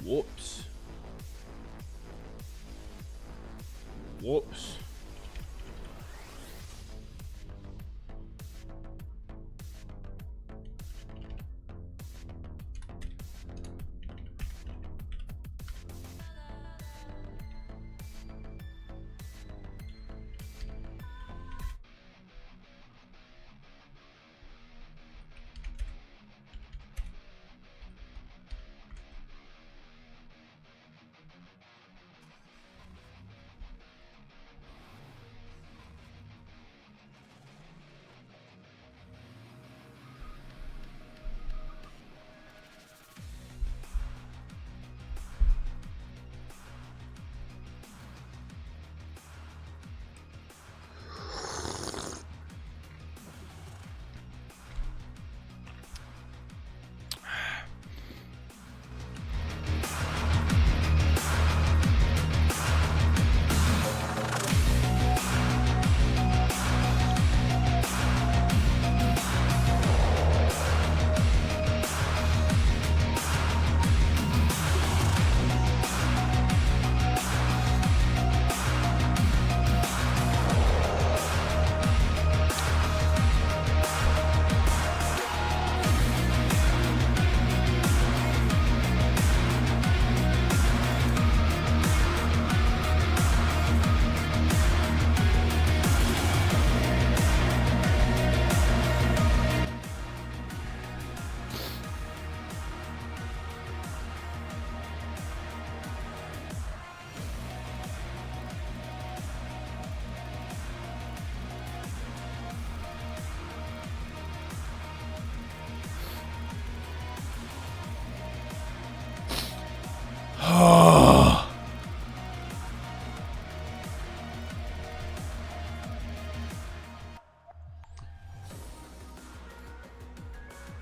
Whoops. Whoops.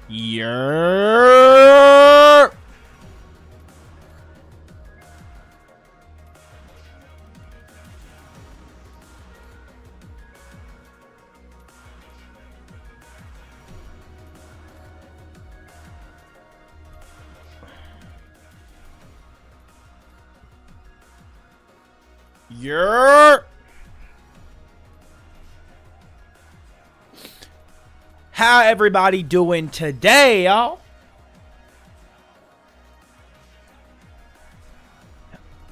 Yeah. Yeah. How everybody doing today, y'all?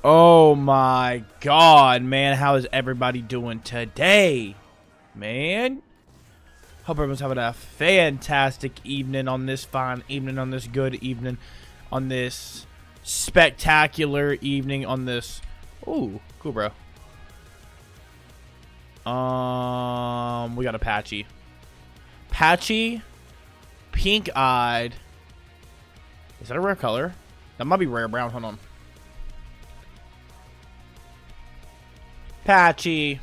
Oh my god, man. How is everybody doing today, man? Hope everyone's having a fantastic evening on this fine evening, on this good evening, on this spectacular evening, on this... Ooh, cool, bro. We got Apache. Patchy, pink-eyed. Is that a rare color? That might be rare brown. Hold on. Patchy.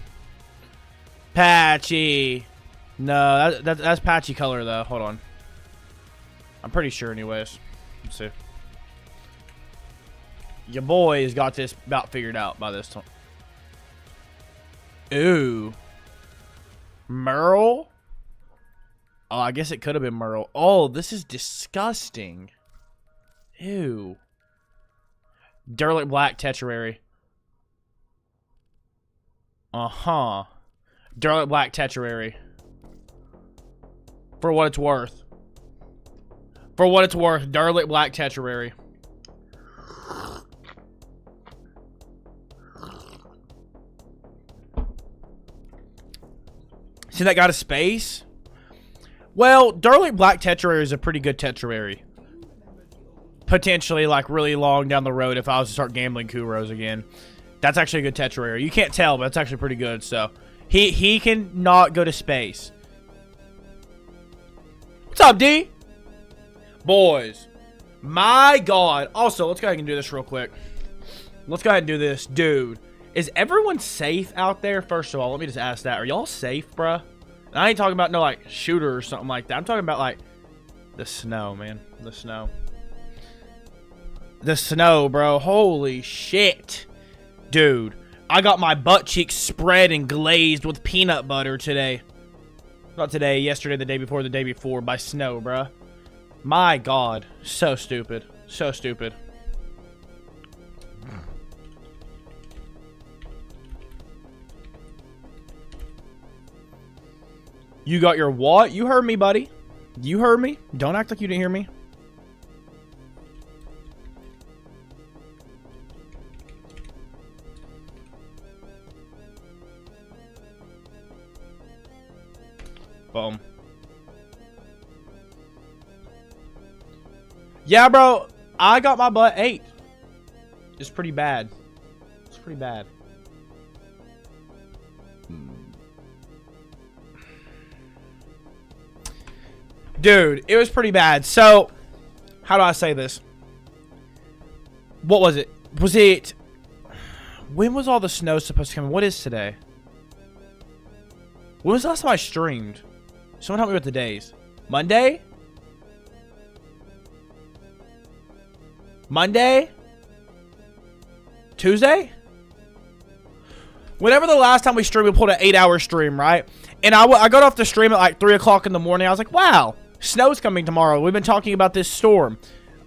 Patchy. No, that's patchy color, though. Hold on. I'm pretty sure anyways. Let's see. Your boy's got this about figured out by this time. Ooh. Merle? Oh, I guess it could have been Merle. Oh, this is disgusting. Ew. Derelict Black Tetrarary. Uh-huh. Derelict Black Tetrarary. For what it's worth. For what it's worth, Derelict Black Tetrarary. See that got a space? Well, Derelict Black Tetrarary is a pretty good Tetrarary. Potentially, like, really long down the road if I was to start gambling Kuros again. That's actually a good Tetrarary. You can't tell, but it's actually pretty good, so. He can not go to space. What's up, D? Boys. My God. Also, let's go ahead and do this real quick. Let's go ahead and do this. Dude, is everyone safe out there? First of all, let me just ask that. Are y'all safe, bruh? I ain't talking about no, like, shooter or something like that. I'm talking about, like, the snow, man. The snow. The snow, bro. Holy shit. Dude, I got my butt cheeks spread and glazed with peanut butter today. Not today, yesterday, the day before, by snow, bruh. My God. So stupid. So stupid. You got your what? You heard me, buddy. You heard me. Don't act like you didn't hear me. Boom. Yeah, bro. I got my butt 8. It's pretty bad. It's pretty bad. Dude, it was pretty bad. So, how do I say this? What was it? Was it... When was all the snow supposed to come in? What is today? When was the last time I streamed? Someone help me with the days. Monday? Monday? Tuesday? Whenever the last time we streamed, we pulled an 8-hour stream, right? And I got off the stream at like 3 o'clock in the morning. I was like, wow, snow's coming tomorrow. We've been talking about this storm.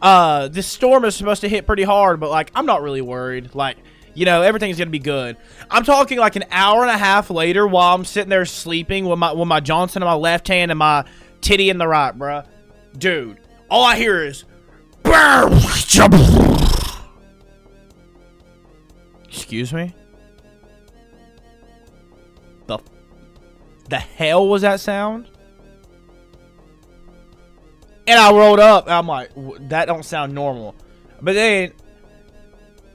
This storm is supposed to hit pretty hard, but like, I'm not really worried. Like, you know, everything's gonna be good. I'm talking like an hour and a half later while I'm sitting there sleeping with my Johnson in my left hand and my titty in the right, bruh. Dude, all I hear is... Excuse me? The hell was that sound? And I rolled up, and I'm like, that don't sound normal. But then,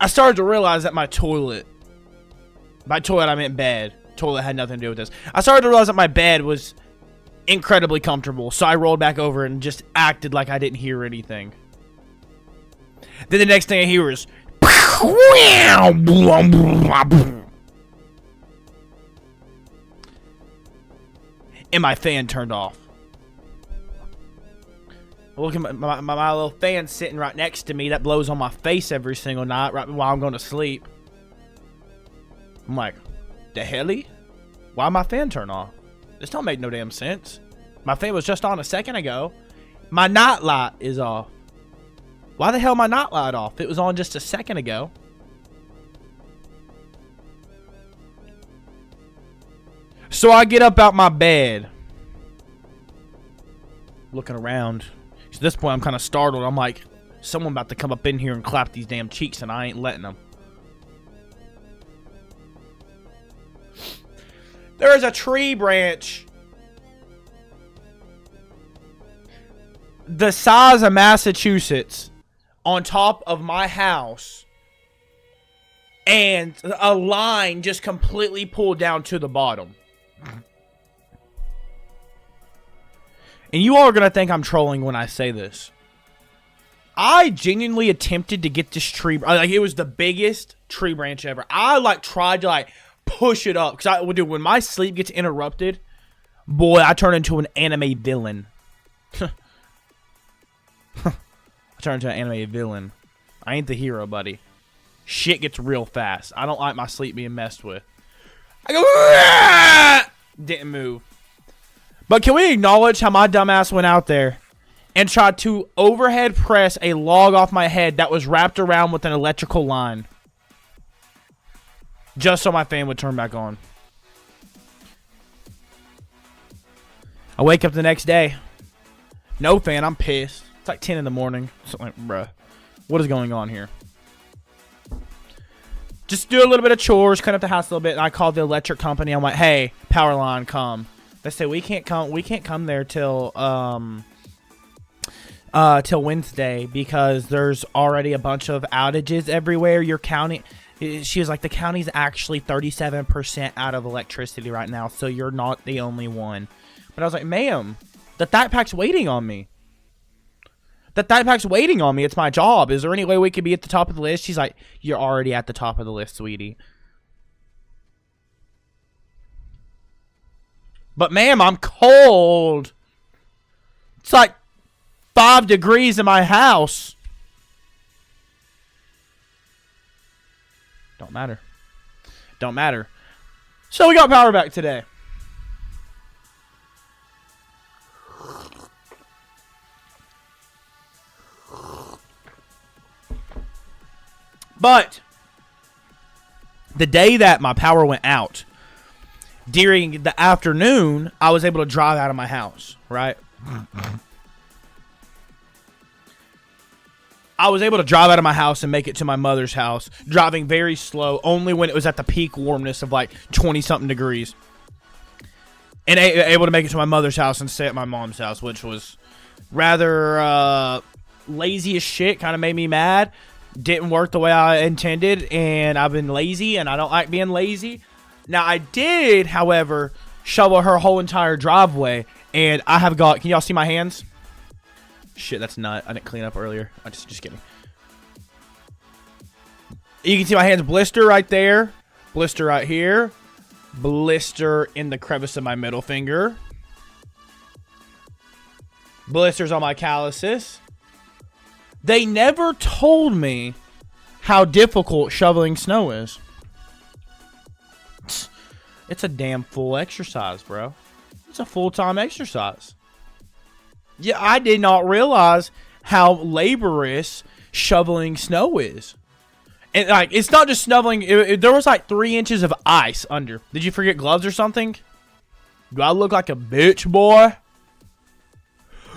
I started to realize that my toilet, I meant bed. Toilet had nothing to do with this. I started to realize that my bed was incredibly comfortable. So I rolled back over and just acted like I didn't hear anything. Then the next thing I hear is... And my fan turned off. Look at my little fan sitting right next to me that blows on my face every single night right while I'm going to sleep. I'm like, the helly? Why my fan turn off? This don't make no damn sense. My fan was just on a second ago. My night light is off. Why the hell my night light off? It was on just a second ago. So I get up out my bed. Looking around. At this point, I'm kind of startled. I'm like, someone about to come up in here and clap these damn cheeks, and I ain't letting them. There is a tree branch the size of Massachusetts on top of my house, and a line just completely pulled down to the bottom. And you all are going to think I'm trolling when I say this. I genuinely attempted to get this tree... Like, it was the biggest tree branch ever. I, like, tried to, like, push it up. Because, dude, when my sleep gets interrupted, boy, I turn into an anime villain. I turn into an anime villain. I ain't the hero, buddy. Shit gets real fast. I don't like my sleep being messed with. I go... Aah! Didn't move. But can we acknowledge how my dumbass went out there and tried to overhead press a log off my head that was wrapped around with an electrical line? Just so my fan would turn back on. I wake up the next day. No fan, I'm pissed. It's like 10 in the morning. So I'm like, bruh, what is going on here? Just do a little bit of chores, clean up the house a little bit, and I called the electric company. I'm like, hey, power line, come. They say we can't come there till Wednesday because there's already a bunch of outages everywhere. Your county, she was like, the county's actually 37% out of electricity right now, so you're not the only one. But I was like, ma'am, the Thack Pack's waiting on me. The Thack Pack's waiting on me. It's my job. Is there any way we could be at the top of the list? She's like, you're already at the top of the list, sweetie. But, ma'am, I'm cold. It's like 5 degrees in my house. Don't matter. Don't matter. So we got power back today. But the day that my power went out, during the afternoon, I was able to drive out of my house, right? I was able to drive out of my house and make it to my mother's house, driving very slow, only when it was at the peak warmness of like 20-something degrees. And able to make it to my mother's house and stay at my mom's house, which was rather lazy as shit. Kind of made me mad. Didn't work the way I intended, and I've been lazy, and I don't like being lazy. Now, I did, however, shovel her whole entire driveway, and I have got... Can y'all see my hands? Shit, that's nut. I didn't clean up earlier. I just kidding. You can see my hands blister right there. Blister right here. Blister in the crevice of my middle finger. Blisters on my calluses. They never told me how difficult shoveling snow is. It's a damn full exercise, bro. It's a full-time exercise. Yeah, I did not realize how laborious shoveling snow is. And like, it's not just shoveling. There was like 3 inches of ice under. Did you forget gloves or something? Do I look like a bitch, boy?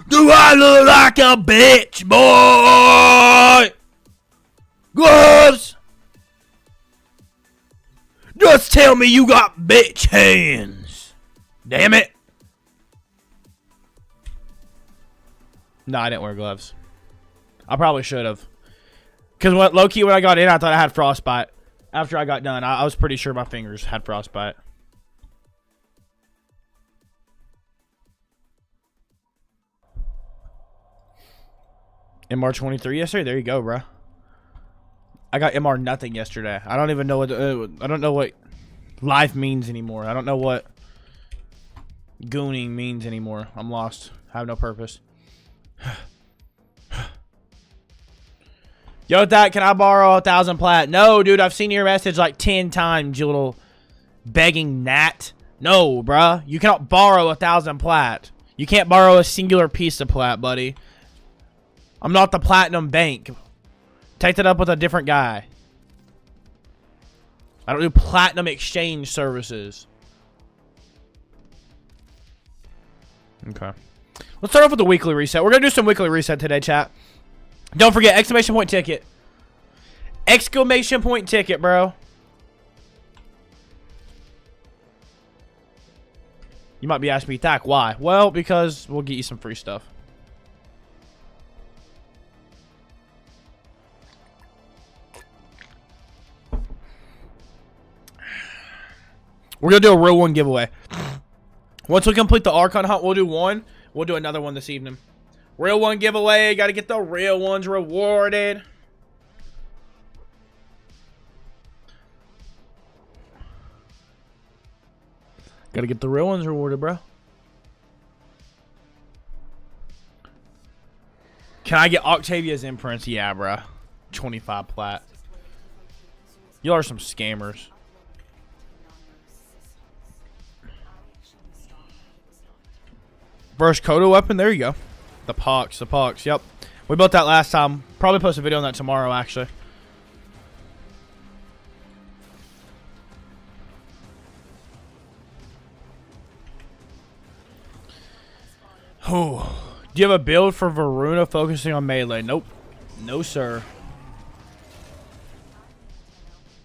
Do I look like a bitch, boy? Gloves! Just tell me you got bitch hands. Damn it. No, I didn't wear gloves. I probably should have. Because low-key, when I got in, I thought I had frostbite. After I got done, I was pretty sure my fingers had frostbite. MR 23 yesterday? There you go, bro. I got MR nothing yesterday. I don't even know what... I don't know what life means anymore. I don't know what gooning means anymore. I'm lost. I have no purpose. Yo, Thack, can I borrow 1,000 plat? No, dude, I've seen your message like 10 times, you little begging gnat. No, bruh. You cannot borrow 1,000 plat. You can't borrow a singular piece of plat, buddy. I'm not the platinum bank. Take that up with a different guy. I don't do platinum exchange services. Okay. Let's start off with the weekly reset. We're going to do some weekly reset today, chat. Don't forget, exclamation point ticket. Exclamation point ticket, bro. You might be asking me, Thack, why? Well, because we'll get you some free stuff. We're going to do a real one giveaway. Once we complete the Archon hunt, we'll do one. We'll do another one this evening. Real one giveaway. Got to get the real ones rewarded. Got to get the real ones rewarded, bro. Can I get Octavia's imprints? Yeah, bro. 25 plat. Y'all are some scammers. Burst Kodo weapon. There you go. The Pox. The Pox. Yep. We built that last time. Probably post a video on that tomorrow, actually. Oh. Do you have a build for Varuna focusing on melee? Nope. No, sir.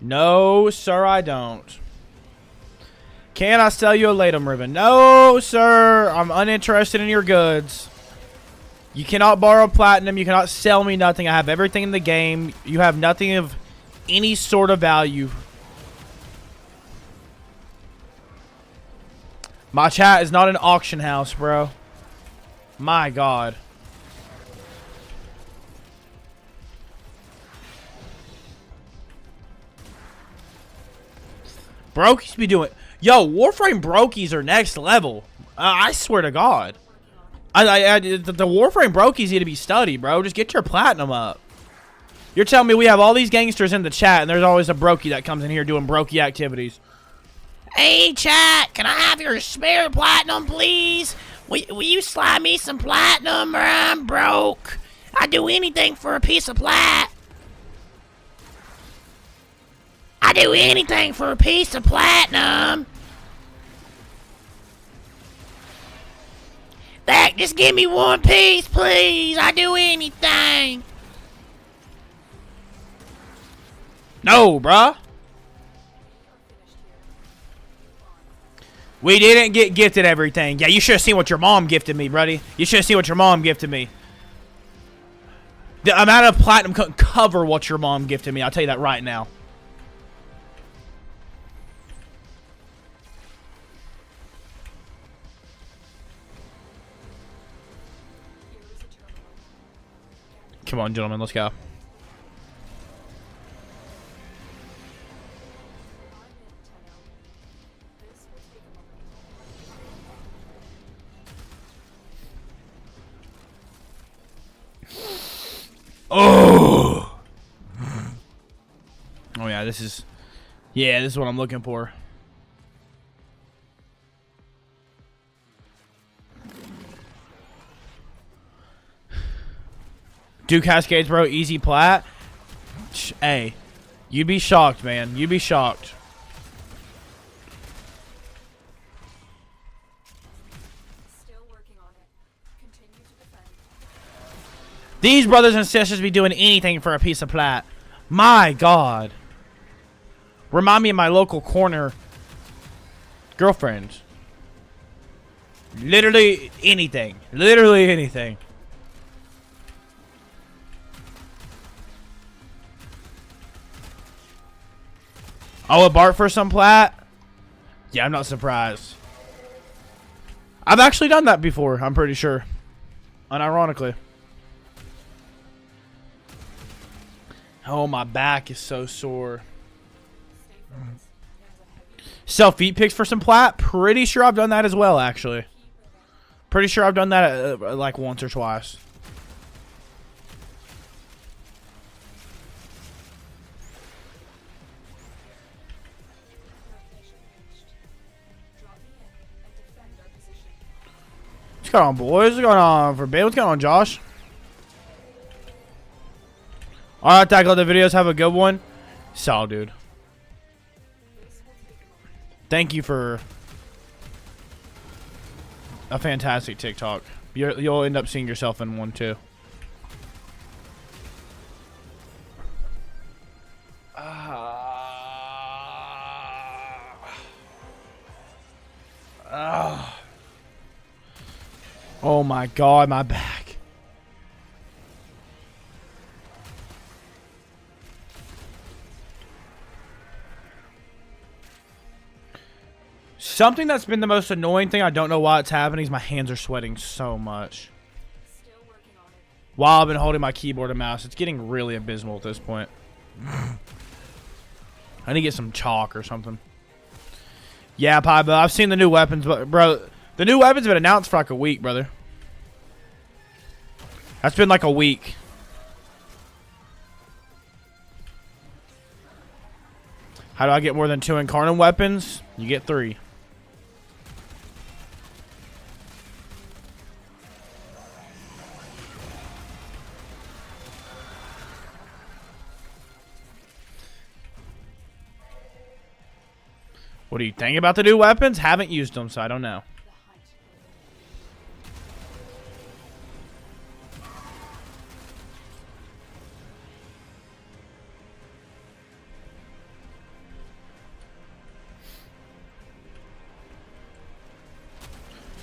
No, sir, I don't. Can I sell you a Latum ribbon? No, sir. I'm uninterested in your goods. You cannot borrow platinum. You cannot sell me nothing. I have everything in the game. You have nothing of any sort of value. My chat is not an auction house, bro. My God. Brokies be doing... Yo, Warframe Brokies are next level. I swear to God. The Warframe Brokies need to be studied, bro. Just get your platinum up. You're telling me we have all these gangsters in the chat, and there's always a Brokey that comes in here doing Brokey activities. Hey, chat, can I have your spare platinum, please? Will you slide me some platinum, or I'm broke? I'd do anything for a piece of plat. I'd do anything for a piece of platinum. Thack, just give me one piece, please. I'd do anything. No, bruh. We didn't get gifted everything. Yeah, you should have seen what your mom gifted me, buddy. You should have seen what your mom gifted me. The amount of platinum couldn't cover what your mom gifted me. I'll tell you that right now. Come on, gentlemen, let's go. Oh! Oh yeah, this is what I'm looking for. Do Cascades, bro. Easy plat. Hey, you'd be shocked, man. You'd be shocked. Still working on it. Continue to defend. These brothers and sisters be doing anything for a piece of plat. My God. Remind me of my local corner girlfriends. Literally anything. Literally anything. Oh, a Bart for some plat? Yeah, I'm not surprised. I've actually done that before, I'm pretty sure. Unironically. Oh, my back is so sore. Sell feet pics for some plat? Pretty sure I've done that as well, actually. Pretty sure I've done that like once or twice. What's going on, boys? What's going on for Ben? What's going on, Josh? Alright, tackle the videos. Have a good one. Solid, dude. Thank you for a fantastic TikTok. You'll end up seeing yourself in one, too. Oh my God, my back. Something that's been the most annoying thing, I don't know why it's happening, is my hands are sweating so much. Still working on it. While I've been holding my keyboard and mouse, it's getting really abysmal at this point. I need to get some chalk or something. Yeah, Pi, but I've seen the new weapons, but bro, the new weapons have been announced for like a week, brother. That's been like a week. How do I get more than 2 incarnate weapons? You get 3. What do you think about the new weapons? Haven't used them, so I don't know.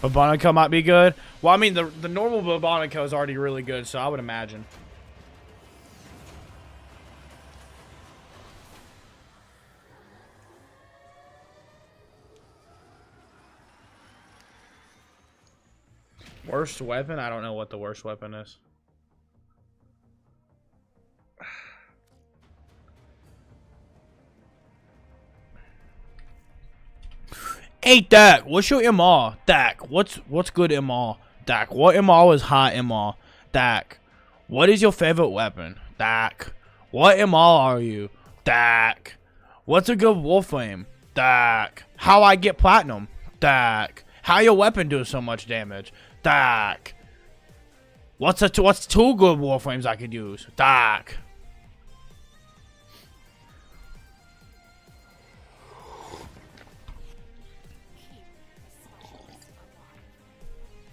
Babonico might be good. Well, I mean, the normal Babonico is already really good, so I would imagine. Worst weapon? I don't know what the worst weapon is. Hey, Dak, what's your MR? Dak, what's good MR? Dak, what MR is high MR? Dak, what is your favorite weapon? Dak, what MR are you? Dak, what's a good Warframe? Dak, how I get platinum? Dak, how your weapon do so much damage? Dak, what's 2 good Warframes I could use? Dak.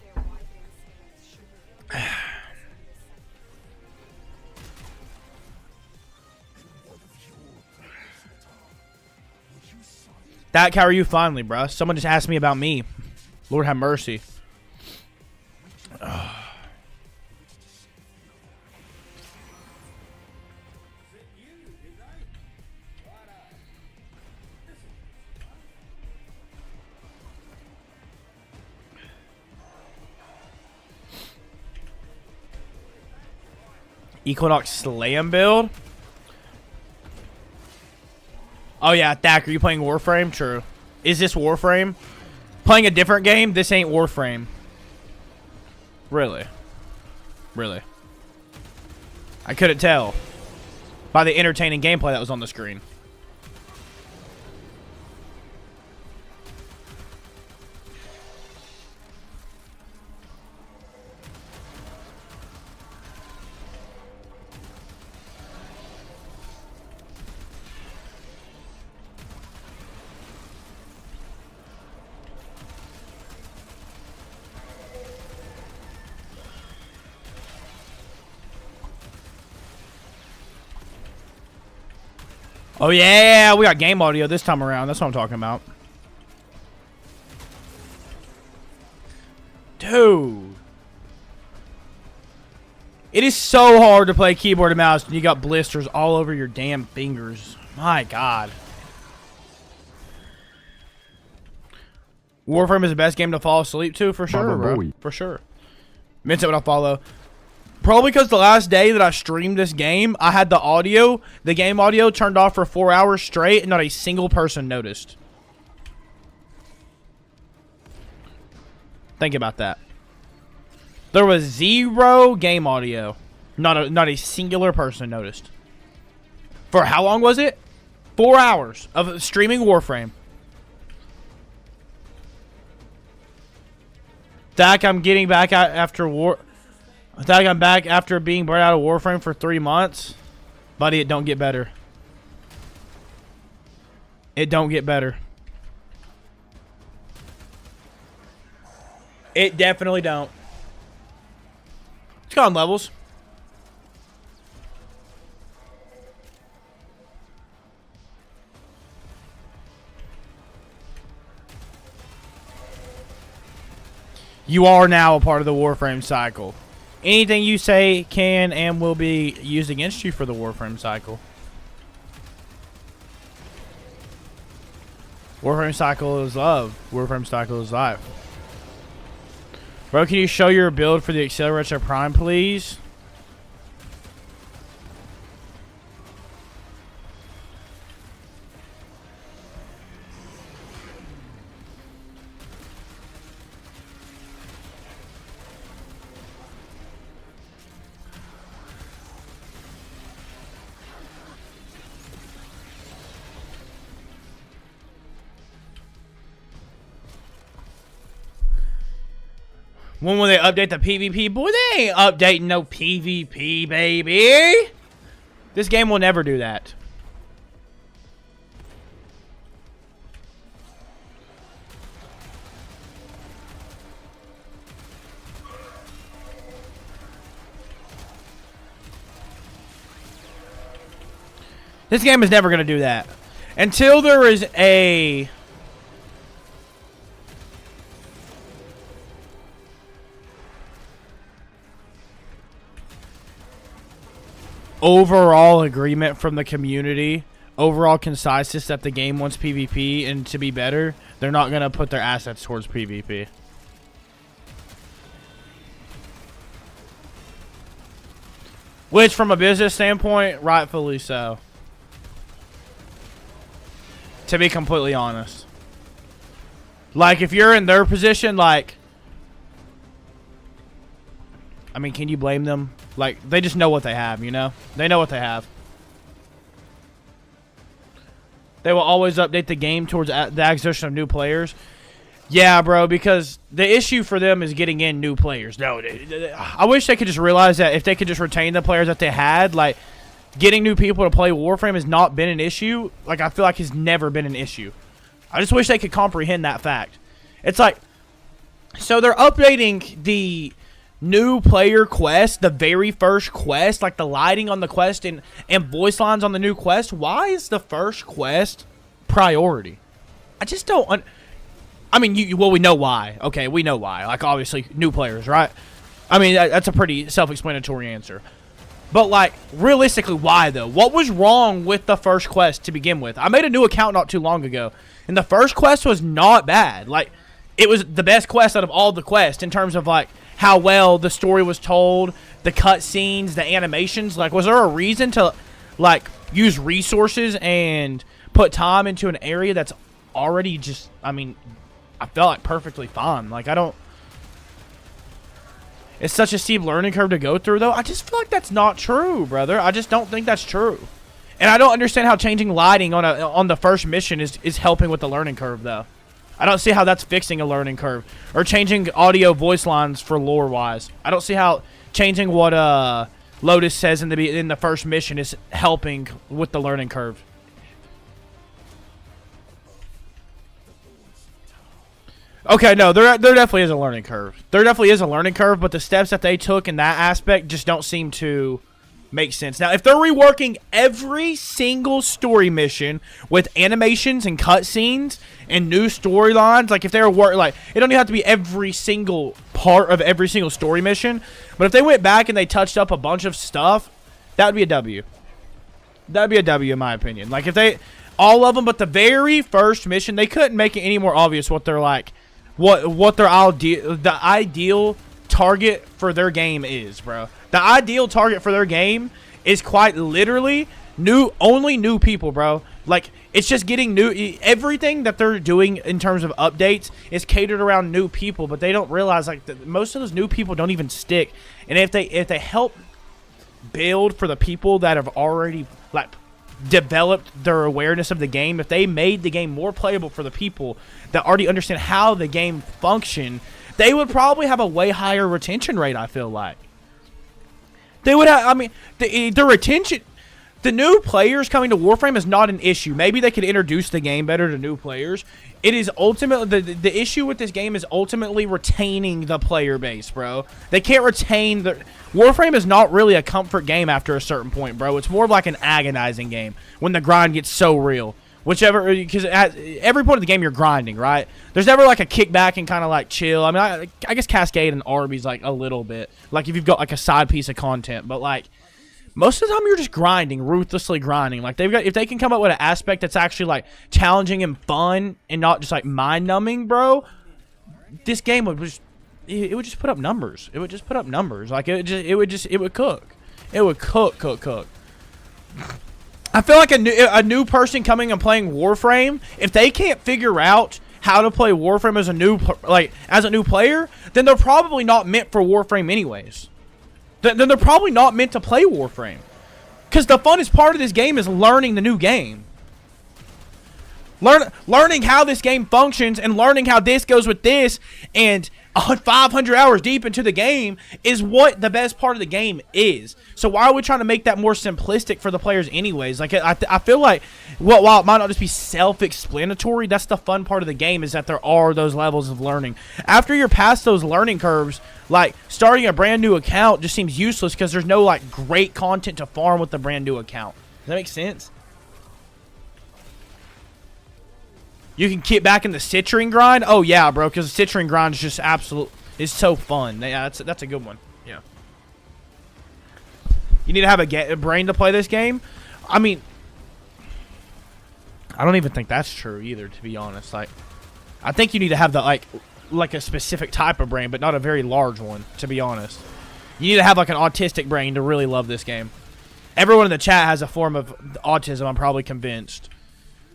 They're wiping That, how are you finally, bruh? Someone just asked me about me. Lord have mercy. Equinox Slam build? Oh yeah, Thacker, you playing Warframe? True. Is this Warframe? Playing a different game? This ain't Warframe. Really? Really? I couldn't tell by the entertaining gameplay that was on the screen. Oh yeah, we got game audio this time around. That's what I'm talking about. Dude. It is so hard to play keyboard and mouse when you got blisters all over your damn fingers. My God. Warframe is the best game to fall asleep to, for sure, bro. For sure. Vincent, what I follow. Probably because the last day that I streamed this game, I had the game audio turned off for 4 hours straight, and not a single person noticed. Think about that. There was 0 game audio. Not a singular person noticed. For how long was it? 4 hours of streaming Warframe. Dak, I'm getting back out after war. I think I'm back after being brought out of Warframe for 3 months. Buddy, it don't get better. It don't get better. It definitely don't. It's got on levels. You are now a part of the Warframe cycle. Anything you say can and will be used against you for the Warframe cycle. Warframe cycle is love. Warframe cycle is life. Bro, can you show your build for the Accelerator Prime, please? When will they update the PvP? Boy, they ain't updating no PvP, baby. This game will never do that. This game is never going to do that. Until there is a... overall agreement from the community, overall conciseness that the game wants PvP and to be better, they're not going to put their assets towards PvP. Which, from a business standpoint, rightfully so. To be completely honest. Like, if you're in their position, like... I mean, can you blame them? Like, they just know what they have, you know? They know what they have. They will always update the game towards the acquisition of new players. Yeah, bro, because the issue for them is getting in new players. No, I wish they could just realize that if they could just retain the players that they had, like, getting new people to play Warframe has not been an issue. Like, I feel like it's never been an issue. I just wish they could comprehend that fact. It's like, so they're updating the... new player quest, the very first quest, like the lighting on the quest and voice lines on the new quest. Why is the first quest priority? I just don't. I mean, well, we know why. Okay, we know why. Like, obviously, new players, right? I mean, that's a pretty self-explanatory answer. But, like, realistically, why, though? What was wrong with the first quest to begin with? I made a new account not too long ago, and the first quest was not bad. Like, it was the best quest out of all the quests in terms of, like, how well the story was told, the cutscenes, the animations. Like, was there a reason to, like, use resources and put time into an area that's already just, I mean, I felt like perfectly fine. Like, I don't... It's such a steep learning curve to go through, though. I just feel like that's not true, brother. I just don't think that's true. And I don't understand how changing lighting on the first mission is helping with the learning curve, though. I don't see how that's fixing a learning curve. Or changing audio voice lines for lore-wise. I don't see how changing what Lotus says in the first mission is helping with the learning curve. Okay, no, there definitely is a learning curve. There definitely is a learning curve, but the steps that they took in that aspect just don't seem to make sense. Now, if they're reworking every single story mission with animations and cutscenes and new storylines, like if they're like, it don't even have to be every single part of every single story mission, but if they went back and they touched up a bunch of stuff, that would be a W. That would be a W in my opinion. Like if they, all of them, but the very first mission, they couldn't make it any more obvious what they're like. What their ideal target for their game is, bro. The ideal target for their game is quite literally only new people, bro. Like, it's just getting everything that they're doing in terms of updates is catered around new people, but they don't realize, like, most of those new people don't even stick. And if they help build for the people that have already, like, developed their awareness of the game, if they made the game more playable for the people that already understand how the game function, they would probably have a way higher retention rate, I feel like. They would have, I mean, the retention, the new players coming to Warframe is not an issue. Maybe they could introduce the game better to new players. It is ultimately, the issue with this game is ultimately retaining the player base, bro. They can't retain the... Warframe is not really a comfort game after a certain point, bro. It's more of like an agonizing game when the grind gets so real. Whichever, because at every point of the game you're grinding, right? There's never like a kickback and kind of like chill. I mean, I guess Cascade and Arby's like a little bit. Like if you've got like a side piece of content, but like most of the time you're just grinding, ruthlessly grinding. Like if they can come up with an aspect that's actually like challenging and fun and not just like mind-numbing, bro, this game would just... It would just put up numbers. It would just put up numbers. Like it would cook. It would cook. I feel like a new person coming and playing Warframe, if they can't figure out how to play Warframe as a new player, then they're probably not meant for Warframe anyways. Then they're probably not meant to play Warframe. Because the funnest part of this game is learning the new game. Learning how this game functions and learning how this goes with this, and 500 hours deep into the game is what the best part of the game is. So why are we trying to make that more simplistic for the players anyways? Like I feel like while it might not just be self-explanatory, that's the fun part of the game, is that there are those levels of learning. After you're past those learning curves, like starting a brand new account just seems useless because there's no like great content to farm with the brand new account. Does that make sense? You can get back in the citrine grind. Oh yeah, bro, because the citrine grind is just it's so fun. Yeah, that's a good one. Yeah. You need to have a brain to play this game. I mean, I don't even think that's true either, to be honest. Like, I think you need to have the like a specific type of brain, but not a very large one, to be honest. You need to have like an autistic brain to really love this game. Everyone in the chat has a form of autism, I'm probably convinced.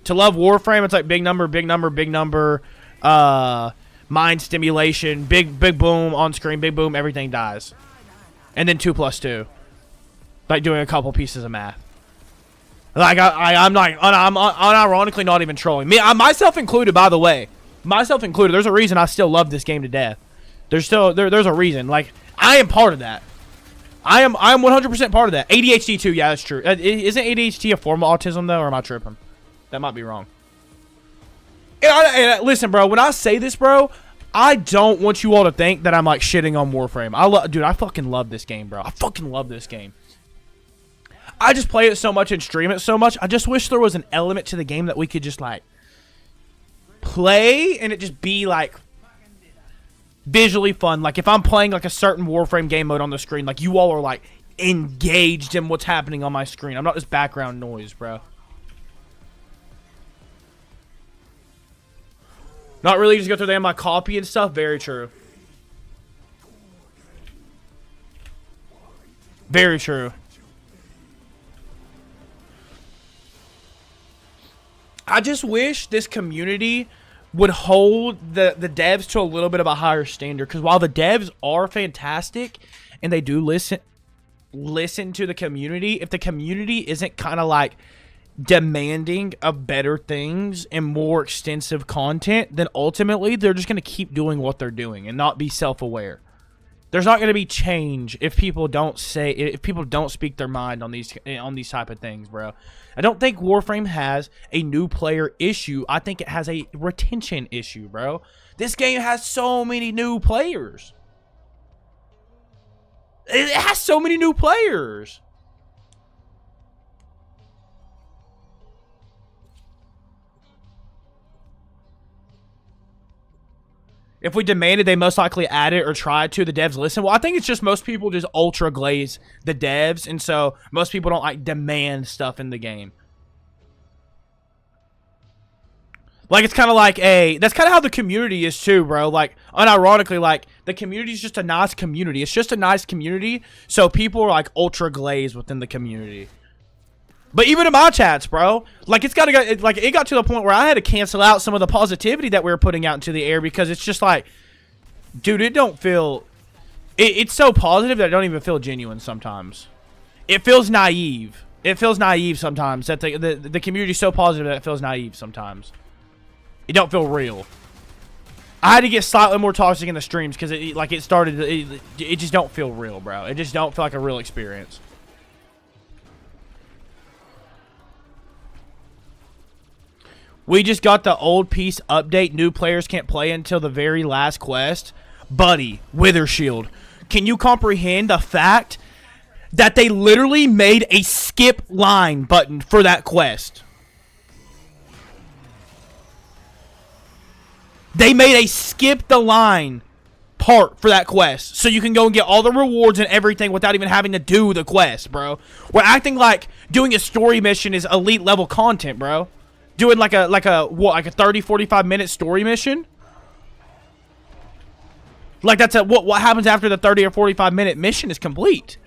To love Warframe, it's like big number, mind stimulation, big boom on screen, big boom, everything dies. And then 2 + 2. Like doing a couple pieces of math. Like I'm unironically not even trolling. Myself included, by the way. Myself included. There's a reason I still love this game to death. There's a reason. Like, I am part of that. I am 100% part of that. ADHD too, yeah, that's true. Isn't ADHD a form of autism though, or am I tripping? That might be wrong. And listen, bro, when I say this, bro, I don't want you all to think that I'm like shitting on Warframe. Dude, I fucking love this game, bro. I fucking love this game. I just play it so much and stream it so much. I just wish there was an element to the game that we could just like play and it just be like visually fun. Like if I'm playing like a certain Warframe game mode on the screen, like you all are like engaged in what's happening on my screen. I'm not just background noise, bro. Not really just go through there my copy and stuff. Very true. Very true. I just wish this community would hold the devs to a little bit of a higher standard. Because while the devs are fantastic and they do listen to the community, if the community isn't kind of like demanding of better things and more extensive content, then ultimately they're just going to keep doing what they're doing and not be self-aware. There's not going to be change if people don't speak their mind on these type of things, bro. I don't think Warframe has a new player issue. I think it has a retention issue, bro. This game has so many new players. It has so many new players. If we demanded they most likely add it or try to, the devs listen. Well, I think it's just most people just ultra glaze the devs, and so most people don't like demand stuff in the game. Like it's kind of like that's kind of how the community is too, bro. Like unironically, like the community is just a nice community. It's just a nice community, so people are like ultra glaze within the community. But even in my chats, bro, like it got to the point where I had to cancel out some of the positivity that we were putting out into the air because it's just like, dude, it don't feel, it's so positive that it don't even feel genuine sometimes. It feels naive. It feels naive sometimes that the community's so positive that it feels naive sometimes. It don't feel real. I had to get slightly more toxic in the streams because it just don't feel real, bro. It just don't feel like a real experience. We just got the old piece update. New players can't play until the very last quest. Buddy, Withershield, can you comprehend the fact that they literally made a skip line button for that quest? They made a skip the line part for that quest. So you can go and get all the rewards and everything without even having to do the quest, bro. We're acting like doing a story mission is elite level content, bro. Doing like a 30-45 minute story mission? Like that's what happens after the 30 or 45 minute mission is complete.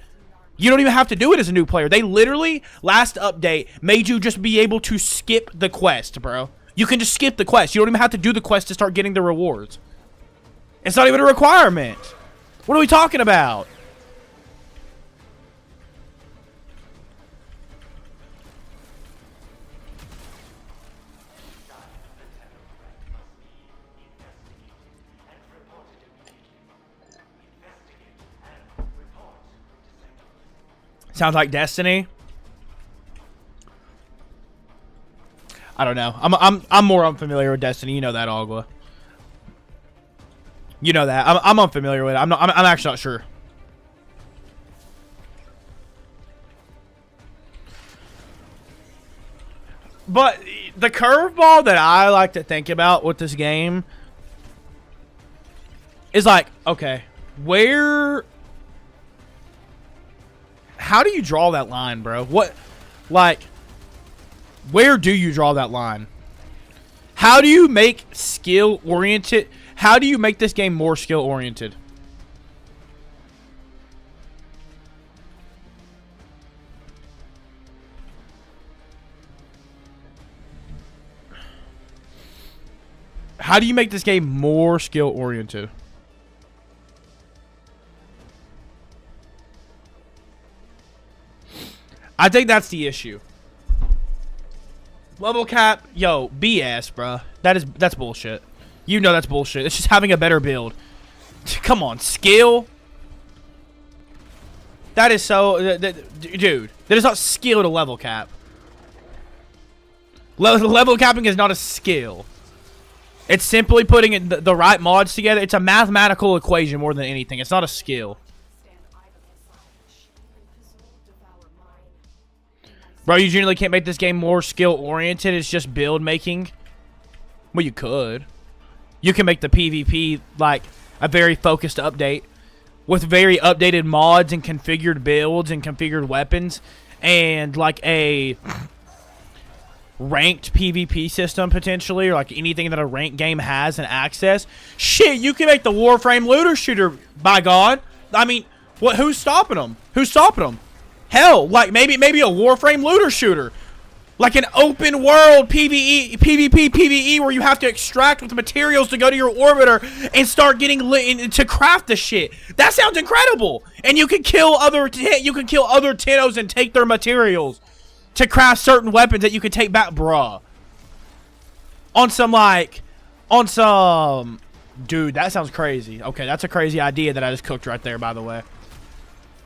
You don't even have to do it as a new player. They literally, last update, made you just be able to skip the quest, bro. You can just skip the quest. You don't even have to do the quest to start getting the rewards. It's not even a requirement. What are we talking about? Sounds like Destiny. I don't know. I'm more unfamiliar with Destiny. You know that, Agua. You know that. I'm unfamiliar with it. I'm actually not sure. But the curveball that I like to think about with this game is like, okay, how do you draw that line, bro? Where do you draw that line? How do you make skill-oriented? How do you make this game more skill-oriented? How do you make this game more skill-oriented? I think that's the issue. Level cap, yo, BS, bro. That's bullshit. You know that's bullshit. It's just having a better build. Come on, skill. That is so, dude. That is not skill to level cap. Level capping is not a skill. It's simply putting the right mods together. It's a mathematical equation more than anything. It's not a skill. Bro, you generally can't make this game more skill-oriented. It's just build-making. Well, you could. You can make the PvP like a very focused update with very updated mods and configured builds and configured weapons and like a ranked PvP system potentially, or like anything that a ranked game has and access. Shit, you can make the Warframe looter shooter, by God. I mean, what? Who's stopping them? Who's stopping them? Hell, like maybe a Warframe looter shooter. Like an open world PvE, PvP, PvE where you have to extract with materials to go to your orbiter and start getting to craft the shit. That sounds incredible. And you can kill other Tennos and take their materials to craft certain weapons that you can take back, bruh. Dude, that sounds crazy. Okay, that's a crazy idea that I just cooked right there, by the way.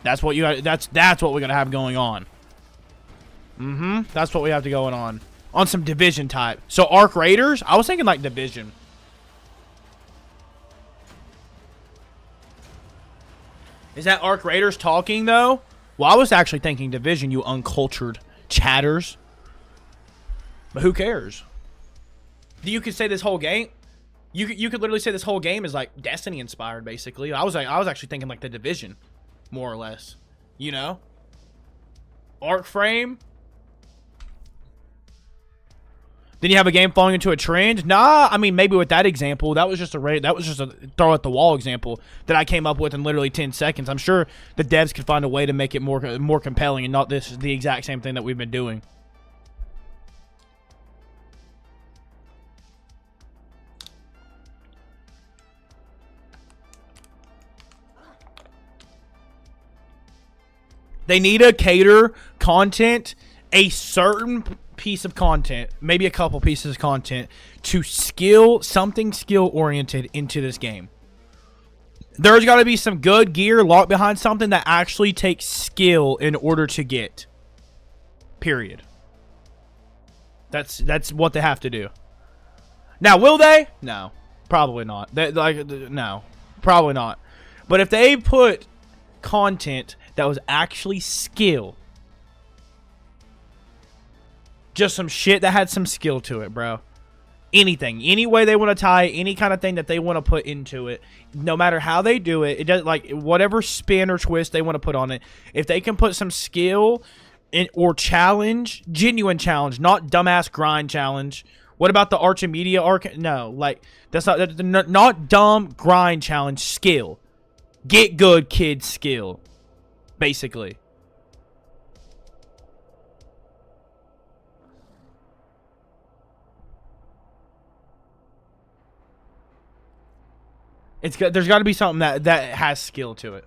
That's what that's what we're gonna have going on. That's what we have to going on some Division type. So Arc Raiders, I was thinking like Division. Is that Arc Raiders talking though? Well, I was actually thinking Division, you uncultured chatters. But who cares? You could say this whole game. You could literally say this whole game is like Destiny inspired, basically. I was actually thinking like the Division, more or less. You know, Arc Frame. Then you have a game falling into a trend. Nah, I mean maybe with that example, that was just a throw at the wall example that I came up with in literally 10 seconds. I'm sure the devs could find a way to make it more compelling and not the exact same thing that we've been doing. They need to cater content, a certain piece of content, maybe a couple pieces of content, to something skill oriented into this game. There's got to be some good gear locked behind something that actually takes skill in order to get. Period. That's what they have to do. Now, will they? No, probably not. No, probably not. But if they put content that was actually skill, just some shit that had some skill to it, bro. Anything, any way they want to tie, any kind of thing that they want to put into it, no matter how they do it, it does, like whatever spin or twist they want to put on it. If they can put some skill or challenge, genuine challenge, not dumbass grind challenge. What about the Archimedia arc? No, like that's not dumb grind challenge. Skill, get good, kid. Skill, basically. There's got to be something that has skill to it.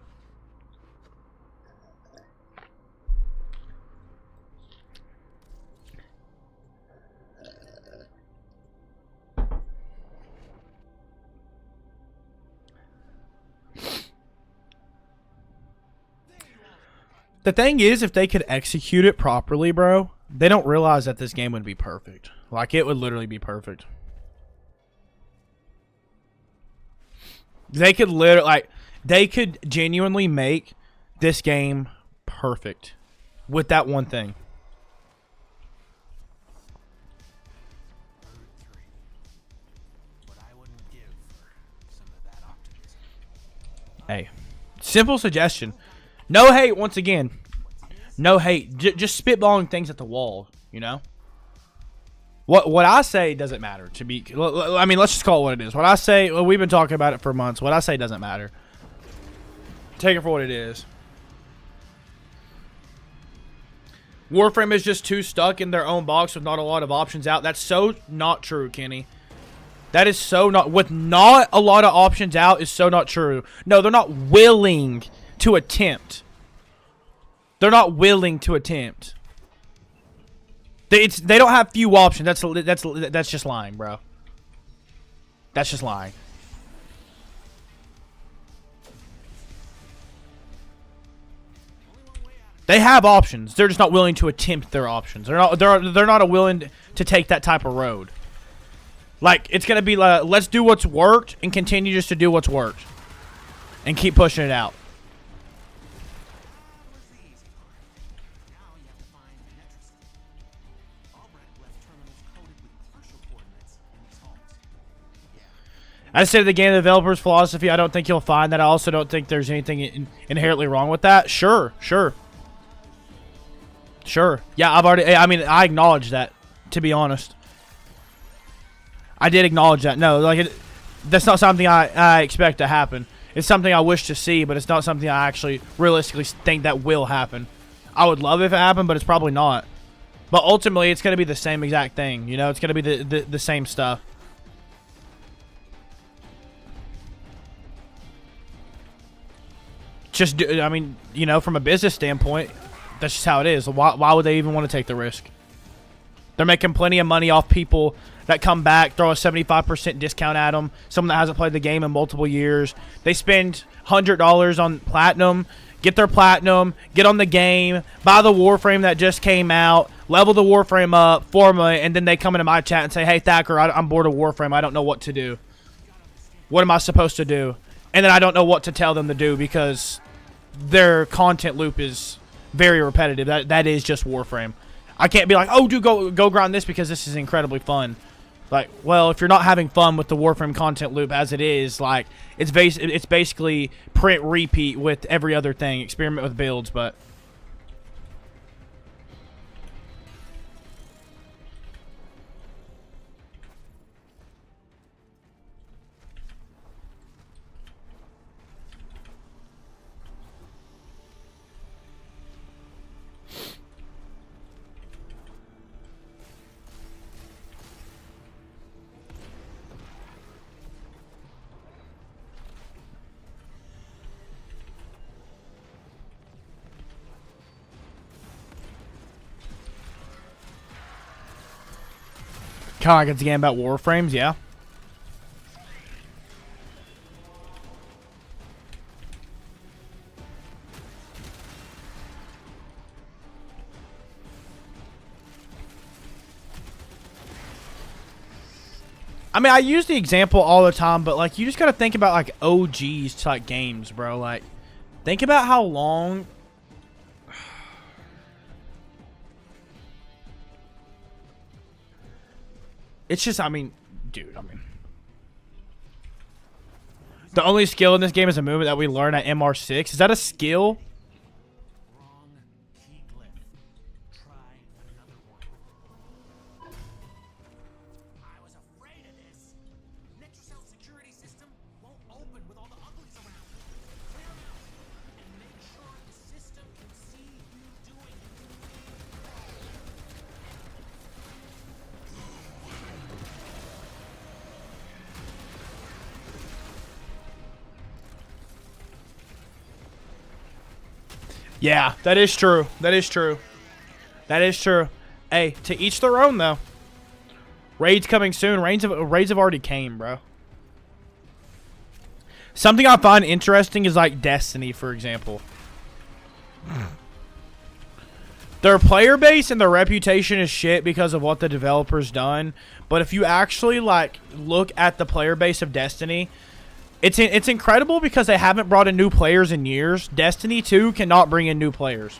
The thing is, if they could execute it properly, bro, they don't realize that this game would be perfect. Like, it would literally be perfect. They could genuinely make this game perfect with that one thing. Hey, simple suggestion. No hate, once again. No hate. Just spitballing things at the wall, you know? What I say doesn't matter. I mean, let's just call it what it is. What I say, well, we've been talking about it for months. What I say doesn't matter. Take it for what it is. Warframe is just too stuck in their own box with not a lot of options out. That's so not true, Kenny. That is so not... With not a lot of options out is so not true. No, they're not willing to attempt. They're not willing to attempt. They don't have few options. That's just lying, bro. That's just lying. They have options. They're just not willing to attempt their options. They're not willing to take that type of road. Like, it's gonna be like, let's do what's worked and continue just to do what's worked and keep pushing it out. I say the game developer's philosophy. I don't think you'll find that. I also don't think there's anything inherently wrong with that. Sure. Yeah, I mean, I acknowledge that, to be honest. I did acknowledge that. No, like, that's not something I expect to happen. It's something I wish to see, but it's not something I actually realistically think that will happen. I would love if it happened, but it's probably not. But ultimately, it's going to be the same exact thing. You know, it's going to be the same stuff. Just, I mean, you know, from a business standpoint, that's just how it is. Why would they even want to take the risk? They're making plenty of money off people that come back, throw a 75% discount at them, someone that hasn't played the game in multiple years. They spend $100 on platinum, get their platinum, get on the game, buy the Warframe that just came out, level the Warframe up, formula, and then they come into my chat and say, hey, Thacker, I'm bored of Warframe. I don't know what to do. What am I supposed to do? And then I don't know what to tell them to do because their content loop is very repetitive. That is just Warframe. I can't be like, oh, dude, go grind this because this is incredibly fun. Like, well, if you're not having fun with the Warframe content loop as it is, like, it's basically print repeat with every other thing. Experiment with builds, but kind of like it's a game about Warframes, yeah. I mean, I use the example all the time, but, like, you just got to think about, like, OGs type games, bro. Like, think about how long... It's just, I mean, dude, the only skill in this game is a movement that we learn at MR6. Is that a skill? Yeah, that is true. That is true. Hey, to each their own, though. Raids coming soon. Raids have already came, bro. Something I find interesting is, like, Destiny, for example. Their player base and their reputation is shit because of what the developer's done. But if you actually, like, look at the player base of Destiny... It's incredible because they haven't brought in new players in years. Destiny 2 cannot bring in new players.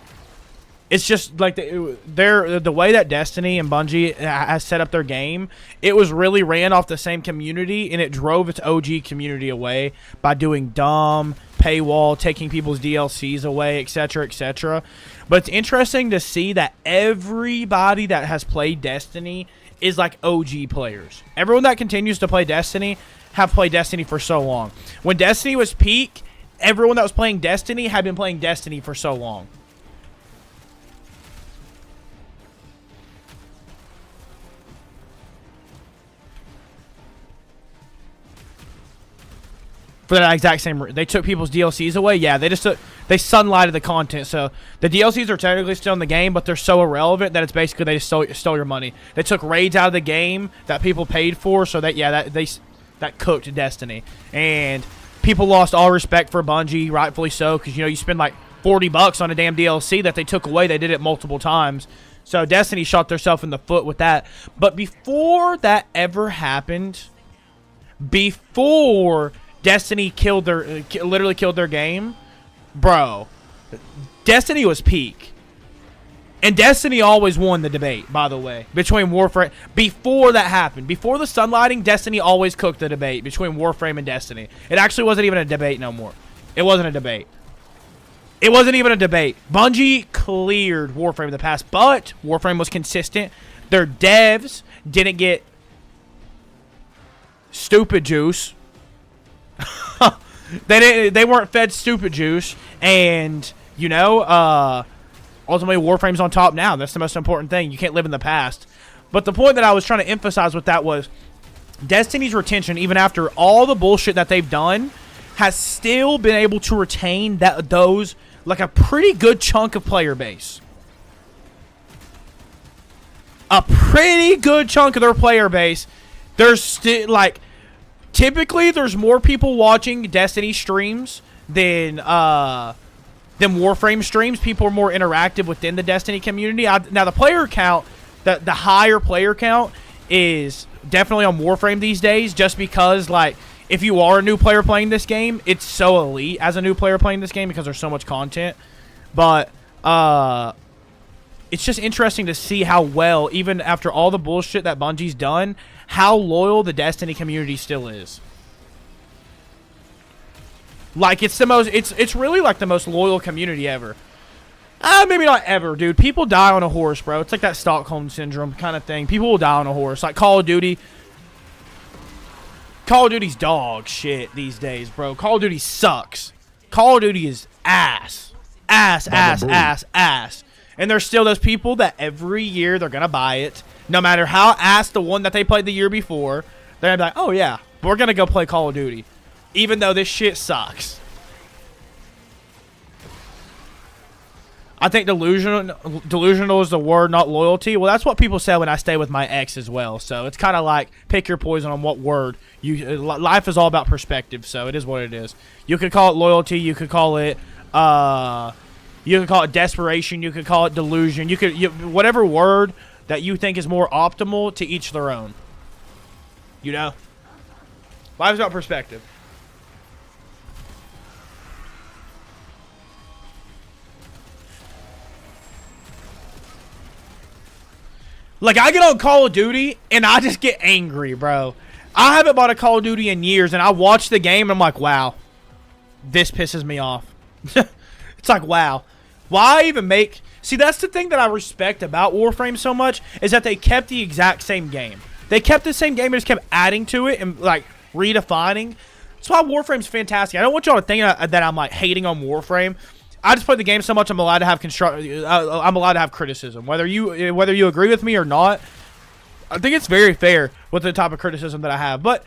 It's just like the way that Destiny and Bungie has set up their game, it was really ran off the same community, and it drove its OG community away by doing dumb paywall, taking people's DLCs away, etc., etc. But it's interesting to see that everybody that has played Destiny is like OG players. Everyone that continues to play Destiny have played Destiny for so long. When Destiny was peak, everyone that was playing Destiny had been playing Destiny for so long. For that exact same reason. They took people's DLCs away. Yeah, they sunlighted the content. So the DLCs are technically still in the game, but they're so irrelevant that it's basically they just stole your money. They took raids out of the game that people paid for, so that that cooked Destiny, and people lost all respect for Bungie, rightfully so, because, you know, you spend like $40 on a damn DLC that they took away. They did it multiple times, so Destiny shot themselves in the foot with that. But before that ever happened, before Destiny literally killed their game, bro, Destiny was peak. And Destiny always won the debate, by the way, between Warframe. Before that happened, before the sunlighting, Destiny always cooked the debate between Warframe and Destiny. It actually wasn't even a debate no more. It wasn't a debate. It wasn't even a debate. Bungie cleared Warframe in the past, but Warframe was consistent. Their devs didn't get stupid juice. They weren't fed stupid juice, and you know, ultimately Warframe's on top now. That's the most important thing. You can't live in the past. But the point that I was trying to emphasize with that was Destiny's retention, even after all the bullshit that they've done, has still been able to retain those like a pretty good chunk of player base. A pretty good chunk of their player base. There's still like typically there's more people watching Destiny streams than Warframe streams. People are more interactive within the Destiny community. Now the player count, the higher player count is definitely on Warframe these days, just because like if you are a new player playing this game, it's so elite as a new player playing this game because there's so much content. But it's just interesting to see how well, even after all the bullshit that Bungie's done, how loyal the Destiny community still is. Like it's really like the most loyal community ever. Maybe not ever, dude. People die on a horse, bro. It's like that Stockholm syndrome kind of thing. People will die on a horse. Like Call of Duty. Call of Duty's dog shit these days, bro. Call of Duty sucks. Call of Duty is ass. Ass. And there's still those people that every year they're going to buy it. No matter how ass the one that they played the year before. They're going to be like, oh yeah, we're going to go play Call of Duty. Even though this shit sucks. I think delusional is the word, not loyalty. Well, that's what people say when I stay with my ex as well. So it's kind of like pick your poison on what word. Life is all about perspective, so it is what it is. You could call it loyalty. You could call it desperation. You could call it delusion. Whatever word that you think is more optimal, to each their own. You know, life's about perspective. Like, I get on Call of Duty, and I just get angry, bro. I haven't bought a Call of Duty in years, and I watch the game, and I'm like, wow. This pisses me off. It's like, wow. Why even make... See, that's the thing that I respect about Warframe so much, is that they kept the exact same game. They kept the same game and just kept adding to it and, like, redefining. That's why Warframe's fantastic. I don't want y'all to think that I'm, like, hating on Warframe. I just play the game so much I'm allowed to have I'm allowed to have criticism. Whether you agree with me or not, I think it's very fair with the type of criticism that I have. But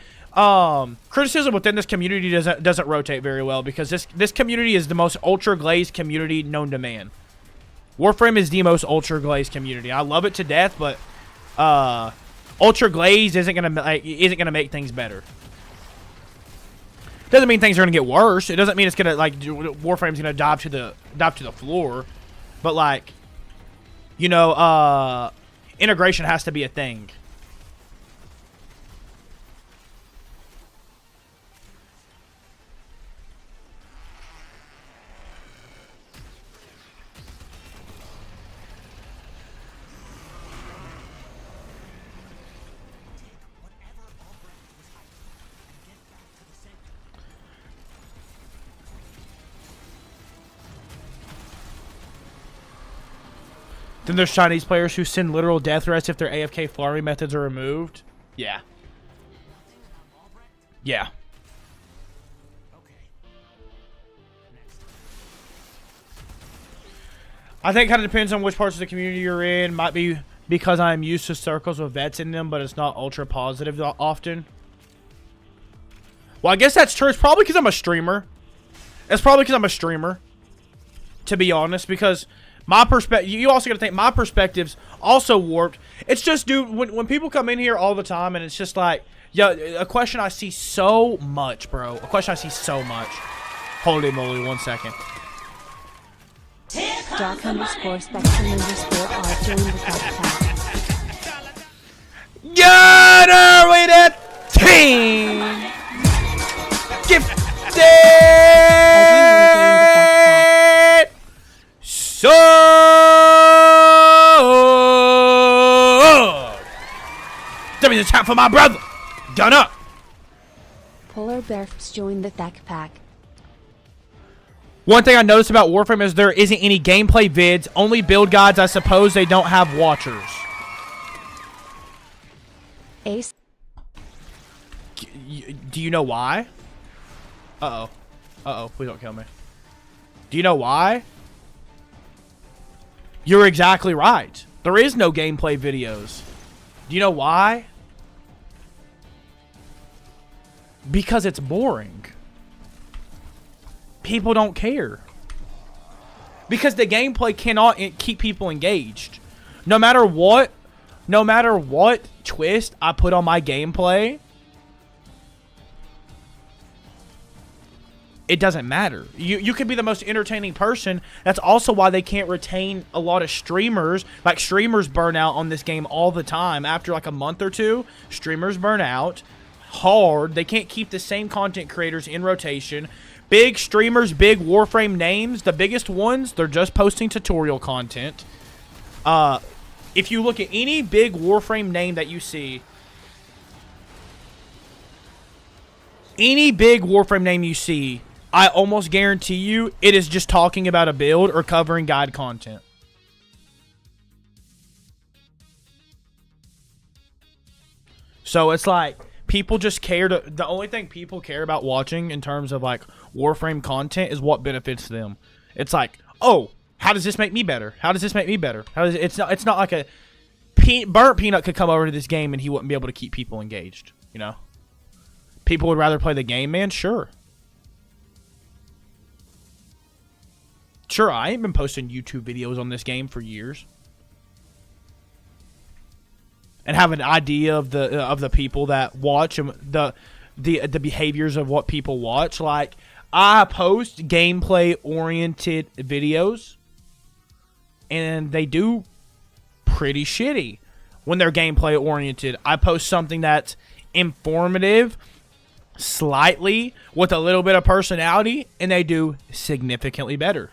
criticism within this community doesn't rotate very well, because this community is the most ultra glazed community known to man. Warframe is the most ultra glazed community. I love it to death, but ultra glazed isn't gonna make things better. Doesn't mean things are gonna get worse. It doesn't mean it's gonna like Warframe's gonna dive to the floor, but like, you know, integration has to be a thing. Then there's Chinese players who send literal death threats if their AFK farming methods are removed. Yeah. Yeah. I think it kind of depends on which parts of the community you're in. Might be because I'm used to circles with vets in them, but it's not ultra positive often. Well, I guess that's true. It's probably because I'm a streamer. It's probably because I'm a streamer, to be honest, because... my perspective, you also got to think my perspective's also warped. It's just, dude, when people come in here all the time and it's just like, yo, a question I see so much, bro. A question I see so much. Holy moly, 1 second. Dark_Spectrum_R joined the top. Get her with that team! Gifted! So Send me the chat for my brother. Gun up. Polar Bears joined the Thack pack. One thing I noticed about Warframe is there isn't any gameplay vids, only build guides. I suppose they don't have watchers. Ace. Do you know why? Uh-oh. Uh-oh. Please don't kill me. Do you know why? You're exactly right. There is no gameplay videos. Do you know why? Because it's boring. People don't care. Because the gameplay cannot keep people engaged. No matter what twist I put on my gameplay, it doesn't matter. You could be the most entertaining person. That's also why they can't retain a lot of streamers. Like, streamers burn out on this game all the time. After like a month or two, streamers burn out hard. They can't keep the same content creators in rotation. Big streamers, big Warframe names, the biggest ones, they're just posting tutorial content. If you look at any big Warframe name that you see, any big Warframe name you see, I almost guarantee you it is just talking about a build or covering guide content. So it's like, people just care to, the only thing people care about watching in terms of like Warframe content is what benefits them. It's like, oh, how does this make me better? How does this make me better? How does it's not like a Burnt Peanut could come over to this game and he wouldn't be able to keep people engaged, you know? People would rather play the game, man, sure. Sure, I ain't been posting YouTube videos on this game for years. And have an idea of the people that watch and the behaviors of what people watch. Like, I post gameplay oriented videos, and they do pretty shitty when they're gameplay oriented. I post something that's informative, slightly with a little bit of personality, and they do significantly better.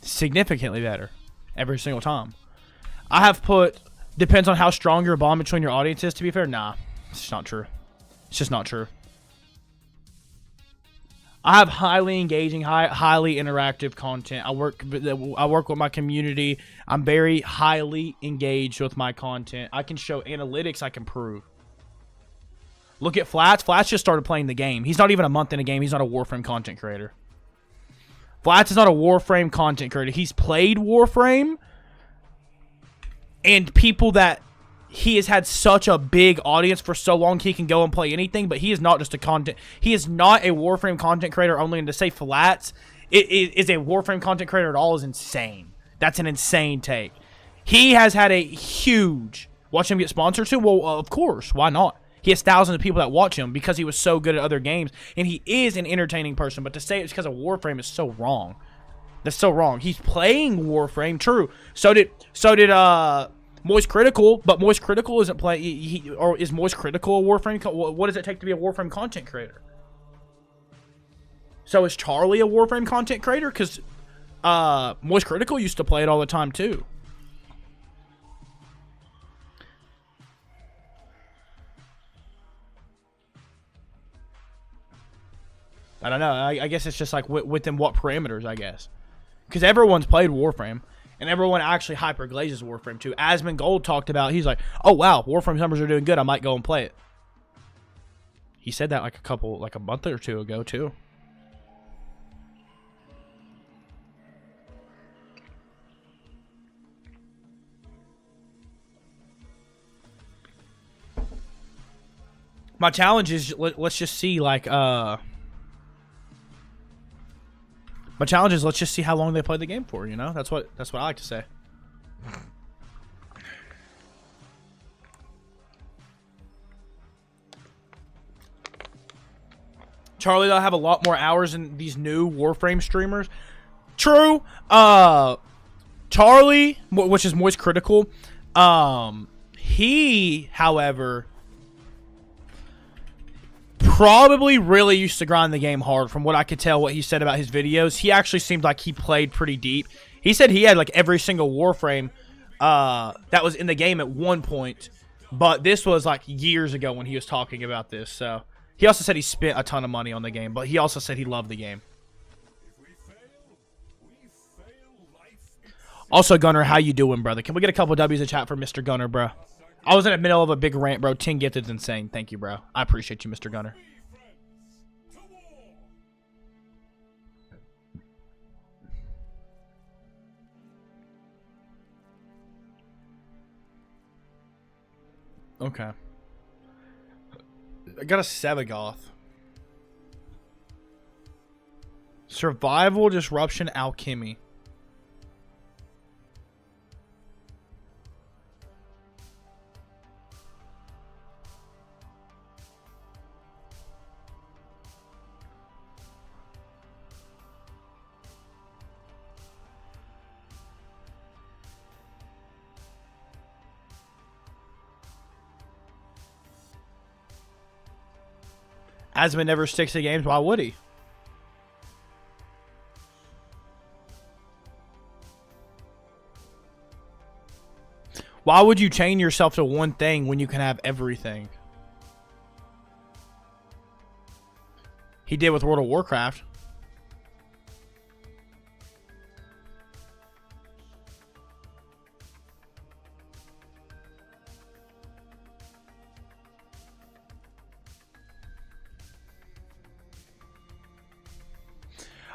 Significantly better every single time. I have put, depends on how strong your bond between your audience is, to be fair. Nah, it's just not true. It's just not true. I have highly engaging, highly interactive content. I work with my community. I'm very highly engaged with my content. I can show analytics I can prove. Look at Flats. Flats just started playing the game. He's not even a month in a game. He's not a Warframe content creator. Flats is not a Warframe content creator. He's played Warframe, and people that he has had such a big audience for so long, he can go and play anything, but he is not just a content. He is not a Warframe content creator only, and to say Flats is a Warframe content creator at all is insane. That's an insane take. He has had a huge, watch him get sponsored too? Well, of course, why not? He has thousands of people that watch him because he was so good at other games, and he is an entertaining person. But to say it's because of Warframe is so wrong. That's so wrong. He's playing Warframe, true. So did Moist Critical, but Moist Critical isn't playing. Or is Moist Critical a Warframe? What does it take to be a Warframe content creator? So is Charlie a Warframe content creator? Because Moist Critical used to play it all the time too. I don't know. I guess it's just like within what parameters, I guess. Because everyone's played Warframe, and everyone actually hyperglazes Warframe too. Asmon Gold talked about, he's like, oh wow, Warframe's numbers are doing good. I might go and play it. He said that like a month or two ago too. My challenge is, let's just see, like, my challenge is, let's just see how long they play the game for, you know? That's what I like to say. Charlie, they'll have a lot more hours than these new Warframe streamers. True. Charlie, which is Moist Critical, he, however, probably really used to grind the game hard. From what I could tell, what he said about his videos, he actually seemed like he played pretty deep. He said he had like every single Warframe that was in the game at one point, but this was like years ago when he was talking about this. So he also said he spent a ton of money on the game, but he also said he loved the game. Also, Gunner, how you doing, brother? Can we get a couple W's in chat for Mr. Gunner, bro? I was in the middle of a big rant, bro. 10 gifted's insane. Thank you, bro. I appreciate you, Mr. Gunner. Okay. I got a Sevagoth. Survival, Disruption, Alchemy. Asman never sticks to games. Why would he? Why would you chain yourself to one thing when you can have everything? He did with World of Warcraft.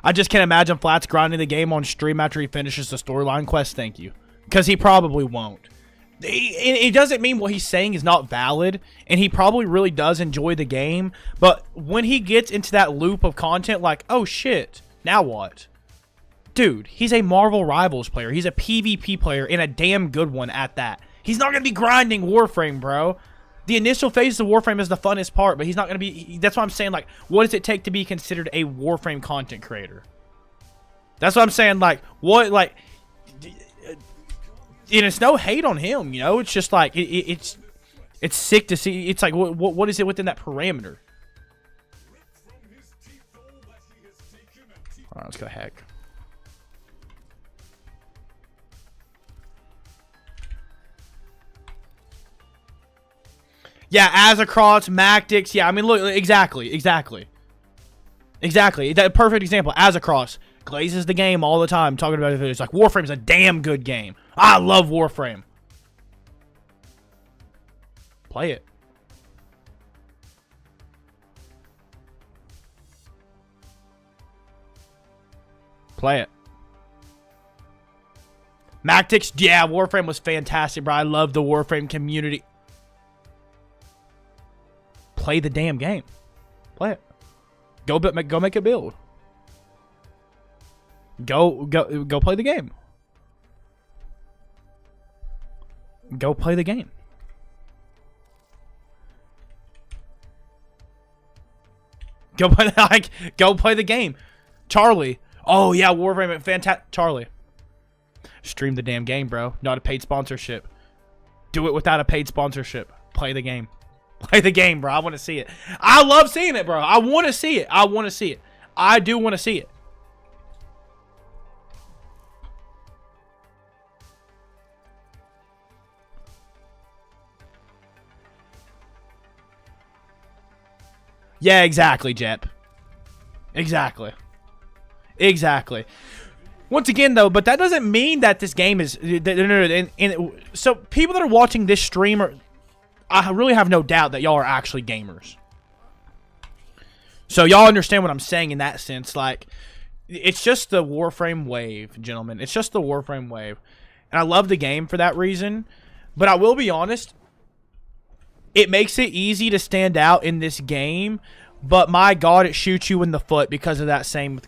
I just can't imagine Flats grinding the game on stream after he finishes the storyline quest. Thank you. Because he probably won't. It doesn't mean what he's saying is not valid, and he probably really does enjoy the game, but when he gets into that loop of content like, oh shit, now what? Dude, he's a Marvel Rivals player. He's a PvP player, and a damn good one at that. He's not going to be grinding Warframe, bro. The initial phase of Warframe is the funnest part, but he's not going to be... That's why I'm saying, like, what does it take to be considered a Warframe content creator? That's what I'm saying, like, what, like... And it's no hate on him, you know? It's just, like, it's sick to see. It's like, what is it within that parameter? Alright, let's go hack. Yeah, Azakrots, Mactix. Yeah, I mean, look, exactly. That perfect example. Azakrots glazes the game all the time, talking about it. It's like, Warframe's a damn good game. I love Warframe. Play it. Play it. Mactix, yeah, Warframe was fantastic, bro. I love the Warframe community. Play the damn game. Play it. Go make a build. Go play the game. Go play the game. Go play the game. Charlie. Oh yeah, Warframe, fantastic. Charlie. Stream the damn game, bro. Not a paid sponsorship. Do it without a paid sponsorship. Play the game. Play the game, bro. I want to see it. I love seeing it, bro. I want to see it. I want to see it. I do want to see it. Yeah, exactly, Jep. Exactly. Once again, though, but that doesn't mean that this game is... So, people that are watching this stream are... I really have no doubt that y'all are actually gamers. So y'all understand what I'm saying in that sense. Like, it's just the Warframe wave, gentlemen. It's just the Warframe wave. And I love the game for that reason. But I will be honest, it makes it easy to stand out in this game. But my God, it shoots you in the foot because of that same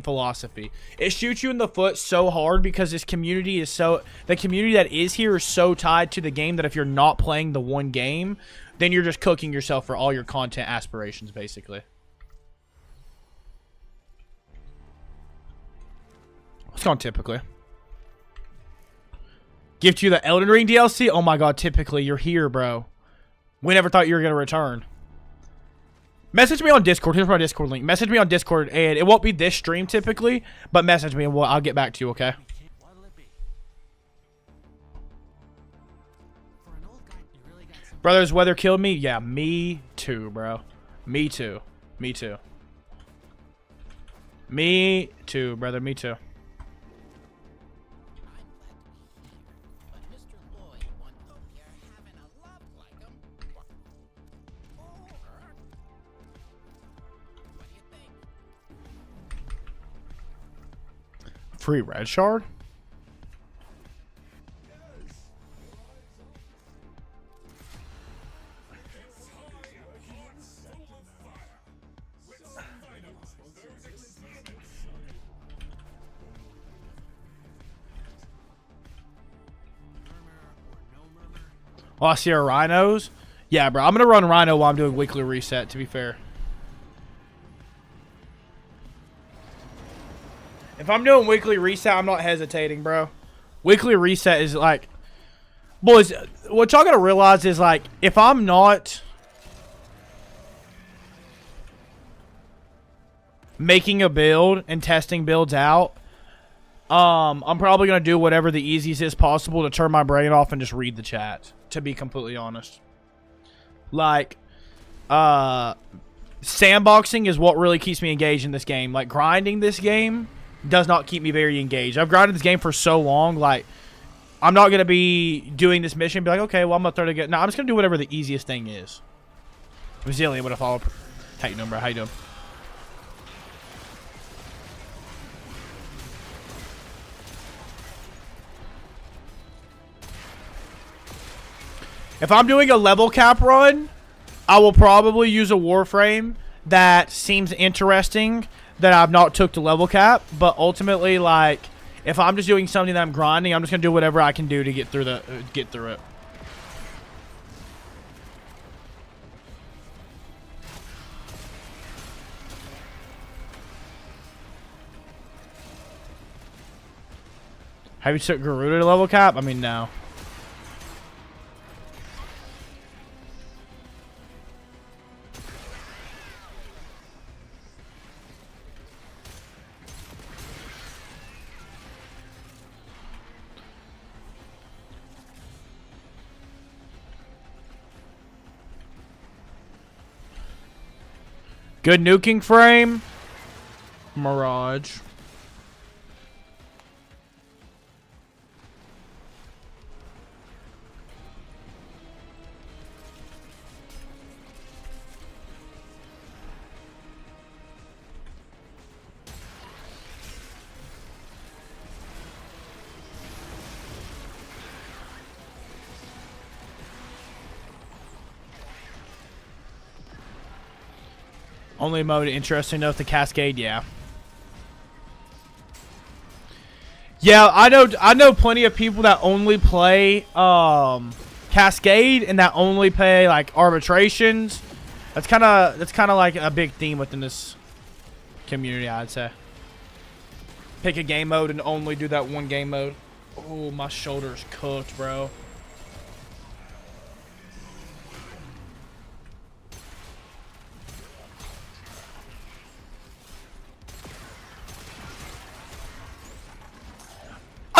philosophy. It shoots you in the foot so hard because this community is so... The community that is here is so tied to the game that if you're not playing the one game, then you're just cooking yourself for all your content aspirations, basically. What's going on, typically? Gift you the Elden Ring DLC? Oh my God, typically, you're here, bro. We never thought you were going to return. Message me on Discord. Here's my Discord link. Message me on Discord, and it won't be this stream typically, but message me and I'll get back to you, okay? Brothers, weather killed me? Yeah, me too, bro. Me too. Me too. Me too, brother. Me too. Free red shard? Oh, I see our rhinos. Yeah, bro. I'm going to run rhino while I'm doing weekly reset, to be fair. If I'm doing weekly reset, I'm not hesitating, bro. Weekly reset is like... Boys, what y'all got to realize is, like, if I'm not making a build and testing builds out, I'm probably going to do whatever the easiest is possible to turn my brain off and just read the chat, to be completely honest. Like, sandboxing is what really keeps me engaged in this game. Like, grinding this game does not keep me very engaged. I've grinded this game for so long, like, I'm not going to be doing this mission and be like, okay, well, I'm going to throw it again. No, I'm just going to do whatever the easiest thing is. Resilient with a follow. How you doing, bro? How you doing? If I'm doing a level cap run, I will probably use a Warframe that seems interesting that I've not took to level cap. But ultimately, like, if I'm just doing something that I'm grinding, I'm just gonna do whatever I can do to get through it. Have you took Garuda to level cap? I mean, no. Good nuking frame. Mirage. Only mode interesting enough, the Cascade, yeah. Yeah, I know plenty of people that only play Cascade and that only play like arbitrations. That's kind of like a big theme within this community, I'd say. Pick a game mode and only do that one game mode. Oh, my shoulder's cooked, bro.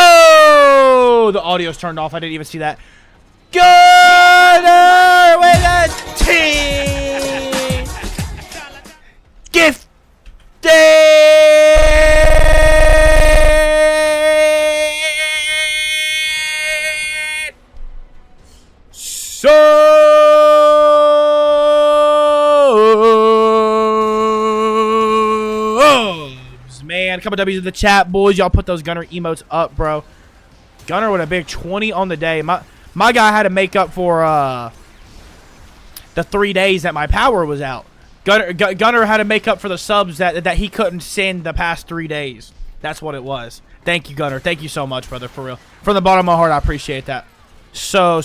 Oh, the audio's turned off. I didn't even see that. Gunner with a T. Gifted. Subs, man. A couple W's in the chat, boys. Y'all put those Gunner emotes up, bro. Gunner with a big 20 on the day. My guy had to make up for the 3 days that my power was out. Gunner had to make up for the subs that he couldn't send the past 3 days. That's what it was. Thank you, Gunner. Thank you so much, brother, for real. From the bottom of my heart, I appreciate that. So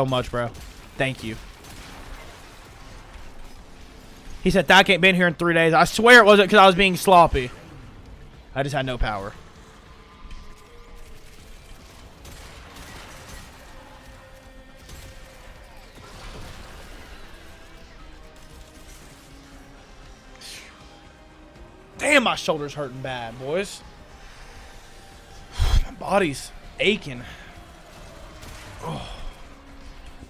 much, bro. Thank you. He said, Thack ain't been here in 3 days. I swear it wasn't because I was being sloppy. I just had no power. Damn, my shoulder's hurting bad, boys. My body's aching. Oh.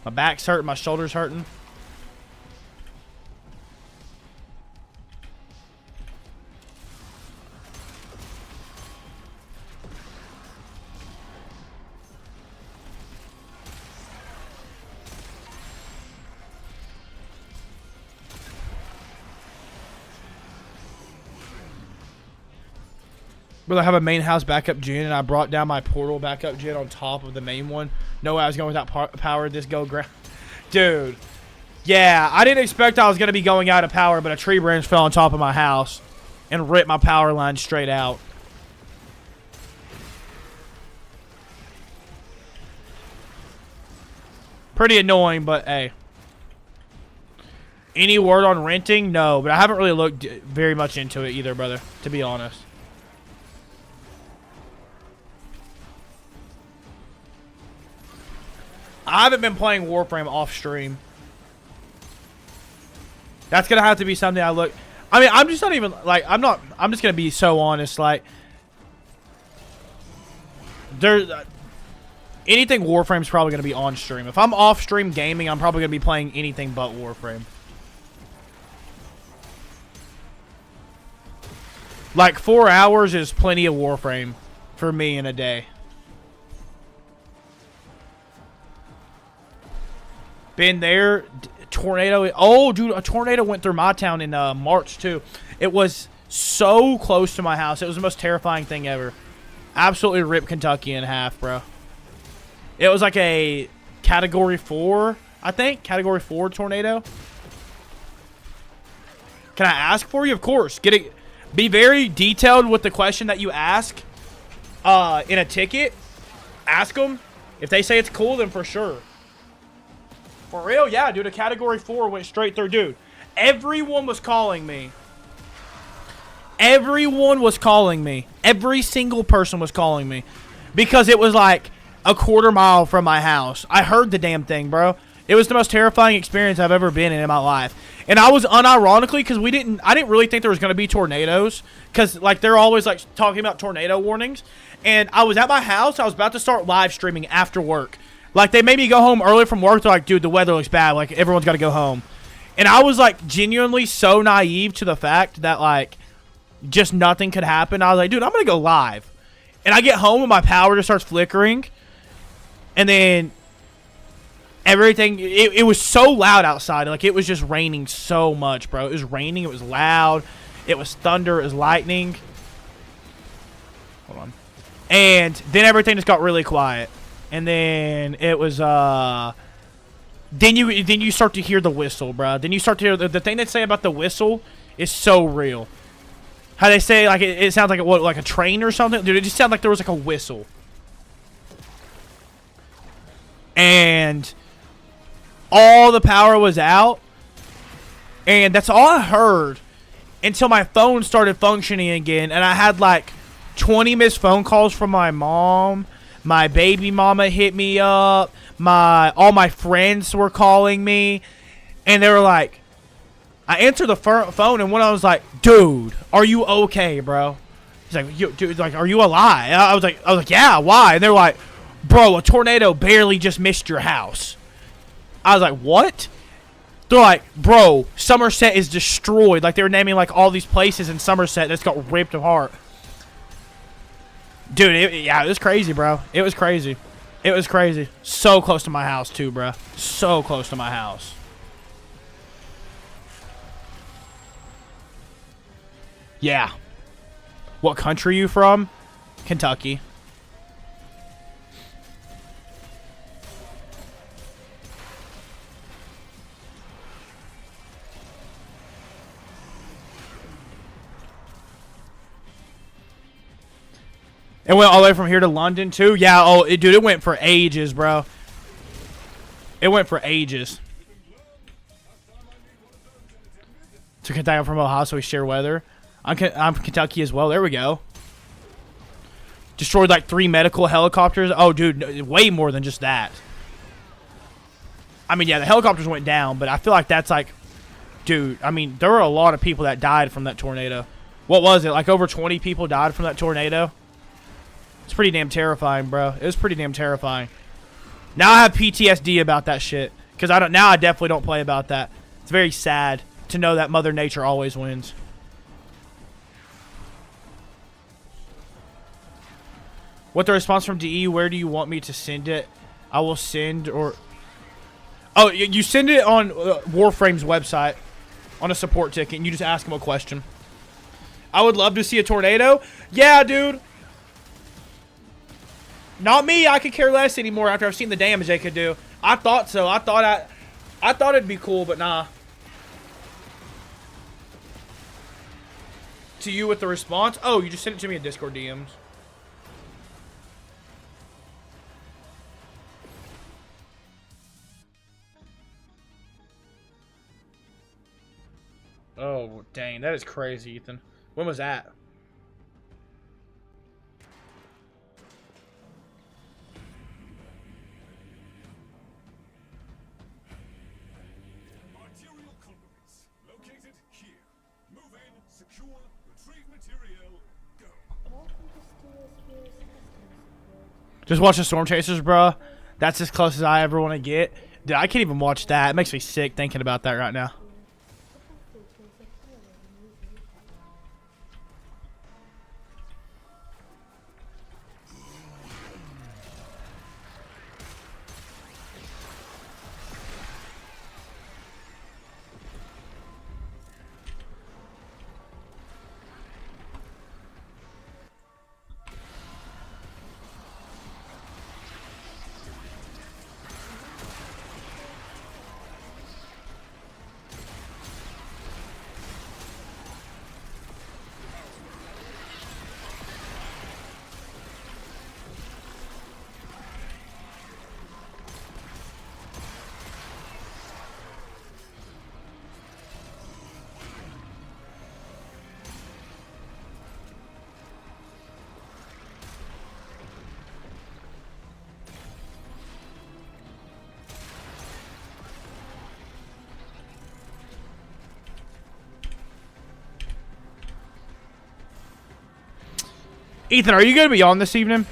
My back's hurting, my shoulder's hurting. But I have a main house backup gen, and I brought down my portal backup gen on top of the main one. No way I was going without power. This go ground. Dude. Yeah, I didn't expect I was going to be going out of power, but a tree branch fell on top of my house and ripped my power line straight out. Pretty annoying, but hey. Any word on renting? No, but I haven't really looked very much into it either, brother, to be honest. I haven't been playing Warframe off stream. That's gonna have to be something I look. I mean, I'm just not even like I'm just gonna be so honest. Like, there's anything Warframe's probably gonna be on stream. If I'm off stream gaming, I'm probably gonna be playing anything but Warframe. Like 4 hours is plenty of Warframe for me in a day. Been there. Tornado. Oh, dude, a tornado went through my town in March, too. It was so close to my house. It was the most terrifying thing ever. Absolutely ripped Kentucky in half, bro. It was like a Category 4, I think. Category 4 tornado. Can I ask for you? Of course. Be very detailed with the question that you ask in a ticket. Ask them. If they say it's cool, then for sure. For real? Yeah, dude, a Category 4 went straight through. Dude, everyone was calling me. Everyone was calling me. Every single person was calling me. Because it was like a quarter mile from my house. I heard the damn thing, bro. It was the most terrifying experience I've ever been in my life. And I was unironically, because I didn't really think there was going to be tornadoes. Because, like, they're always, like, talking about tornado warnings. And I was at my house. I was about to start live streaming after work. Like, they made me go home early from work. They're like, dude, the weather looks bad. Like, everyone's got to go home. And I was, like, genuinely so naive to the fact that, like, just nothing could happen. I was like, dude, I'm going to go live. And I get home and my power just starts flickering. And then everything, it was so loud outside. Like, it was just raining so much, bro. It was raining. It was loud. It was thunder. It was lightning. Hold on. And then everything just got really quiet. And then it was, then you start to hear the whistle, bro. Then you start to hear, the thing they say about the whistle is so real. How they say, like, it sounds like like a train or something. Dude, it just sounded like there was, like, a whistle. And all the power was out. And that's all I heard until my phone started functioning again. And I had, like, 20 missed phone calls from my mom. My baby mama hit me up. All my friends were calling me. And they were like, I answered the phone, and one of them was like, dude, are you okay, bro? He's like, dude, like, are you alive? I was like, yeah, why? And they were like, bro, a tornado barely just missed your house. I was like, what? They're like, bro, Somerset is destroyed. Like, they were naming, like, all these places in Somerset that's got ripped apart. Dude, yeah, it was crazy, bro. It was crazy. It was crazy. So close to my house, too, bro. So close to my house. Yeah. What country you from? Kentucky. It went all the way from here to London, too? Yeah, dude, it went for ages, bro. It went for ages. To Kentucky, I'm from Ohio, so we share weather. I'm from Kentucky as well. There we go. Destroyed, like, 3 medical helicopters. Oh, dude, way more than just that. I mean, yeah, the helicopters went down, but I feel like that's, like... Dude, I mean, there were a lot of people that died from that tornado. What was it? Like over 20 people died from that tornado? It's pretty damn terrifying, bro. It was pretty damn terrifying. Now I have PTSD about that shit. Because I definitely don't play about that. It's very sad to know that Mother Nature always wins. What the response from DE? Where do you want me to send it? I will send or... Oh, you send it on Warframe's website on a support ticket and you just ask him a question. I would love to see a tornado. Yeah, dude. Not me. I could care less anymore after I've seen the damage they could do. I thought so. I thought it'd be cool, but nah. To you with the response? Oh, you just sent it to me in Discord DMs. Oh, dang. That is crazy, Ethan. When was that? Arterial conduits located here. Move in, secure, retrieve material, go. Just watch the Storm Chasers, bro. That's as close as I ever want to get. Dude, I can't even watch that. It makes me sick thinking about that right now. Ethan, are you going to be on this evening?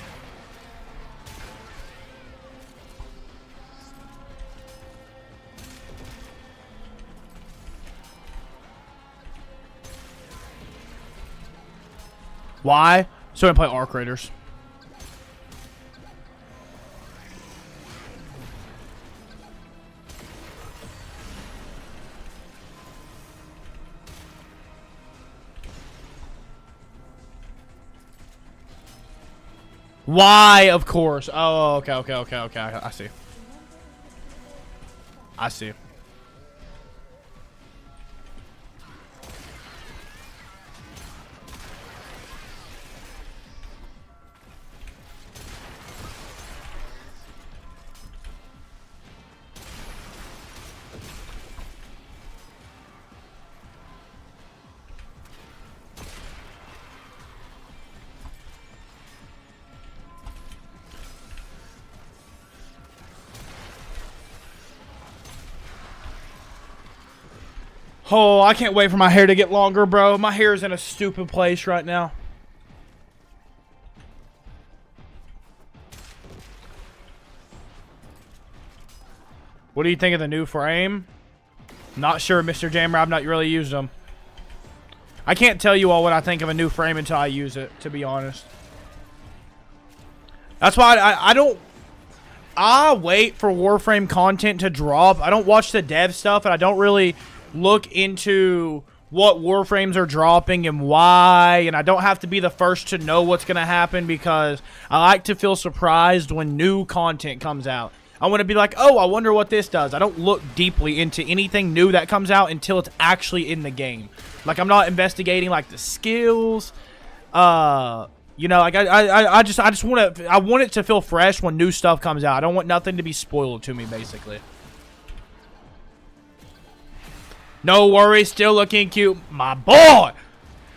Why? So I can play Arc Raiders. Why, of course. Oh, okay. I see. I see. Oh, I can't wait for my hair to get longer, bro. My hair is in a stupid place right now. What do you think of the new frame? Not sure, Mr. Jammer. I've not really used them. I can't tell you all what I think of a new frame until I use it, to be honest. That's why I don't... I wait for Warframe content to drop. I don't watch the dev stuff, and I don't really look into what Warframes are dropping and why, and I don't have to be the first to know what's going to happen because I like to feel surprised when new content comes out. I want to be like, oh, I wonder what this does. I don't look deeply into anything new that comes out until it's actually in the game. Like, I'm not investigating, like, the skills. You know, like, I just want to, I want it to feel fresh when new stuff comes out. I don't want nothing to be spoiled to me, basically. No worries, still looking cute. My boy!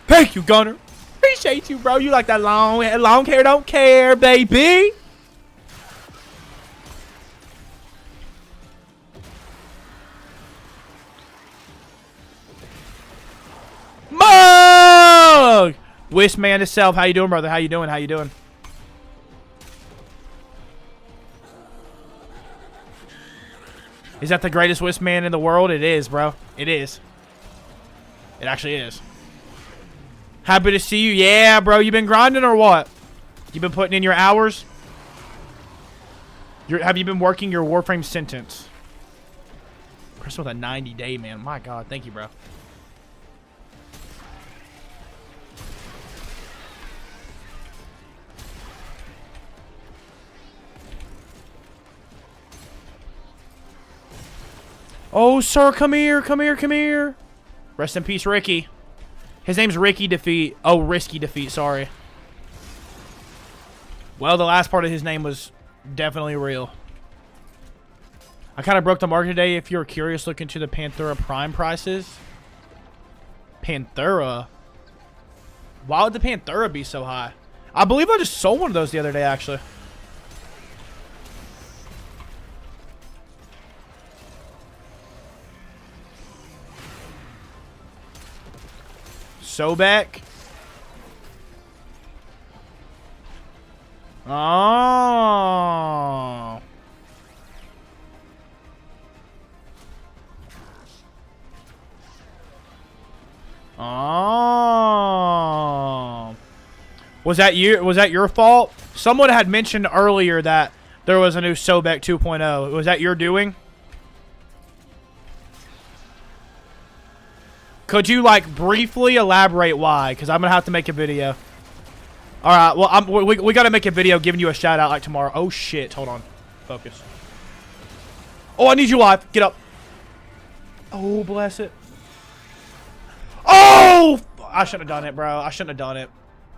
Thank you, Gunner. Appreciate you, bro. You like that long hair, don't care, baby. Mo! Wisman itself, how you doing, brother? How you doing? How you doing? Is that the greatest Wisman in the world? It is, bro. It is. It actually is. Happy to see you. Yeah, bro. You been grinding or what? You been putting in your hours? Have you been working your Warframe sentence? Chris with a 90-day, man. My God. Thank you, bro. Oh, sir, come here, come here, come here. Rest in peace, Ricky. His name's Ricky Defeat. Oh, Risky Defeat, sorry. Well, the last part of his name was definitely real. I kind of broke the market today. If you're curious, look into the Panthera Prime prices. Panthera? Why would the Panthera be so high? I believe I just sold one of those the other day, actually. Sobek. Oh. Oh. Was that your fault? Someone had mentioned earlier that there was a new Sobek 2.0. Was that your doing? Could you, like, briefly elaborate why? Because I'm going to have to make a video. Alright, well, we got to make a video giving you a shout-out, like, tomorrow. Oh, shit. Hold on. Focus. Oh, I need you live. Get up. Oh, bless it. Oh! I shouldn't have done it, bro. I shouldn't have done it.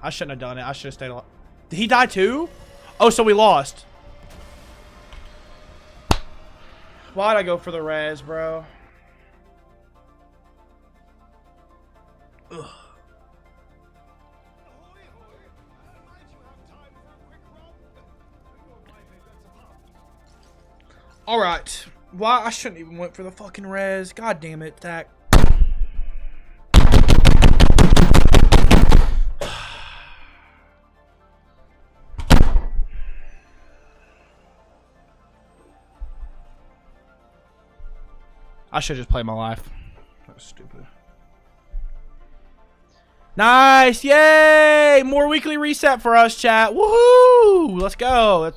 I shouldn't have done it. I should have stayed alive. Did he die, too? Oh, so we lost. Why'd I go for the res, bro? Ugh. All right. Why I shouldn't even went for the fucking res. God damn it, Thack. I should just play my life. That was stupid. Nice! Yay! More weekly reset for us, chat. Woohoo! Let's go.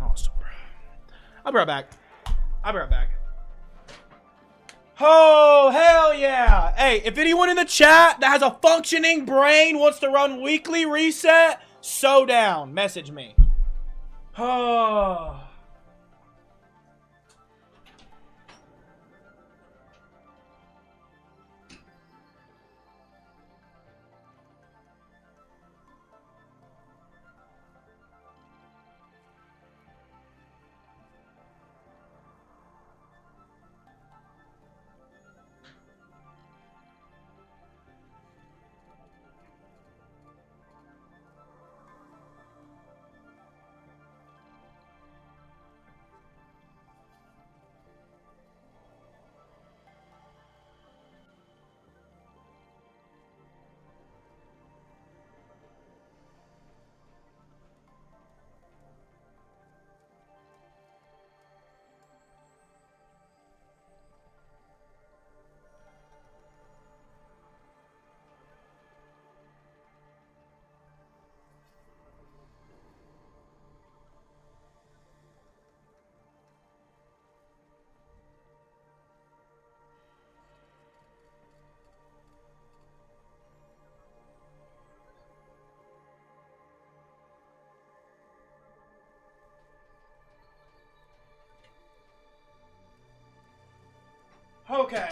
Awesome, bro. I'll be right back. I'll be right back. Oh, hell yeah! Hey, if anyone in the chat that has a functioning brain wants to run weekly reset, so down. Message me. Oh. Okay.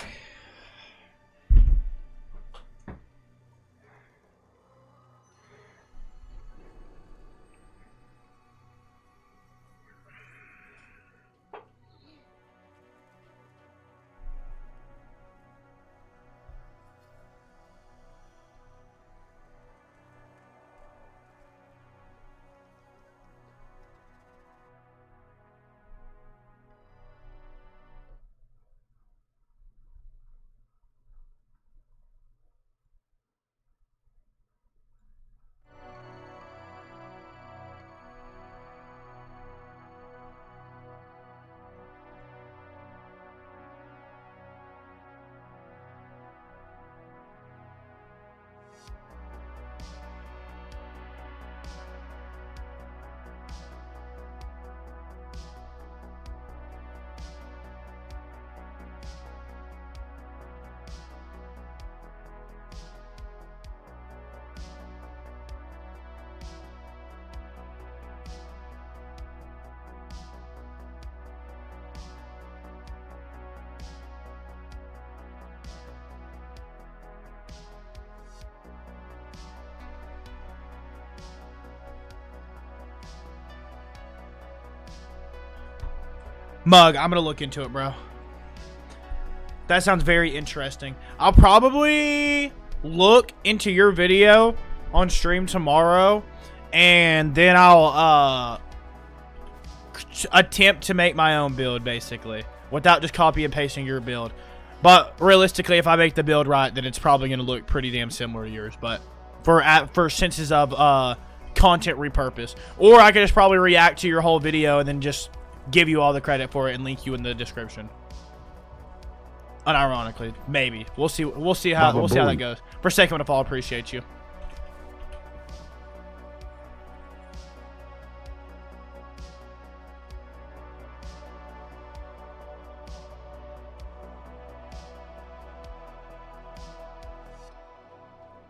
Mug, I'm gonna look into it, bro. That sounds very interesting. I'll probably look into your video on stream tomorrow, and then I'll attempt to make my own build, basically, without just copy and pasting your build. But realistically, if I make the build right, then it's probably gonna look pretty damn similar to yours. But for senses of content repurpose, or I could just probably react to your whole video and then just give you all the credit for it and link you in the description. Unironically, maybe we'll see. We'll see how that goes. For Second of all, appreciate you.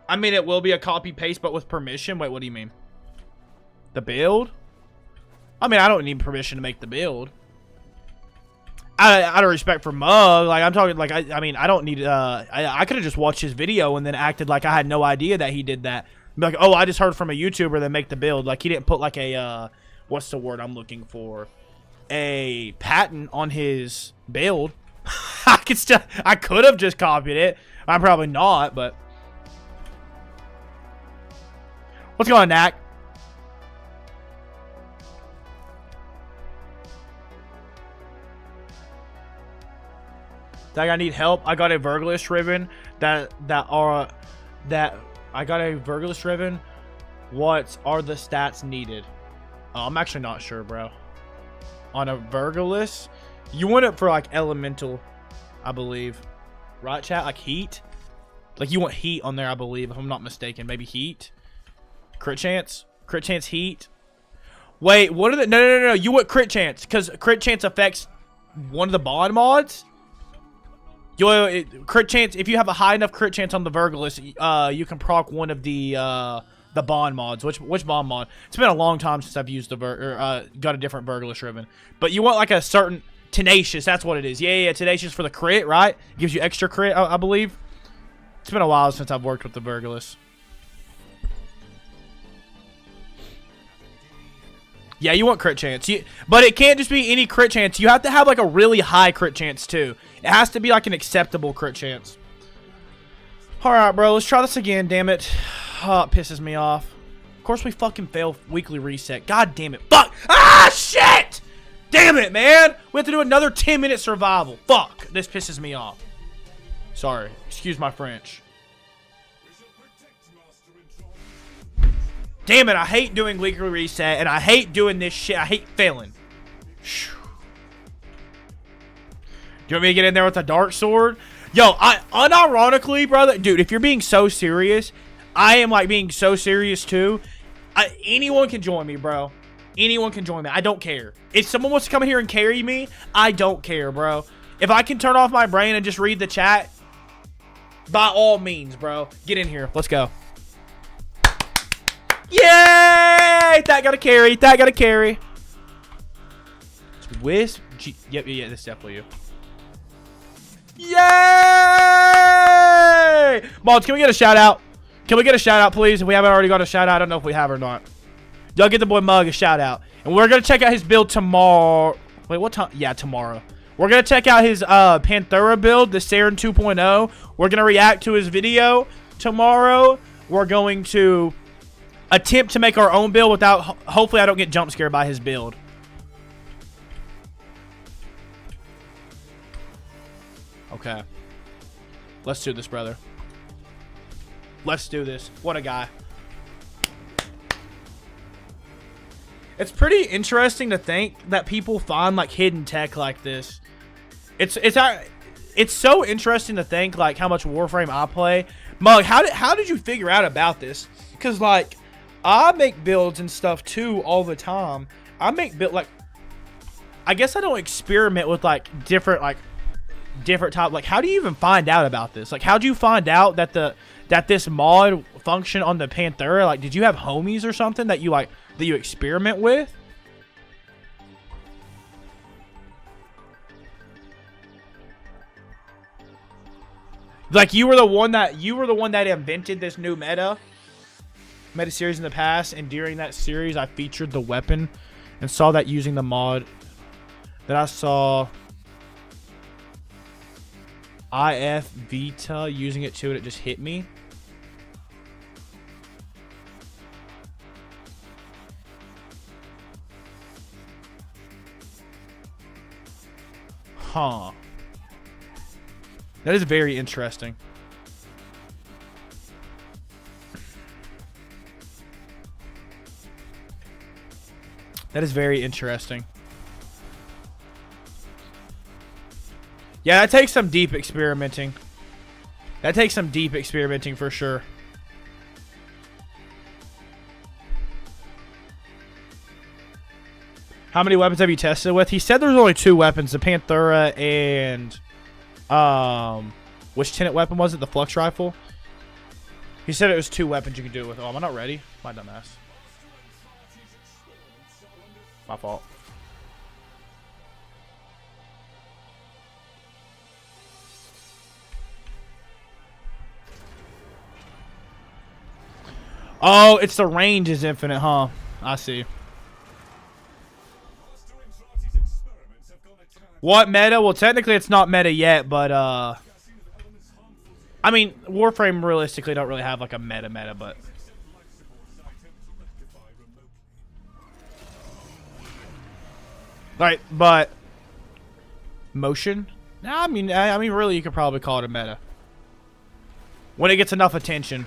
I mean, it will be a copy paste, but with permission. Wait, what do you mean? The build? I mean, I don't need permission to make the build. Out of respect for Mug, like I'm talking, like I mean, I don't need. I could have just watched his video and then acted like I had no idea that he did that. Be like, oh, I just heard from a YouTuber that make the build. Like he didn't put like a what's the word I'm looking for? A patent on his build. I could have just copied it. I'm probably not, but what's going on, Knack? Like I need help. I got a Vergalist Ribbon I got a Vergalist Ribbon. What are the stats needed? Oh, I'm actually not sure, bro. On a Vergalist, you want it for like elemental, I believe. Right, chat? Like heat? Like you want heat on there, I believe, if I'm not mistaken. Maybe heat? Crit chance? Crit chance heat? Wait, what are the... No. You want crit chance, because crit chance affects one of the bond mods? Crit chance, if you have a high enough crit chance on the Vergalist, you can proc one of the bond mods. Which bond mod? It's been a long time since I've used got a different Vergalist Ribbon. But you want like a certain tenacious, that's what it is. Yeah, tenacious for the crit, right? Gives you extra crit, I believe. It's been a while since I've worked with the Vergalist. Yeah, you want crit chance. But it can't just be any crit chance. You have to have like a really high crit chance too. It has to be like an acceptable crit chance. Alright, bro. Let's try this again, damn it. Oh, it pisses me off. Of course we fucking fail weekly reset. God damn it. Fuck. Ah, shit! Damn it, man. We have to do another 10-minute survival. Fuck. This pisses me off. Sorry. Excuse my French. Damn it, I hate doing weekly reset, and I hate doing this shit. I hate failing. Do you want me to get in there with a dark sword? Yo, unironically, brother, dude, if you're being so serious, I am like being so serious too. Anyone can join me, bro. Anyone can join me. I don't care. If someone wants to come here and carry me, I don't care, bro. If I can turn off my brain and just read the chat, by all means, bro. Get in here. Let's go. Yay! That got a carry. That got a carry. Wisp. Yep, yeah, this is definitely you. Yay! Mods, can we get a shout out? Can we get a shout out, please? If we haven't already got a shout out, I don't know if we have or not. Y'all get the boy Mug a shout out. And we're going to check out his build tomorrow. Wait, what time? Yeah, tomorrow. We're going to check out his Panthera build, the Saren 2.0. We're going to react to his video tomorrow. We're going to attempt to make our own build without... Hopefully I don't get jump scared by his build. Okay. Let's do this, brother. Let's do this. What a guy. It's pretty interesting to think that people find like hidden tech like this. It's so interesting to think like how much Warframe I play. Mug, how did you figure out about this? Because like I make builds and stuff too all the time. I make build like I guess I don't experiment with like different type. Like how do you even find out about this? Like how do you find out that this mod function on the Panthera? Like did you have homies or something that you experiment with? Like you were the one that invented this new meta series in the past, and during that series I featured the weapon and saw that using the mod Then I saw IF Vita using it too, and it just hit me. Huh. That is very interesting. That is very interesting. Yeah, that takes some deep experimenting. That takes some deep experimenting for sure. How many weapons have you tested with? He said there's only 2 weapons, the Panthera and which tenant weapon was it? The flux rifle. He said it was 2 weapons you could do it with. Oh, am I not ready? My dumbass. My fault. Oh, it's the range is infinite, huh? I see. What meta? Well, technically it's not meta yet, but I mean, Warframe realistically don't really have like a meta, but right, but motion? Nah, I mean really you could probably call it a meta. When it gets enough attention.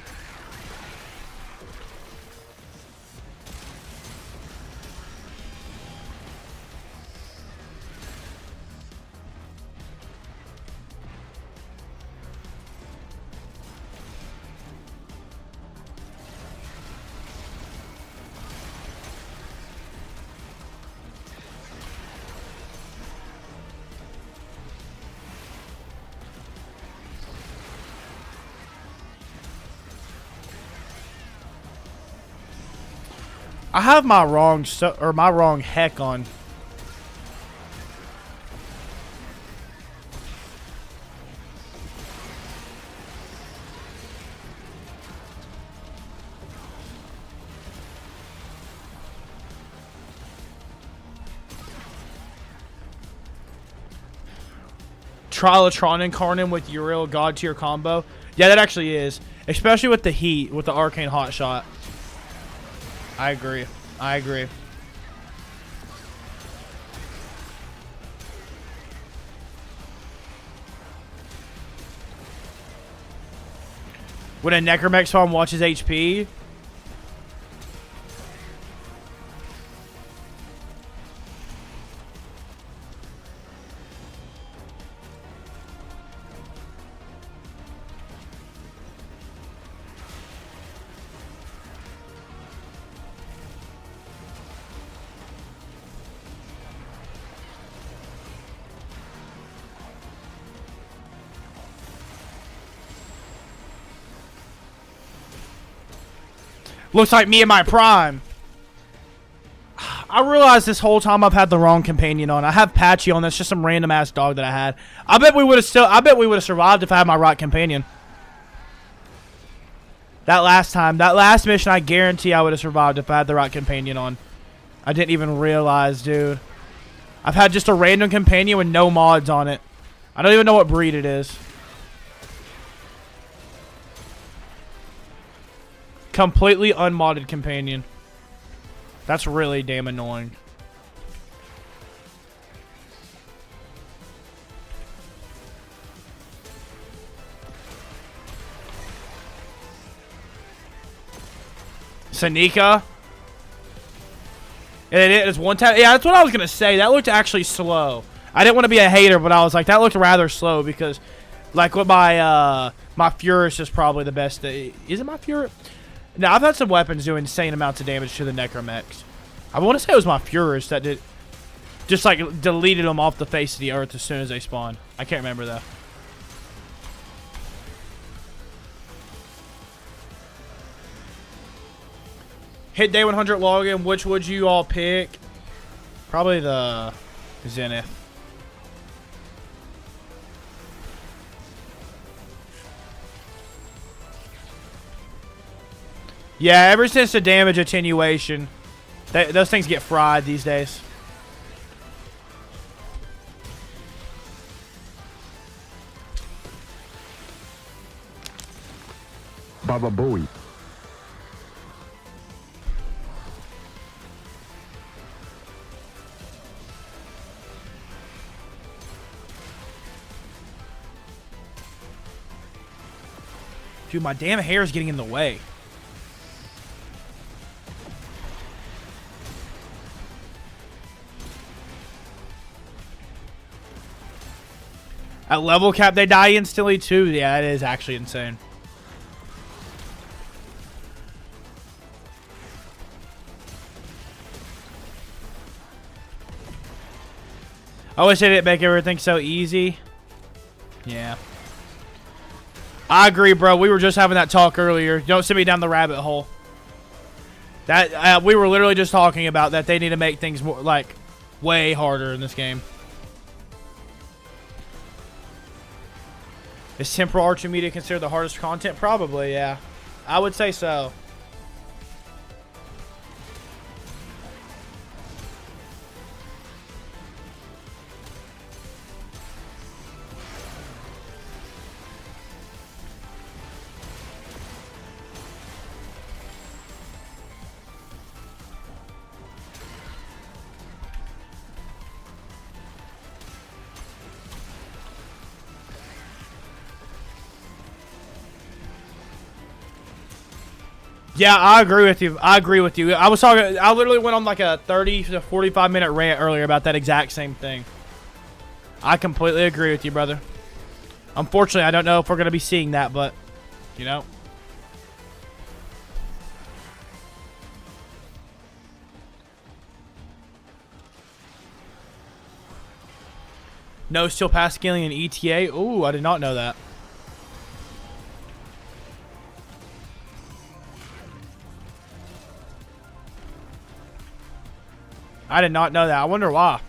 I have my wrong heck on. Trilotron Incarnate with Uriel God tier combo. Yeah, that actually is. Especially with the heat, with the Arcane Hot Shot. I agree. I agree. When a Necromex farm watches HP. Looks like me in my prime. I realized this whole time I've had the wrong companion on. I have Patchy on. That's just some random ass dog that I had. I bet we would have survived if I had my right companion. That last time, that last mission, I guarantee I would have survived if I had the right companion on. I didn't even realize, dude. I've had just a random companion with no mods on it. I don't even know what breed it is. Completely unmodded companion. That's really damn annoying. Sanika. It is one time. Yeah, that's what I was going to say. That looked actually slow. I didn't want to be a hater, but I was like, that looked rather slow because, like, with my Furus is probably the best. Is it my Furus? Now, I've had some weapons do insane amounts of damage to the Necromex. I want to say it was my Furus that did, just like deleted them off the face of the earth as soon as they spawn. I can't remember though. Hit day 100 login. Which would you all pick? Probably the Zenith. Yeah, ever since the damage attenuation, those things get fried these days. Baba Booey. Dude, my damn hair is getting in the way. At level cap, they die instantly too. Yeah, that is actually insane. I wish they didn't make everything so easy. Yeah. I agree, bro. We were just having that talk earlier. Don't send me down the rabbit hole. That we were literally just talking about that they need to make things more like way harder in this game. Is temporal archer media considered the hardest content? Probably, yeah. I would say so. Yeah, I agree with you. I agree with you. I literally went on like a 30 to 45 minute rant earlier about that exact same thing. I completely agree with you, brother. Unfortunately, I don't know if we're going to be seeing that, but, you know. No still pass scaling in ETA? Ooh, I did not know that. I did not know that. I wonder why.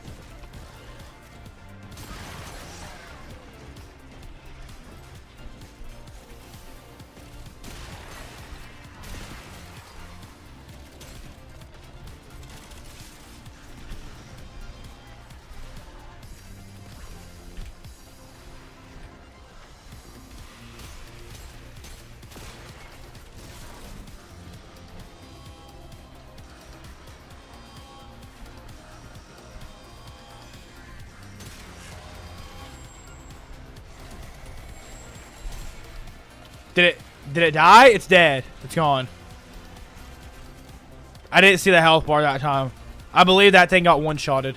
Did it die? It's dead. It's gone. I didn't see the health bar that time. I believe that thing got one-shotted.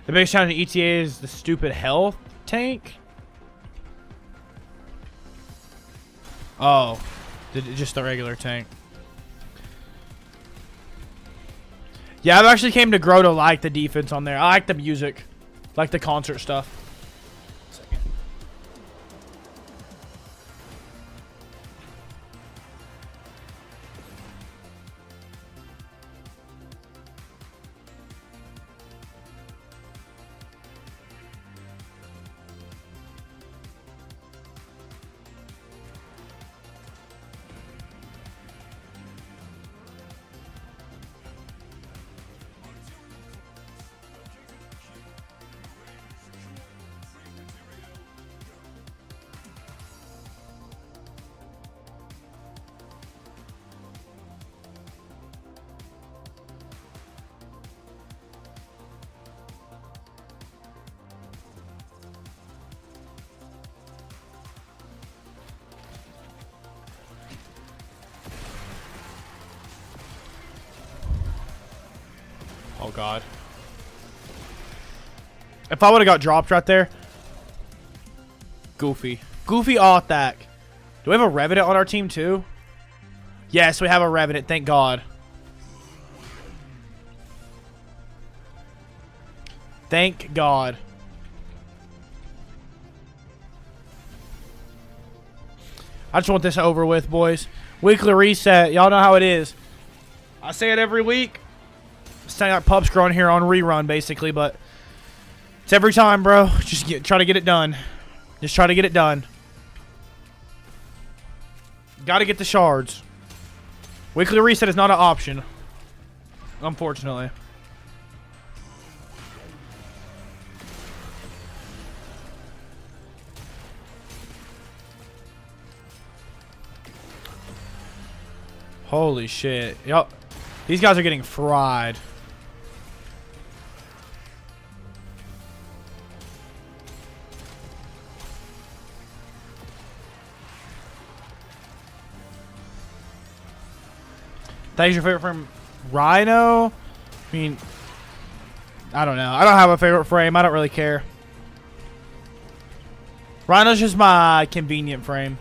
The biggest challenge in ETA is the stupid health tank. Oh. Just the regular tank. Yeah, I've actually came to grow to like the defense on there. I like the music. Like the concert stuff. Oh, God. If I would have got dropped right there. Goofy. Goofy Thack. Do we have a Revenant on our team, too? Yes, we have a Revenant. Thank God. Thank God. I just want this over with, boys. Weekly reset. Y'all know how it is. I say it every week. Sound like pups growing here on rerun, basically, but it's every time, bro. Just try to get it done. Just try to get it done. Got to get the shards. Weekly reset is not an option, unfortunately. Holy shit. Yup. These guys are getting fried. That's your favorite frame? Rhino? I mean, I don't know. I don't have a favorite frame. I don't really care. Rhino's just my convenient frame.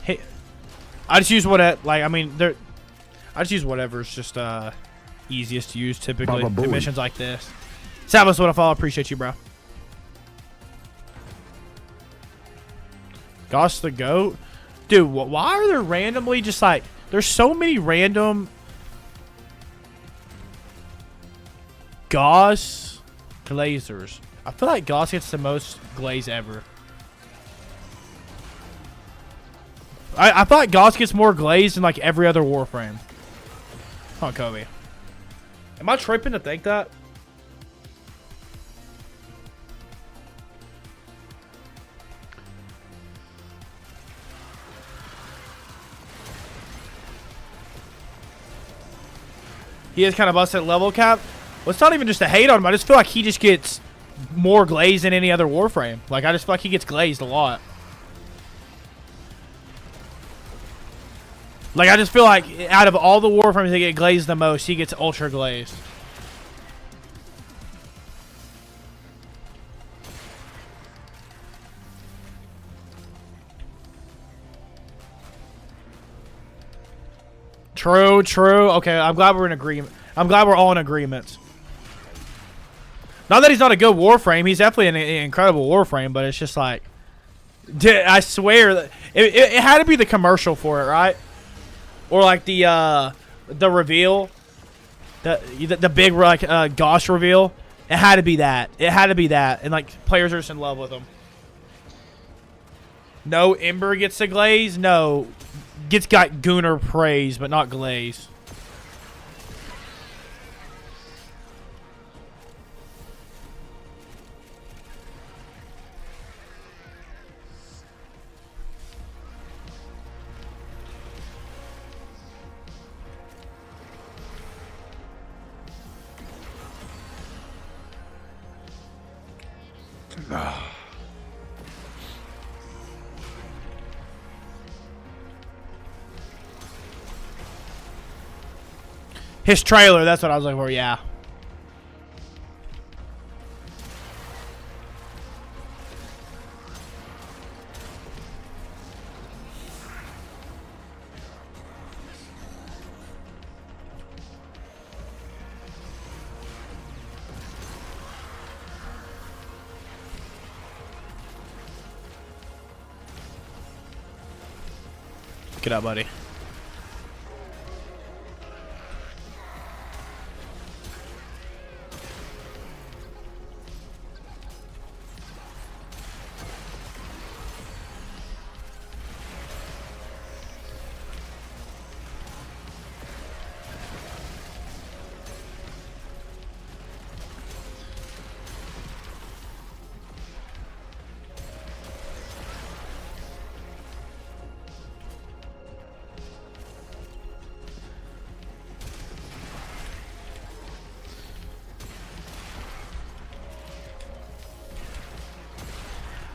Hey, I just use what I mean, I just use whatever's just easiest to use typically in missions like this. Sabas, what if I appreciate you, bro. Gosh the goat. Dude, why are there randomly just like... There's so many random... Gauss glazers. I feel like Gauss gets the most glaze ever. I feel like Gauss gets more glaze than like every other Warframe. Huh, Kobe. Am I tripping to think that? He is kind of busted at level cap. Well, it's not even just a hate on him. I just feel like he just gets more glaze than any other Warframe. Like, I just feel like he gets glazed a lot. Like, I just feel like out of all the Warframes that get glazed the most, he gets ultra glazed. True, true. Okay, I'm glad we're in agreement. I'm glad we're all in agreement. Not that he's not a good Warframe. He's definitely an incredible Warframe, but it's just like... Dude, I swear that it had to be the commercial for it, right? Or like the reveal. The big like Gosh reveal. It had to be that. It had to be that. And like players are just in love with him. No Ember gets a glaze. No. Got Gooner praise, but not glaze. His trailer, that's what I was looking for, yeah. Get up, buddy.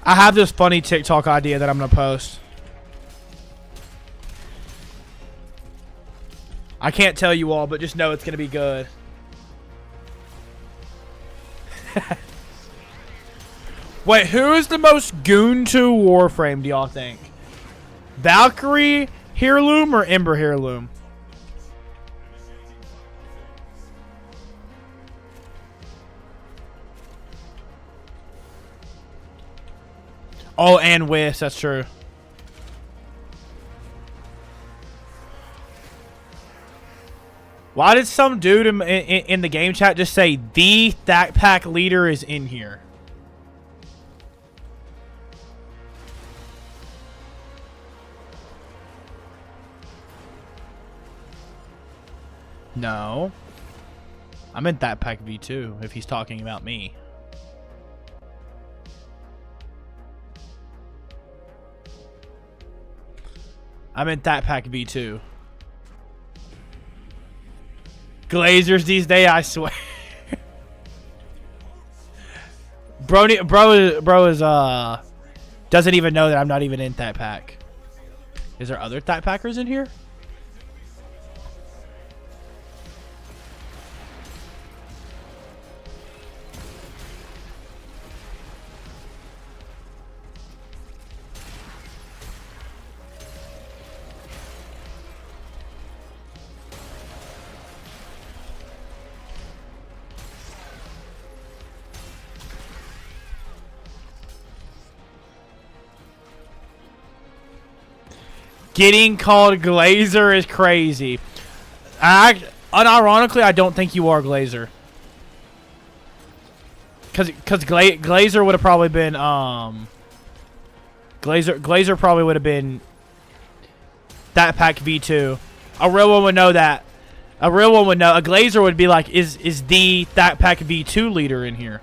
I have this funny TikTok idea that I'm going to post. I can't tell you all, but just know it's going to be good. Wait, who is the most goon to Warframe, do y'all think? Valkyrie Heirloom or Ember Heirloom? Oh, and Wiss, that's true. Why did some dude in the game chat just say, the Thack Pack leader is in here? No. I meant that pack V2 if he's talking about me. I meant that pack V2. Glazers these days, I swear. bro is doesn't even know that I'm not even in that pack. Is there other That Packers in here? Getting called Glazer is crazy. Unironically, I don't think you are Glazer. Cause Glazer would have probably been Glazer probably would have been that pack V2. A real one would know that. A real one would know. A Glazer would be like, is the that pack V2 leader in here?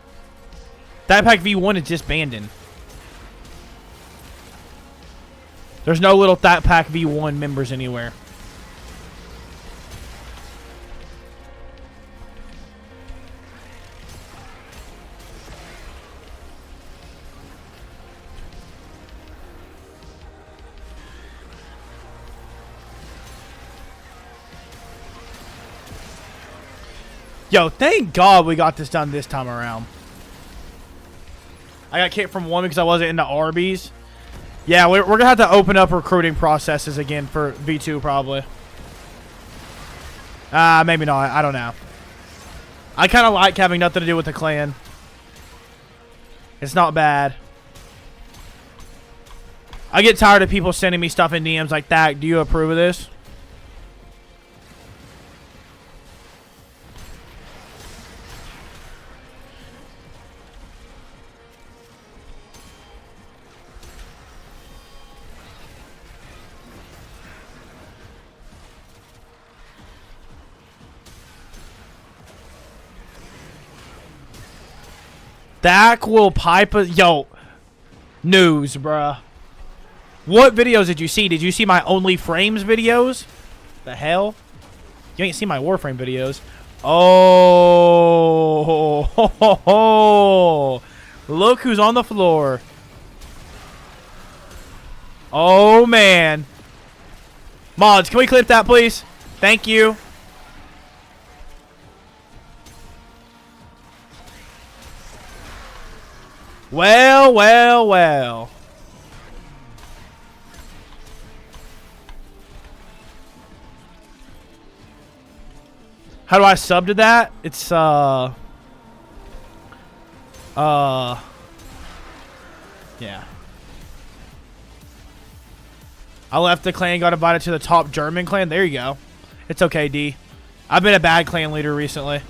That pack V1 is just Bandon. There's no little That Pack V1 members anywhere. Yo, thank God we got this done this time around. I got kicked from 1 because I wasn't into Arby's. Yeah, we're going to have to open up recruiting processes again for V2 probably. Maybe not. I don't know. I kind of like having nothing to do with the clan. It's not bad. I get tired of people sending me stuff in DMs like that. Do you approve of this? Thack will pipe a... Yo. News, bruh. What videos did you see? Did you see my Only Frames videos? The hell? You ain't seen my Warframe videos. Oh. Ho, ho, ho. Look who's on the floor. Oh, man. Mods, can we clip that, please? Thank you. Well, well, well. How do I sub to that? It's, yeah. I left the clan, got invited to the top German clan. There you go. It's okay, D. I've been a bad clan leader recently.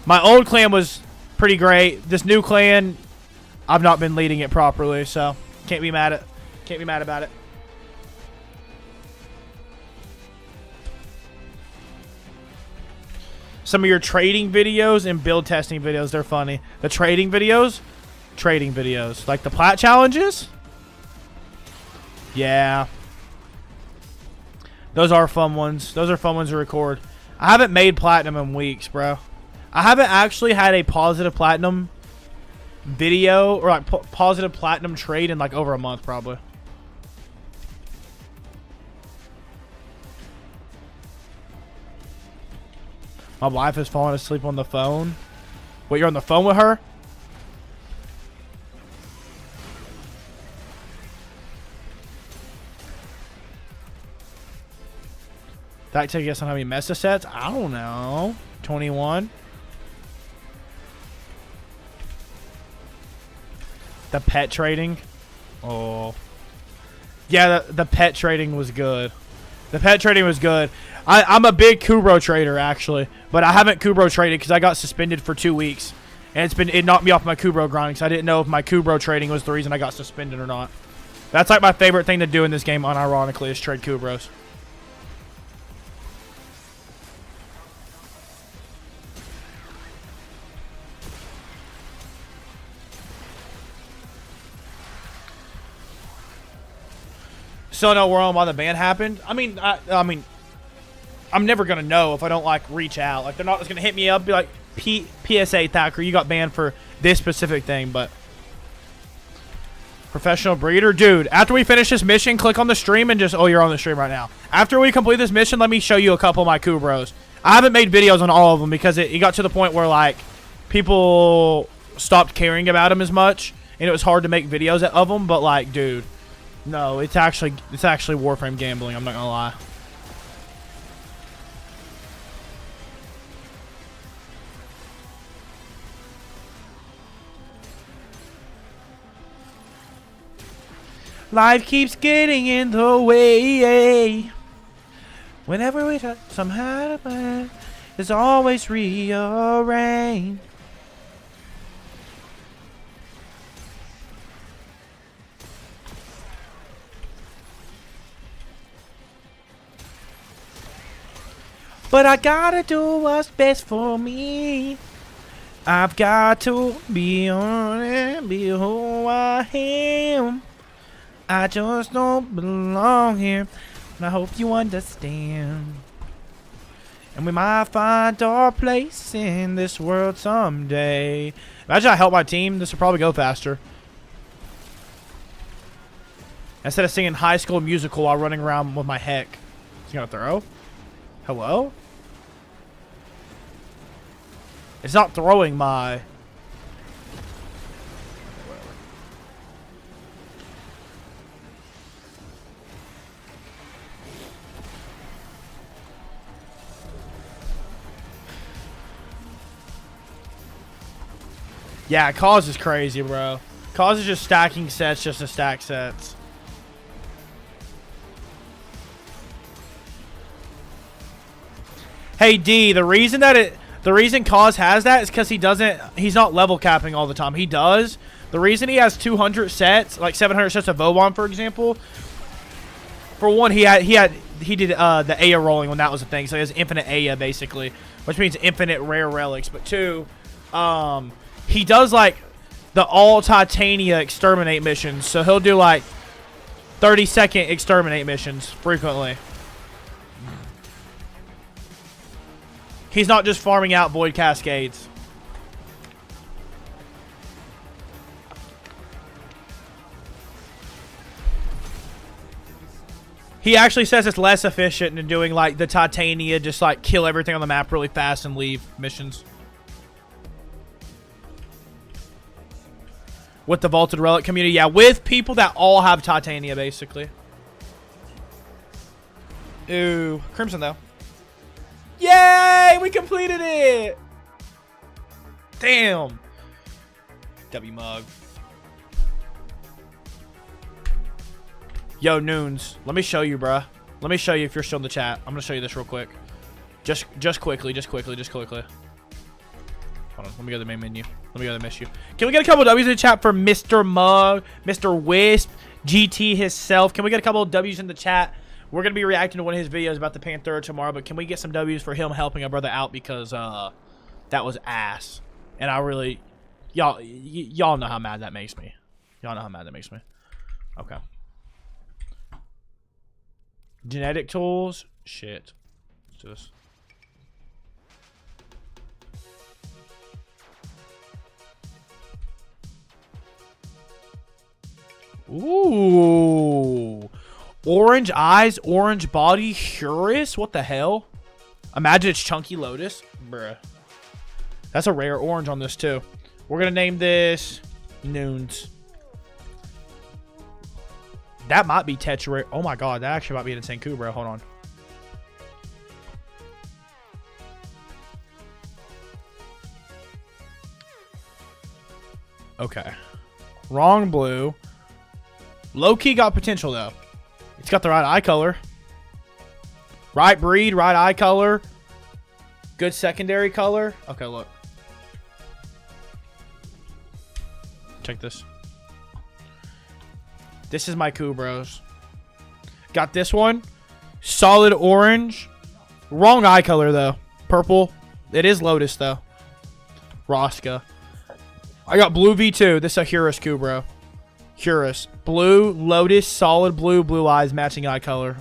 My old clan was pretty great. This new clan, I've not been leading it properly, so can't be mad about it. Some of your trading videos and build testing videos, they're funny. The trading videos, like the plat challenges. Yeah. Those are fun ones. Those are fun ones to record. I haven't made platinum in weeks, bro. I haven't actually had a positive platinum video or like positive platinum trade in like over a month probably. My wife has fallen asleep on the phone. Wait, you're on the phone with her? That take us on how many Mesa sets? I don't know. 21. The pet trading. Oh. Yeah, the pet trading was good. The pet trading was good. I'm a big Kubro trader, actually. But I haven't Kubro traded because I got suspended for 2 weeks. And it knocked me off my Kubro grind because I didn't know if my Kubro trading was the reason I got suspended or not. That's like my favorite thing to do in this game, unironically, is trade Kubros. Still know where why the ban happened. I mean, I'm never gonna know if I don't like reach out. Like they're not just gonna hit me up, be like, PSA Thacker, you got banned for this specific thing. But professional breeder, dude. After we finish this mission, click on the stream and just you're on the stream right now. After we complete this mission, let me show you a couple of my Kubros. I haven't made videos on all of them because it got to the point where like people stopped caring about them as much, and it was hard to make videos of them. But like, dude, no, it's actually Warframe gambling. I'm not gonna lie. Life keeps getting in the way. Whenever we try somehow to plan, it's always rearranged. But I gotta do what's best for me. I've got to be on it, be who I am. I just don't belong here, and I hope you understand. And we might find our place in this world someday. Imagine I help my team, this would probably go faster. Instead of singing High School Musical while running around with my heck. He's gonna throw? Hello? It's not throwing my... Yeah, Cause is crazy, bro. Cause is just stacking sets just to stack sets. Hey D, the reason Cause has that is because he's not level capping all the time. He does. The reason he has 200 sets, like 700 sets of Vobon, for example. For one, he did the Aya rolling when that was a thing, so he has infinite Aya basically, which means infinite rare relics. But two, he does like the all Titania exterminate missions, so he'll do like 30-second exterminate missions frequently. He's not just farming out Void Cascades. He actually says it's less efficient than doing like the Titania, just like kill everything on the map really fast and leave missions. With the Vaulted Relic community. Yeah, with people that all have Titania, basically. Ooh. Crimson, though. Yay! We completed it! Damn. W mug. Yo, Noons. Let me show you, bruh. Let me show you if you're still in the chat. I'm going to show you this real quick. Just quickly. Hold on, let me go to the main menu. Let me go to the menu. Can we get a couple of W's in the chat for Mr. Mug, Mr. Wisp, GT himself? Can we get a couple of W's in the chat? We're going to be reacting to one of his videos about the Panther tomorrow, but can we get some W's for him helping a brother out? Because that was ass. And I really... Y'all know how mad that makes me. Y'all know how mad that makes me. Okay. Genetic tools. Shit. Let's do this. Ooh. Orange eyes, orange body, Hurus? What the hell? Imagine it's Chunky Lotus. Bruh. That's a rare orange on this, too. We're going to name this Noons. That might be Tetra. Oh, my God. That actually might be an insane coup, bro. Hold on. Okay. Wrong blue. Low-key got potential, though. It's got the right eye color. Right breed, right eye color. Good secondary color. Okay, look. Check this. This is my coup, bros. Got this one. Solid orange. Wrong eye color, though. Purple. It is Lotus, though. Rosca. I got blue V2. This is a Hurus coup, bro. Curus. Blue, Lotus, solid blue, blue eyes, matching eye color.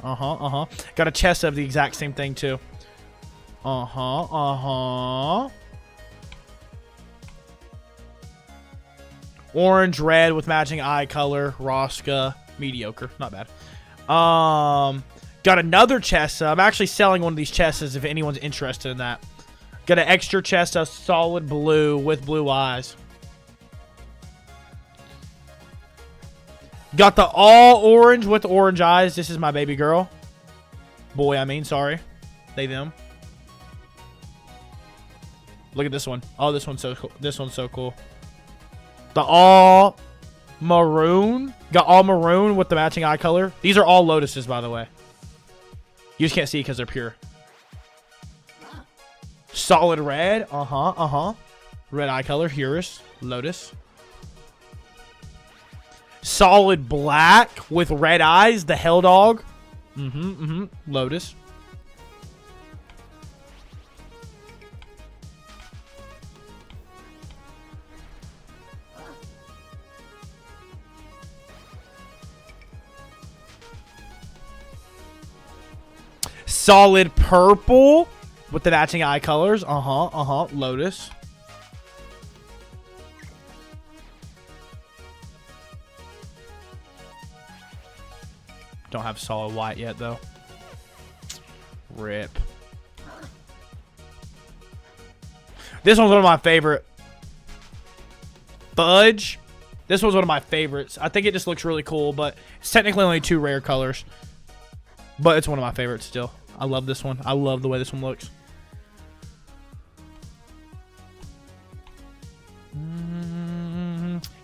Got a chest of the exact same thing, too. Orange, red with matching eye color. Rosca. Mediocre. Not bad. Got another chest. I'm actually selling one of these chests if anyone's interested in that. Got an extra chest of solid blue with blue eyes. Got the all orange with orange eyes. This is my baby girl. Boy, I mean, sorry. They, them. Look at this one. Oh, this one's so cool. This one's so cool. The all maroon. Got all maroon with the matching eye color. These are all lotuses, by the way. You just can't see because they're pure. Solid red. Red eye color. Eurus. Lotus. Solid black with red eyes. The hell dog. Lotus. Solid purple with the matching eye colors. Lotus. Don't have solid white yet, though. Rip. This one's one of my favorite. Fudge. This one's one of my favorites. I think it just looks really cool, but it's technically only 2 rare colors. But it's one of my favorites still. I love this one. I love the way this one looks.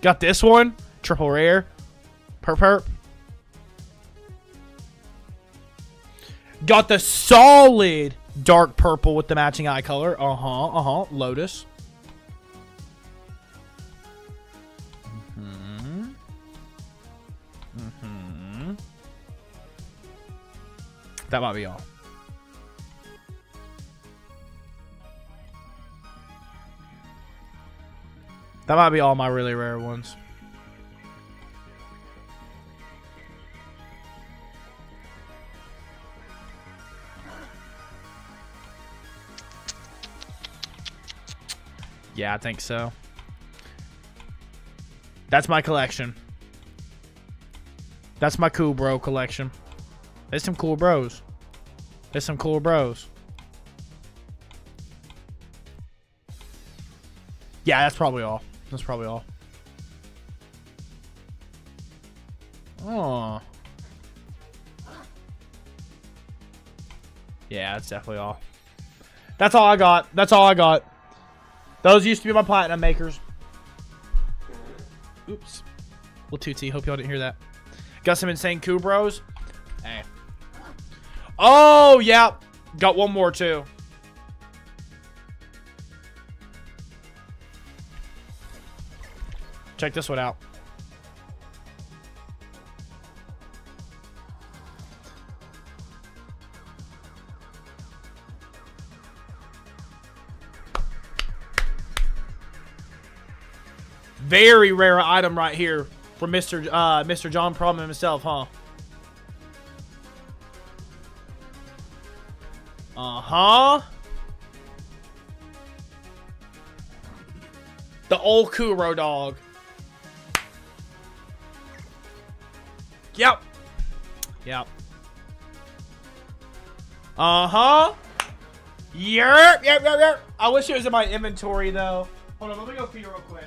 Got this one. Triple rare. Perp. Got the solid dark purple with the matching eye color. Lotus. That might be all. That might be all my really rare ones. Yeah, I think so. That's my collection. That's my cool bro collection. There's some cool bros. There's some cool bros. Yeah, that's probably all. That's probably all. Oh. Yeah, that's definitely all. That's all I got. That's all I got. Those used to be my platinum makers. Oops. Well, Tootsie, hope y'all didn't hear that. Got some insane cool bros. Hey. Oh, yeah. Got one more, too. Check this one out. Very rare item right here from Mr. John Problem himself, huh? The old Kuro dog. Yep. Yep. Yep. I wish it was in my inventory, though. Hold on, let me go for you real quick.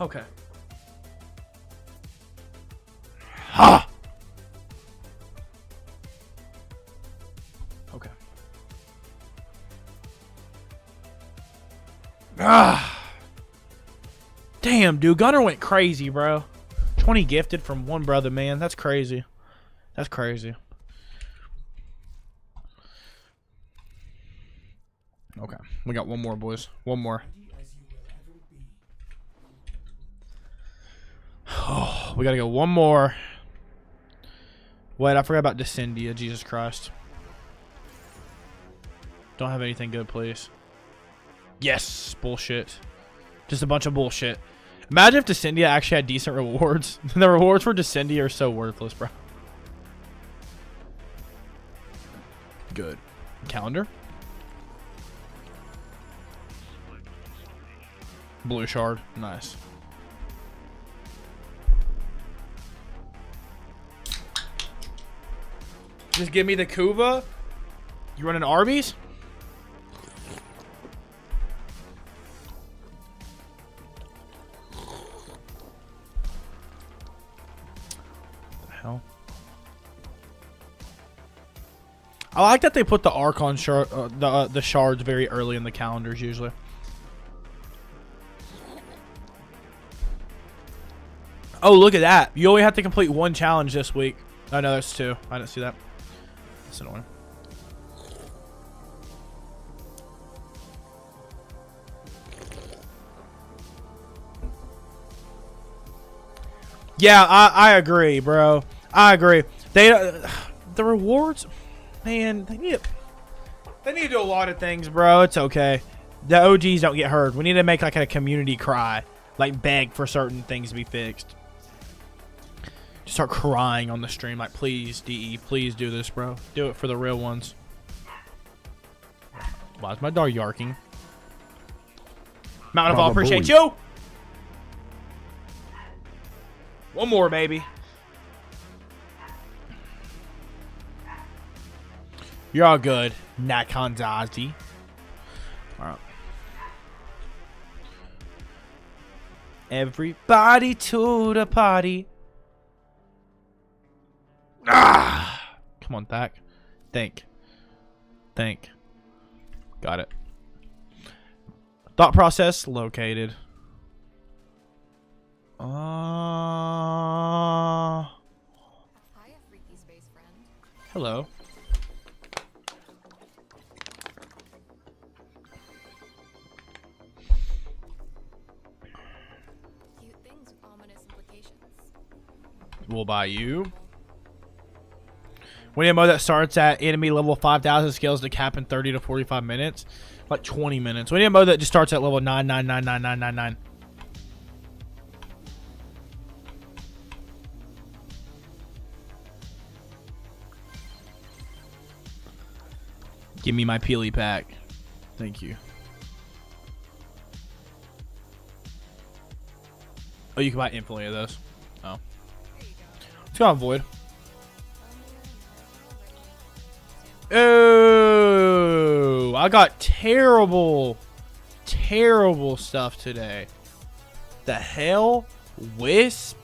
Okay. Ha! Okay. Ah! Damn, dude. Gunner went crazy, bro. 20 gifted from one brother, man. That's crazy. That's crazy. Okay. We got one more, boys. One more. Oh, we gotta go one more. Wait, I forgot about Descendia. Jesus Christ. Don't have anything good, please. Yes. Bullshit. Just a bunch of bullshit. Imagine if Descendia actually had decent rewards. The rewards for Descendia are so worthless, bro. Good. Calendar. Blue shard. Nice. Just give me the Kuva. You running Arby's? What the hell? I like that they put the Archon shard, the shards very early in the calendars usually. Oh, look at that. You only have to complete one challenge this week. Oh, no, that's two. I didn't see that. That's annoying. Yeah, I agree, bro. I agree. They the rewards, man, they need to do a lot of things, bro. It's okay. The OGs don't get heard. We need to make like a community cry, like beg for certain things to be fixed. Just start crying on the stream, like, please, DE, please do this, bro. Do it for the real ones. Why is my dog yarking? Mount of all, appreciate you. One more, baby. You're all good, Nakanzazi. All right. Everybody to the party. Ah! Come on, Thack. Think. Got it. Thought process located. Hi, a freaky space friend. Hello. Cute things with ominous implications. We'll buy you. We need a mode that starts at enemy level 5,000 skills to cap in 30 to 45 minutes. Like 20 minutes. We need a mode that just starts at level 9999999. Give me my Peely pack. Thank you. Oh, you can buy infinitely of those. Oh. Let's go on Void. Oh, I got terrible stuff today. The hell? Wisp,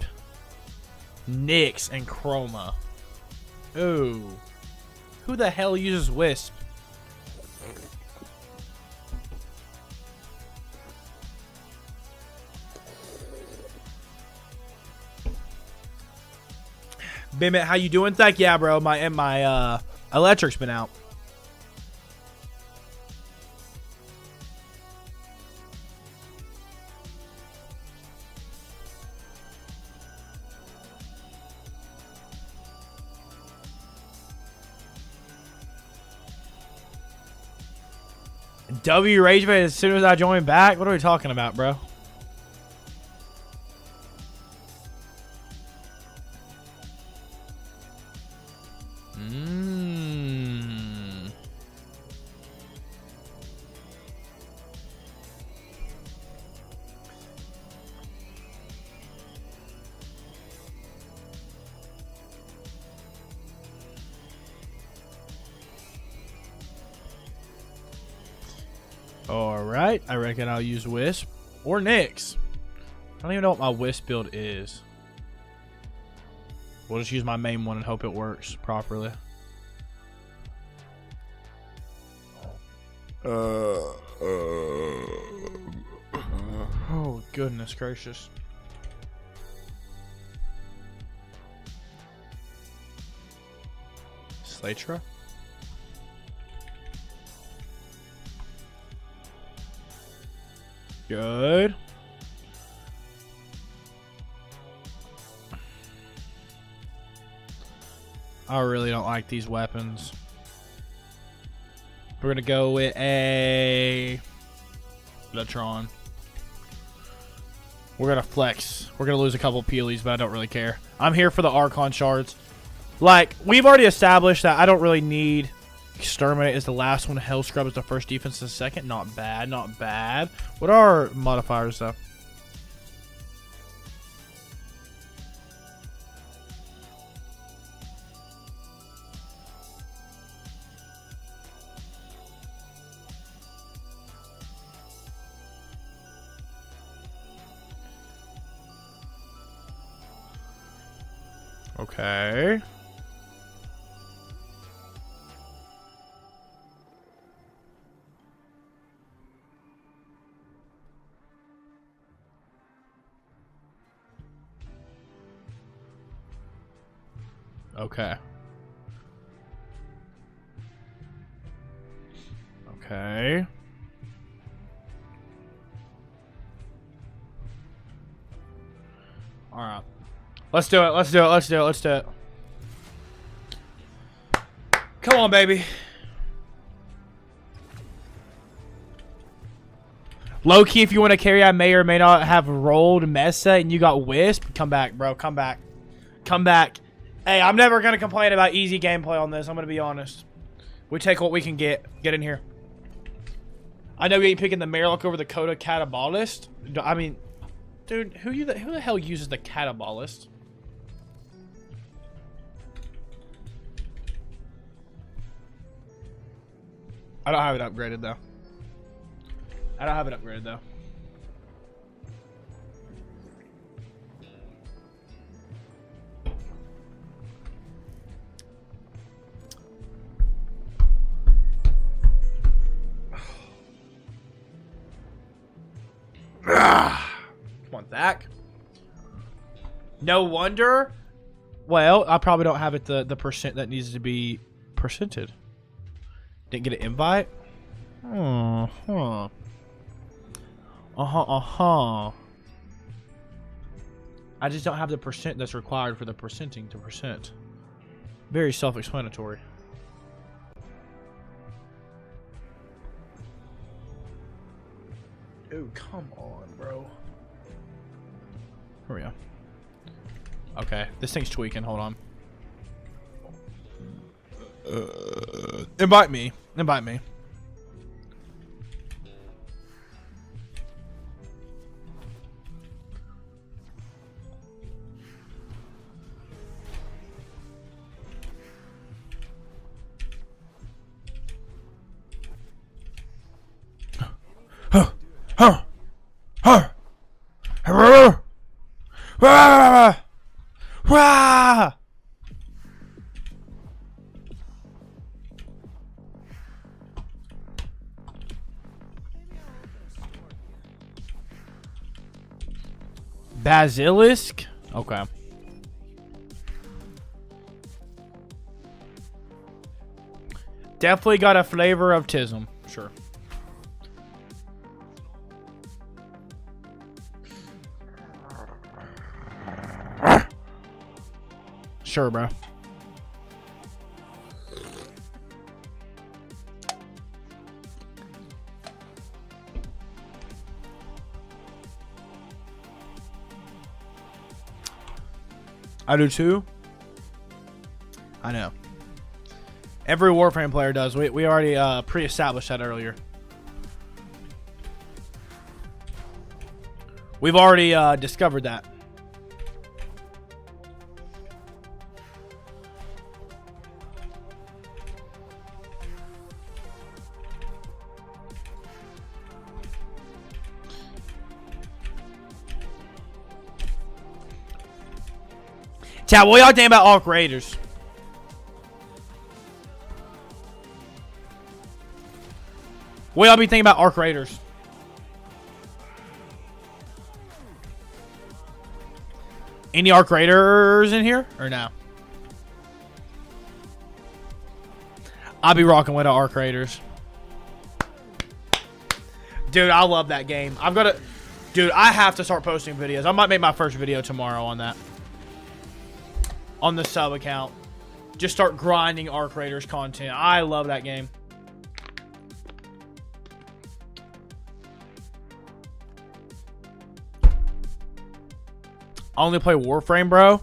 Nyx, and Chroma. Ooh. Who the hell uses Wisp? Bimit, how you doing? Thank yeah, bro. My electric's been out. W Rage Bait as soon as I join back? What are we talking about, bro? Alright, I reckon I'll use Wisp or Nyx. don't even know what my Wisp build is. We'll just use my main one and hope it works properly. Oh, goodness gracious. Slatra? Good. I really don't like these weapons. We're gonna go with a Latron. We're gonna flex. We're gonna lose a couple peelies, but I don't really care. I'm here for the Archon shards. Like, we've already established that I don't really need Exterminate is the last one. Hell Scrub is the first, defense is the second. Not bad, not bad. What are our modifiers, though? Okay. Okay. Okay. All right. Let's do it. Let's do it. Let's do it. Let's do it. Come on, baby. Low key, if you want to carry, I may or may not have rolled Mesa and you got Wisp. Come back, bro. Come back. Come back. Hey, I'm never going to complain about easy gameplay on this. I'm going to be honest. We take what we can get. Get in here. I know you ain't picking the Marilk over the Coda Catabolist. I mean, dude, who the hell uses the Catabolist? I don't have it upgraded, though. I don't have it upgraded, though. Come on, Thack. No wonder. Well, I probably don't have it the percent that needs to be percented. Didn't get an invite? Uh-huh. I just don't have the percent that's required for the percenting to percent. Very self-explanatory. Dude, come on, bro. Here we go. Okay, this thing's tweaking. Hold on. Invite me. Invite me. Basilisk? Okay. Definitely got a flavor of Tism. Sure. Sure, bro. I do too. I know. Every Warframe player does. We already pre-established that earlier. We've already discovered that. Chat, what y'all think about Arc Raiders? What y'all be thinking about Arc Raiders? Any Arc Raiders in here or no? I'll be rocking with the Arc Raiders. Dude, I love that game. I've got to... Dude, I have to start posting videos. I might make my first video tomorrow on that. On the sub account. Just start grinding Arc Raiders content. I love that game. I only play Warframe, bro.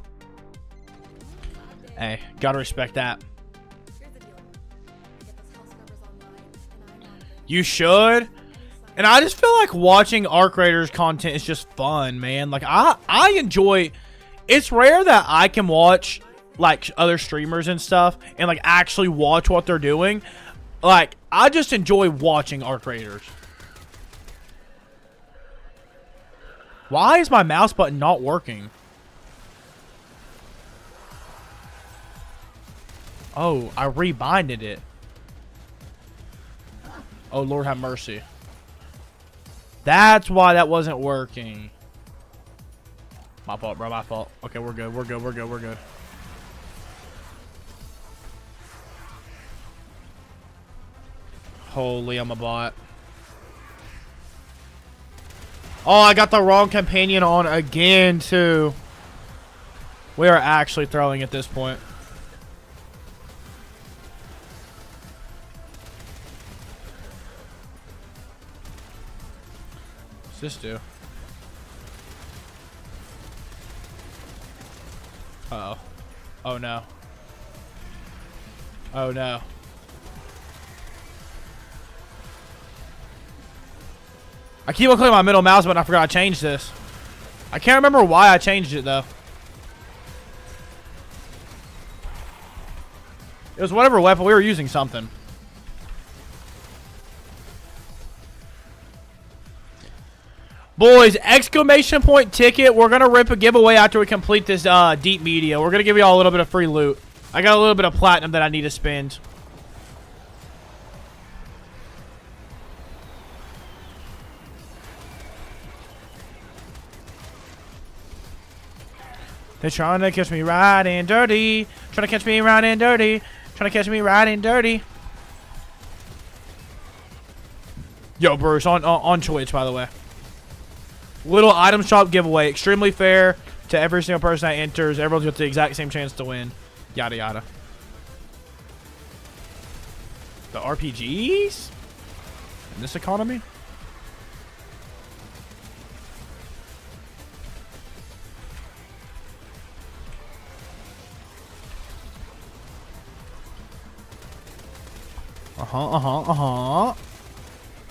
Hey, gotta respect that. Here's the deal. Get those house numbers online, and I'm on it. You should. And I just feel like watching Arc Raiders content is just fun, man. Like, I enjoy... It's rare that I can watch, like, other streamers and stuff and, like, actually watch what they're doing. Like, I just enjoy watching Arc Raiders. Why is my mouse button not working? Oh, I rebinded it. Oh, Lord have mercy. That's why that wasn't working. My fault, bro. My fault. Okay, we're good. We're good. We're good. We're good. Holy, I'm a bot. Oh, I got the wrong companion on again, too. We are actually throwing at this point. What's this do? Uh-oh. Oh, no. Oh, no. I keep on clicking my middle mouse button. I forgot I changed this. I can't remember why I changed it, though. It was whatever weapon. We were using something. Boys, exclamation point ticket. We're going to rip a giveaway after we complete this deep media. We're going to give y'all a little bit of free loot. I got a little bit of platinum that I need to spend. They're trying to catch me riding dirty. Trying to catch me riding dirty. Trying to catch me riding dirty. Yo, Bruce, on Twitch, by the way. Little item shop giveaway. Extremely fair to every single person that enters. Everyone's got the exact same chance to win. Yada, yada. The RPGs? In this economy?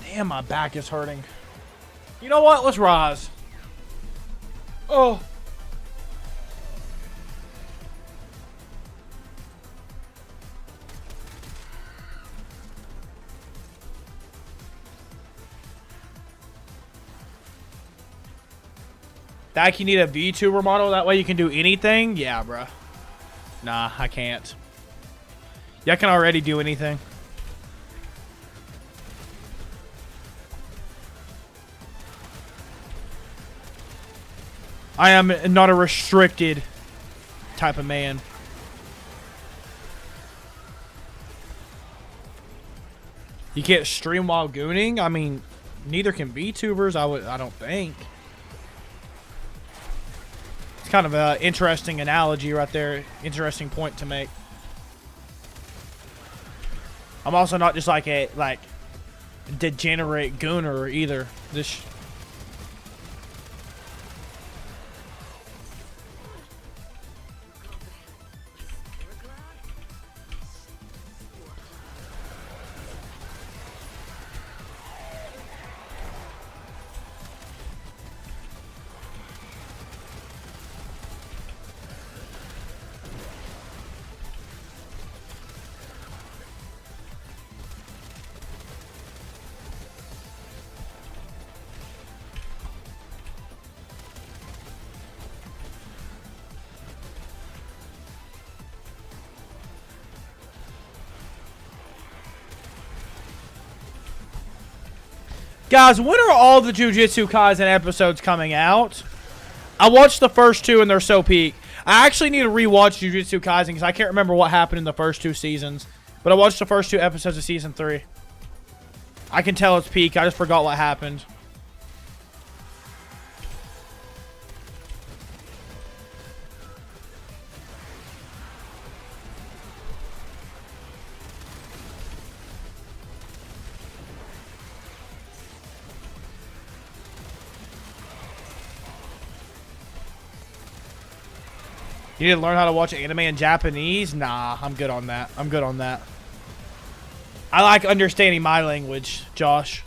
Damn, my back is hurting. You know what? Let's rise. Oh. Dak, you need a VTuber model? That way you can do anything? Yeah, bruh. Nah, I can't. Yeah, I can already do anything. I am not a restricted type of man. You can't stream while gooning? I mean, neither can VTubers, I don't think. It's kind of an interesting analogy right there. Interesting point to make. I'm also not just like a degenerate gooner either. This Guys, when are all the Jujutsu Kaisen episodes coming out? I watched the first 2 and they're so peak. I actually need to rewatch Jujutsu Kaisen because I can't remember what happened in the first 2 seasons. But I watched the first 2 episodes of season 3. I can tell it's peak. I just forgot what happened. You need to learn how to watch anime in Japanese? Nah, I'm good on that. I'm good on that. I like understanding my language, Josh.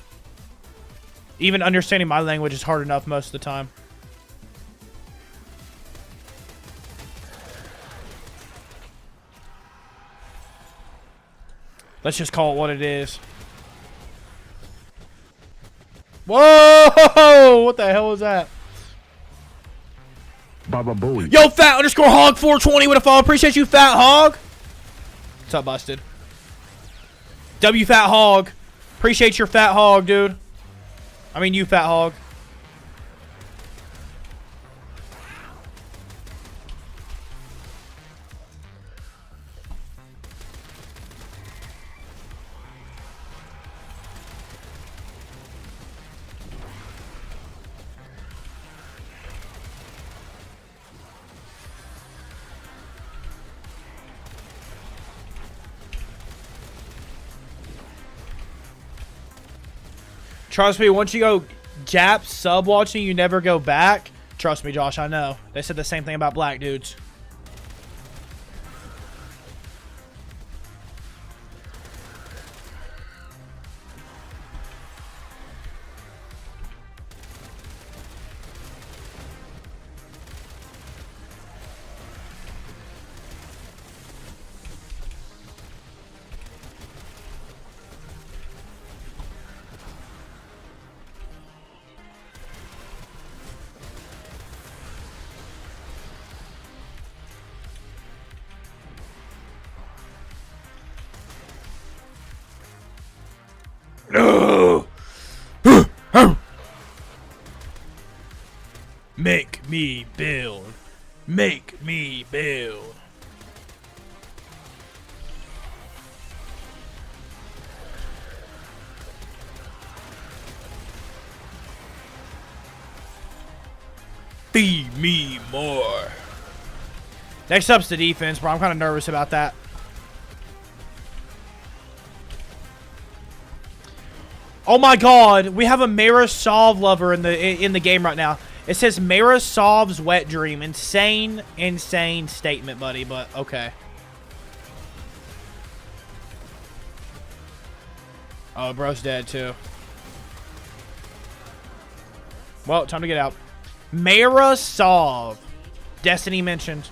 Even understanding my language is hard enough most of the time. Let's just call it what it is. Whoa! What the hell was that? Baba Booey. Yo, fat underscore hog 420 with a follow. Appreciate you, fat hog. What's up, busted? W fat hog. Appreciate your fat hog, dude. I mean, you fat hog. Trust me, once you go Jap sub watching, you never go back. Trust me, Josh, I know. They said the same thing about black dudes. No. Make me build. Make me build. Feed me more. Next up's the defense, bro. I'm kind of nervous about that. Oh my god, we have a Mara Solve lover in the game right now. It says Mara Solve's wet dream. Insane, insane statement, buddy, but okay. Oh, bro's dead too. Well, time to get out. Mara Solve. Destiny mentioned.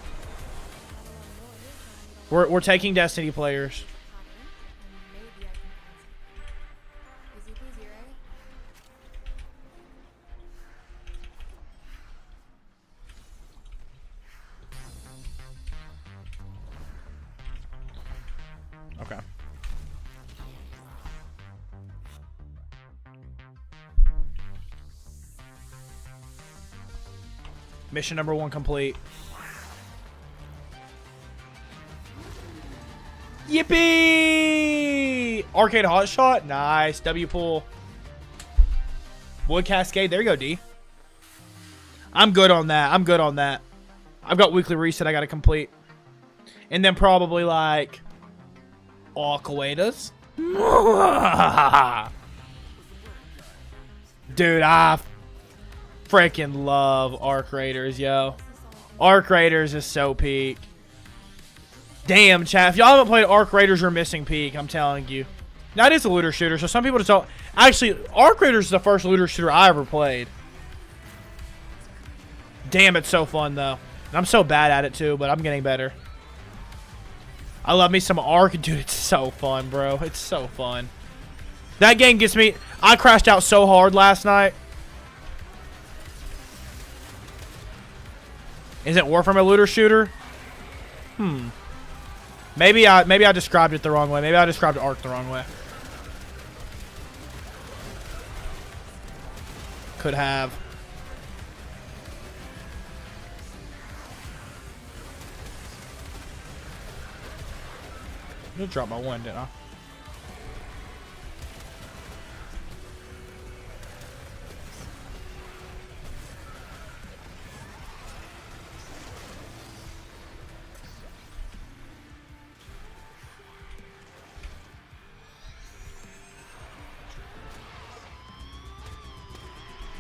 We're taking Destiny players. Easy peasy, right? Okay. Mission number 1 complete. Yippee! Arcade hotshot. Nice. W pull. Wood cascade. There you go, D. I'm good on that. I'm good on that. I've got weekly reset I got to complete. And then probably like Aquadas. Dude, I freaking love Arc Raiders, yo. Arc Raiders is so peak. Damn, chat. If y'all haven't played Arc Raiders, you're missing peak, I'm telling you. Now, it is a looter shooter, so some people just don't... Actually, Arc Raiders is the first looter shooter I ever played. Damn, it's so fun, though. And I'm so bad at it, too, but I'm getting better. I love me some Arc. Dude, it's so fun, bro. It's so fun. That game gets me... I crashed out so hard last night. Isn't Warframe a looter shooter? Maybe I described it the wrong way. Maybe I described Arc the wrong way. Could have. I just dropped my one, didn't I?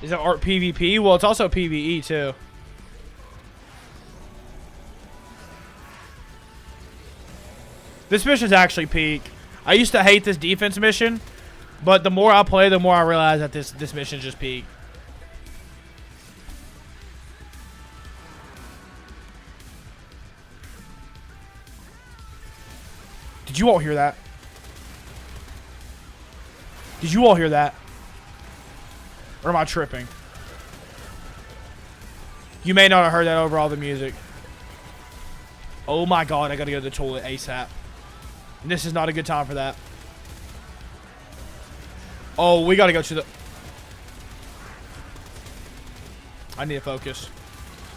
Is it art PvP? Well, it's also PvE too. This mission's actually peak. I used to hate this defense mission, but the more I play, the more I realize that this mission's just peak. Did you all hear that? Did you all hear that? Or am I tripping? You may not have heard that over all the music. Oh my god, I gotta go to the toilet ASAP. And this is not a good time for that. Oh, we gotta go to the... I need to focus.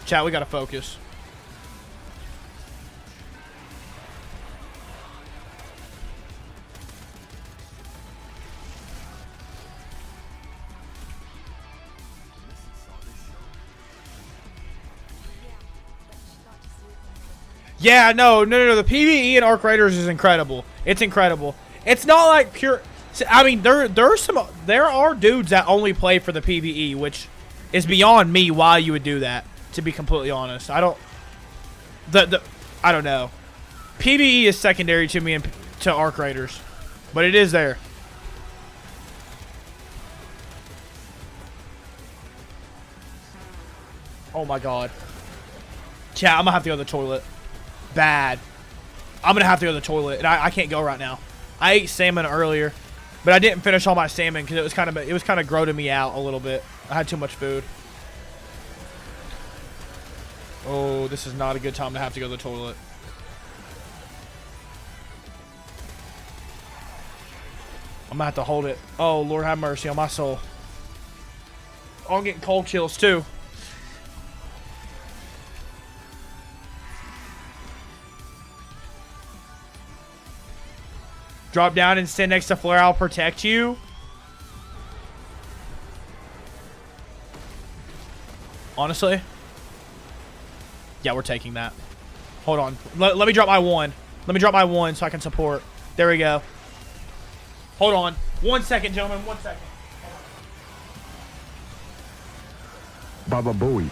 Chat, we gotta focus. Yeah, no. The PvE in Arc Raiders is incredible. It's incredible. It's not like pure. I mean, there are dudes that only play for the PvE, which is beyond me why you would do that. To be completely honest, I don't. I don't know. PvE is secondary to me and to Arc Raiders, but it is there. Oh my god. Chat, I'm gonna have to go to the toilet. Bad. I'm gonna have to go to the toilet, and I can't go right now. I ate salmon earlier, but I didn't finish all my salmon because it was kind of growing me out a little bit. I had too much food. Oh, this is not a good time to have to go to the toilet. I'm gonna have to hold it. Oh, Lord have mercy on my soul. Oh, I'm getting cold chills too. Drop down and stand next to Flare. I'll protect you. Honestly. Yeah, we're taking that. Hold on. Let me drop my one. Let me drop my one so I can support. There we go. Hold on. 1 second, gentlemen. 1 second. Baba Booey.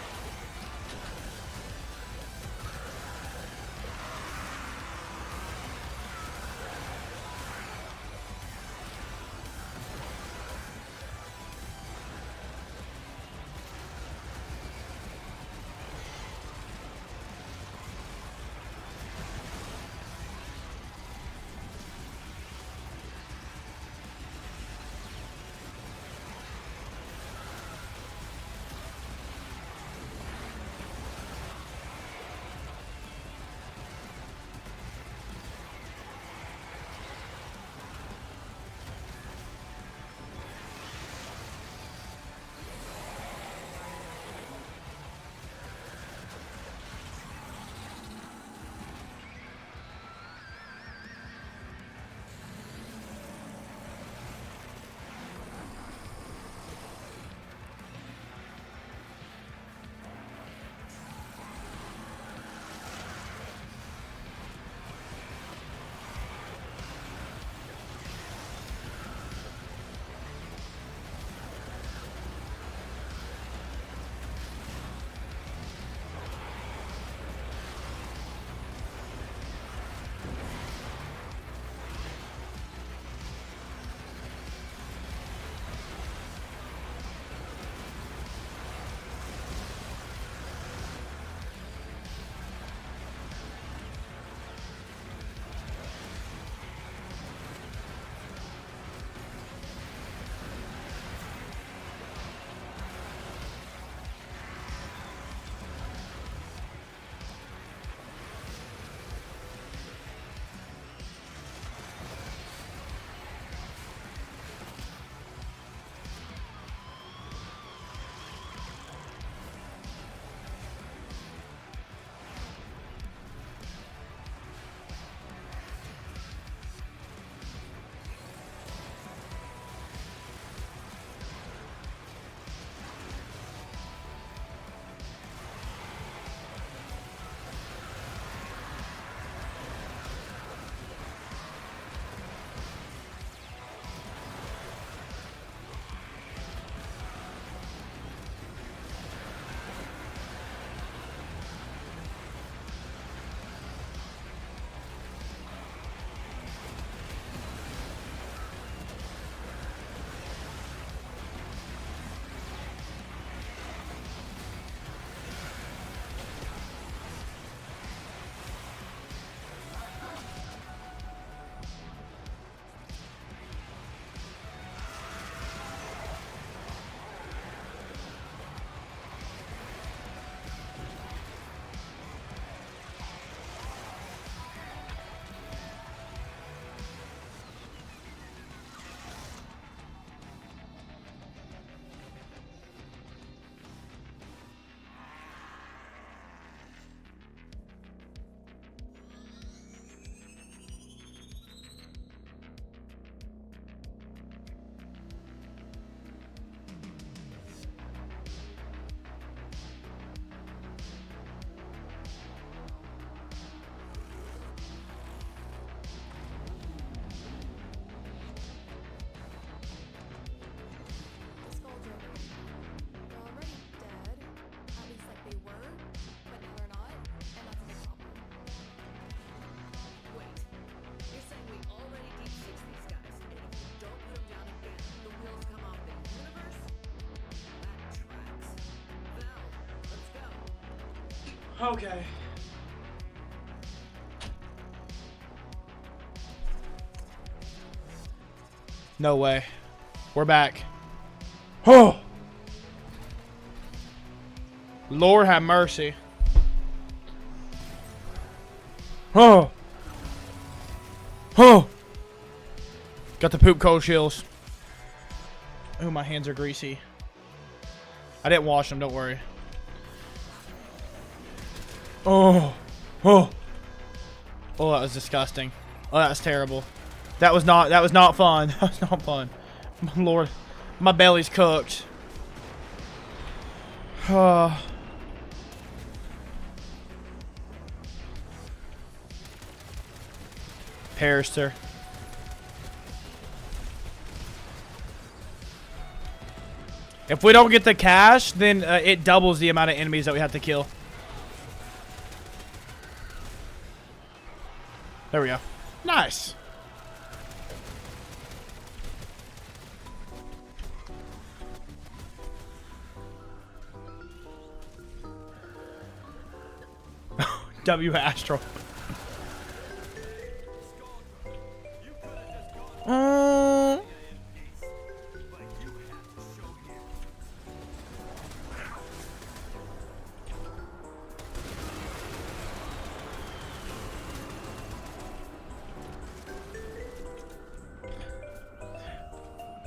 Okay. No way. We're back. Oh! Lord have mercy. Oh! Oh! Got the poop cold chills. Oh, my hands are greasy. I didn't wash them, don't worry. Oh! Oh! Oh, that was disgusting. Oh, that was terrible. That was not fun. That was not fun. Lord, my belly's cooked. Perister. If we don't get the cash, then it doubles the amount of enemies that we have to kill. There we go. Nice. W Astral.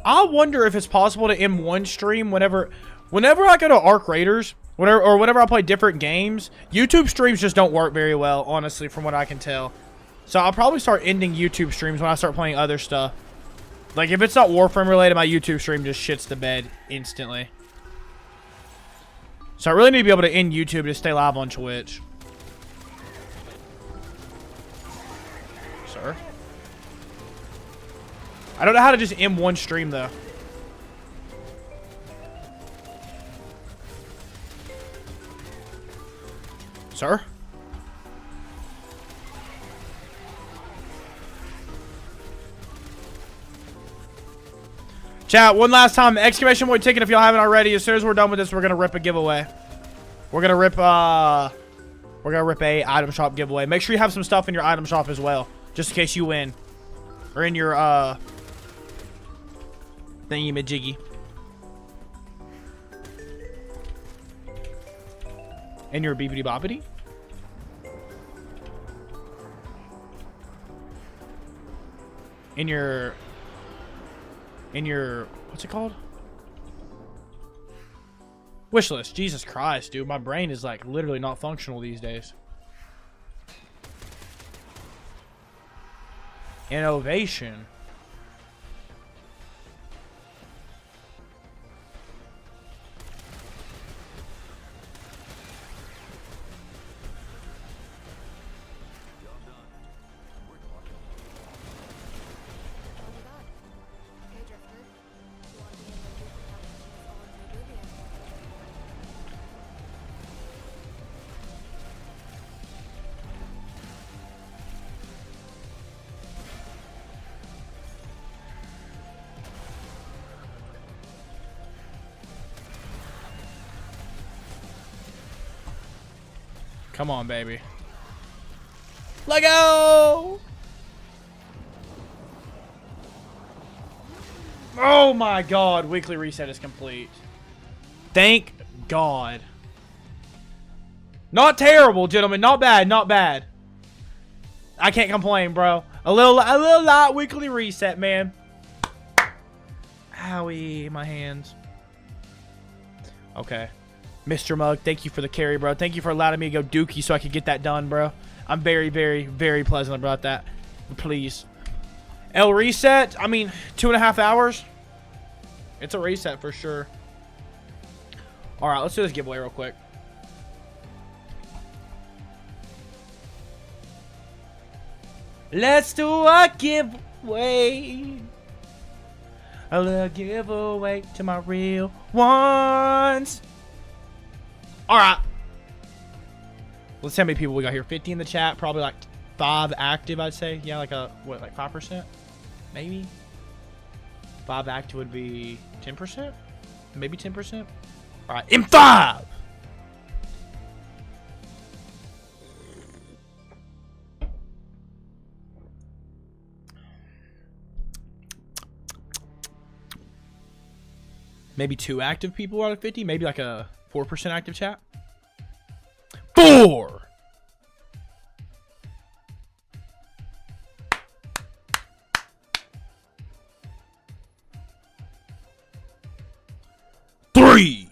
I wonder if it's possible to M1 stream whenever I go to Arc Raiders, whenever I play different games. YouTube streams just don't work very well, honestly, from what I can tell. So I'll probably start ending YouTube streams when I start playing other stuff. Like, if it's not Warframe related, my YouTube stream just shits the bed instantly. So I really need to be able to end YouTube to stay live on Twitch. Sir? I don't know how to just M1 stream, though. Sir? Chat, one last time. Exclamation point ticket if y'all haven't already. As soon as we're done with this, we're gonna rip a giveaway. We're gonna rip a item shop giveaway. Make sure you have some stuff in your item shop as well, just in case you win. Or in your thingy-majiggy. In your beepity-boppity? In your, what's it called? Wish list. Jesus Christ, dude. My brain is like literally not functional these days. Innovation. Come on, baby. Let go! Oh my god, weekly reset is complete. Thank God. Not terrible, gentlemen. Not bad, not bad. I can't complain, bro. A little light weekly reset, man. Owie, my hands. Okay. Mr. Mug, thank you for the carry, bro. Thank you for allowing me to go dookie so I could get that done, bro. I'm very, very, very pleasant about that. Please. L reset, I mean, 2.5 hours. It's a reset for sure. All right, let's do this giveaway real quick. Let's do a giveaway. A little giveaway to my real ones. All right. Let's see how many people we got here. 50 in the chat. Probably like 5 active, I'd say. Yeah, like a, what, like 5%? Maybe? 5 active would be 10%? Maybe 10%? All right. In 5! Maybe 2 active people out of 50. Maybe like a 4% active chat. 4. Three.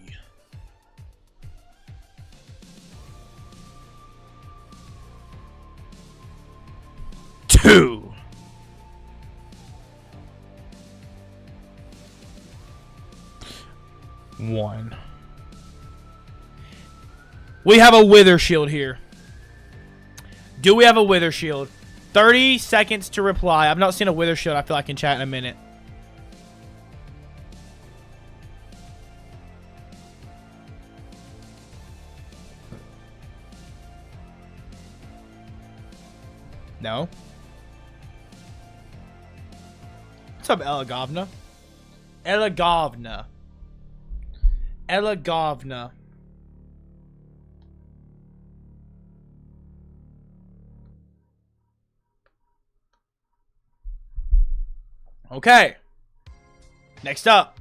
2. 1. We have a wither shield here. Do we have a wither shield? 30 seconds to reply. I've not seen a wither shield. I feel like I can chat in a minute. No. What's up, Elagovna? Elagovna. Elagovna. Okay. Next up.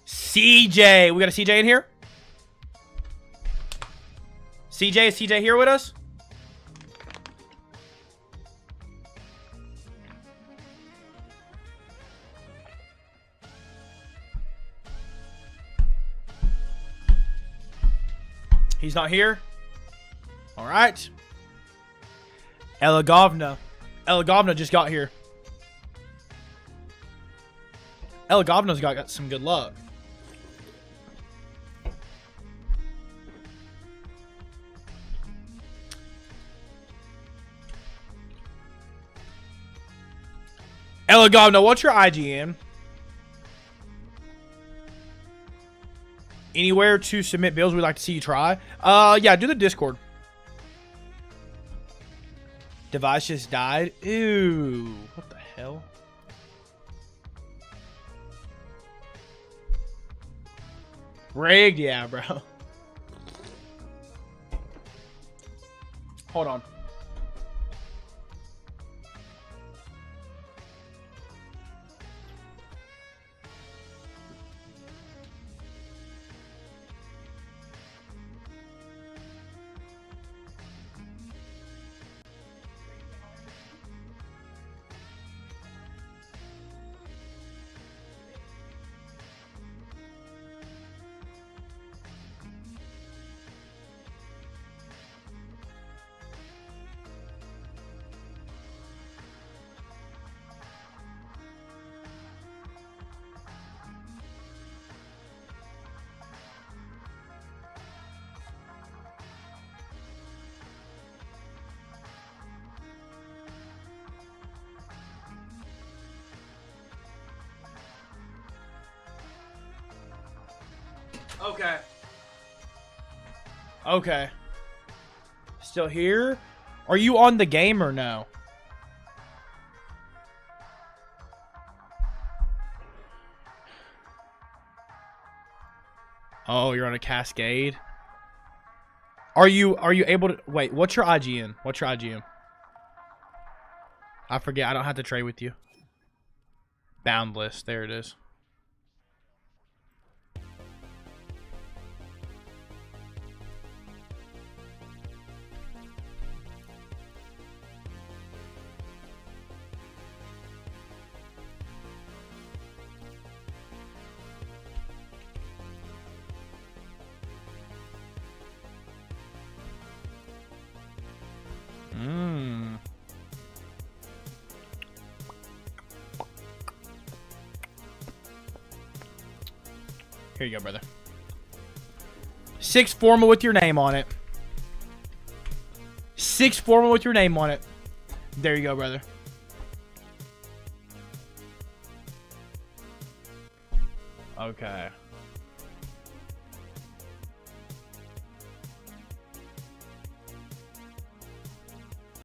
CJ. We got a CJ in here? CJ, is CJ here with us? He's not here? All right. Elagovna. Elagovna just got here. Elagovna's got some good luck. Elagovna, what's your IGN? Anywhere to submit builds we'd like to see you try? Yeah, do the Discord. Device just died. Ew. What the hell? Rigged, yeah, bro. Hold on. Okay. Okay. Still here? Are you on the game or no? Oh, you're on a cascade? Are you able to wait, what's your IGN? What's your IGN? I forget, I don't have to trade with you. Boundless, there it is. Here you go, brother. 6 formal with your name on it. 6 formal with your name on it. There you go, brother. Okay.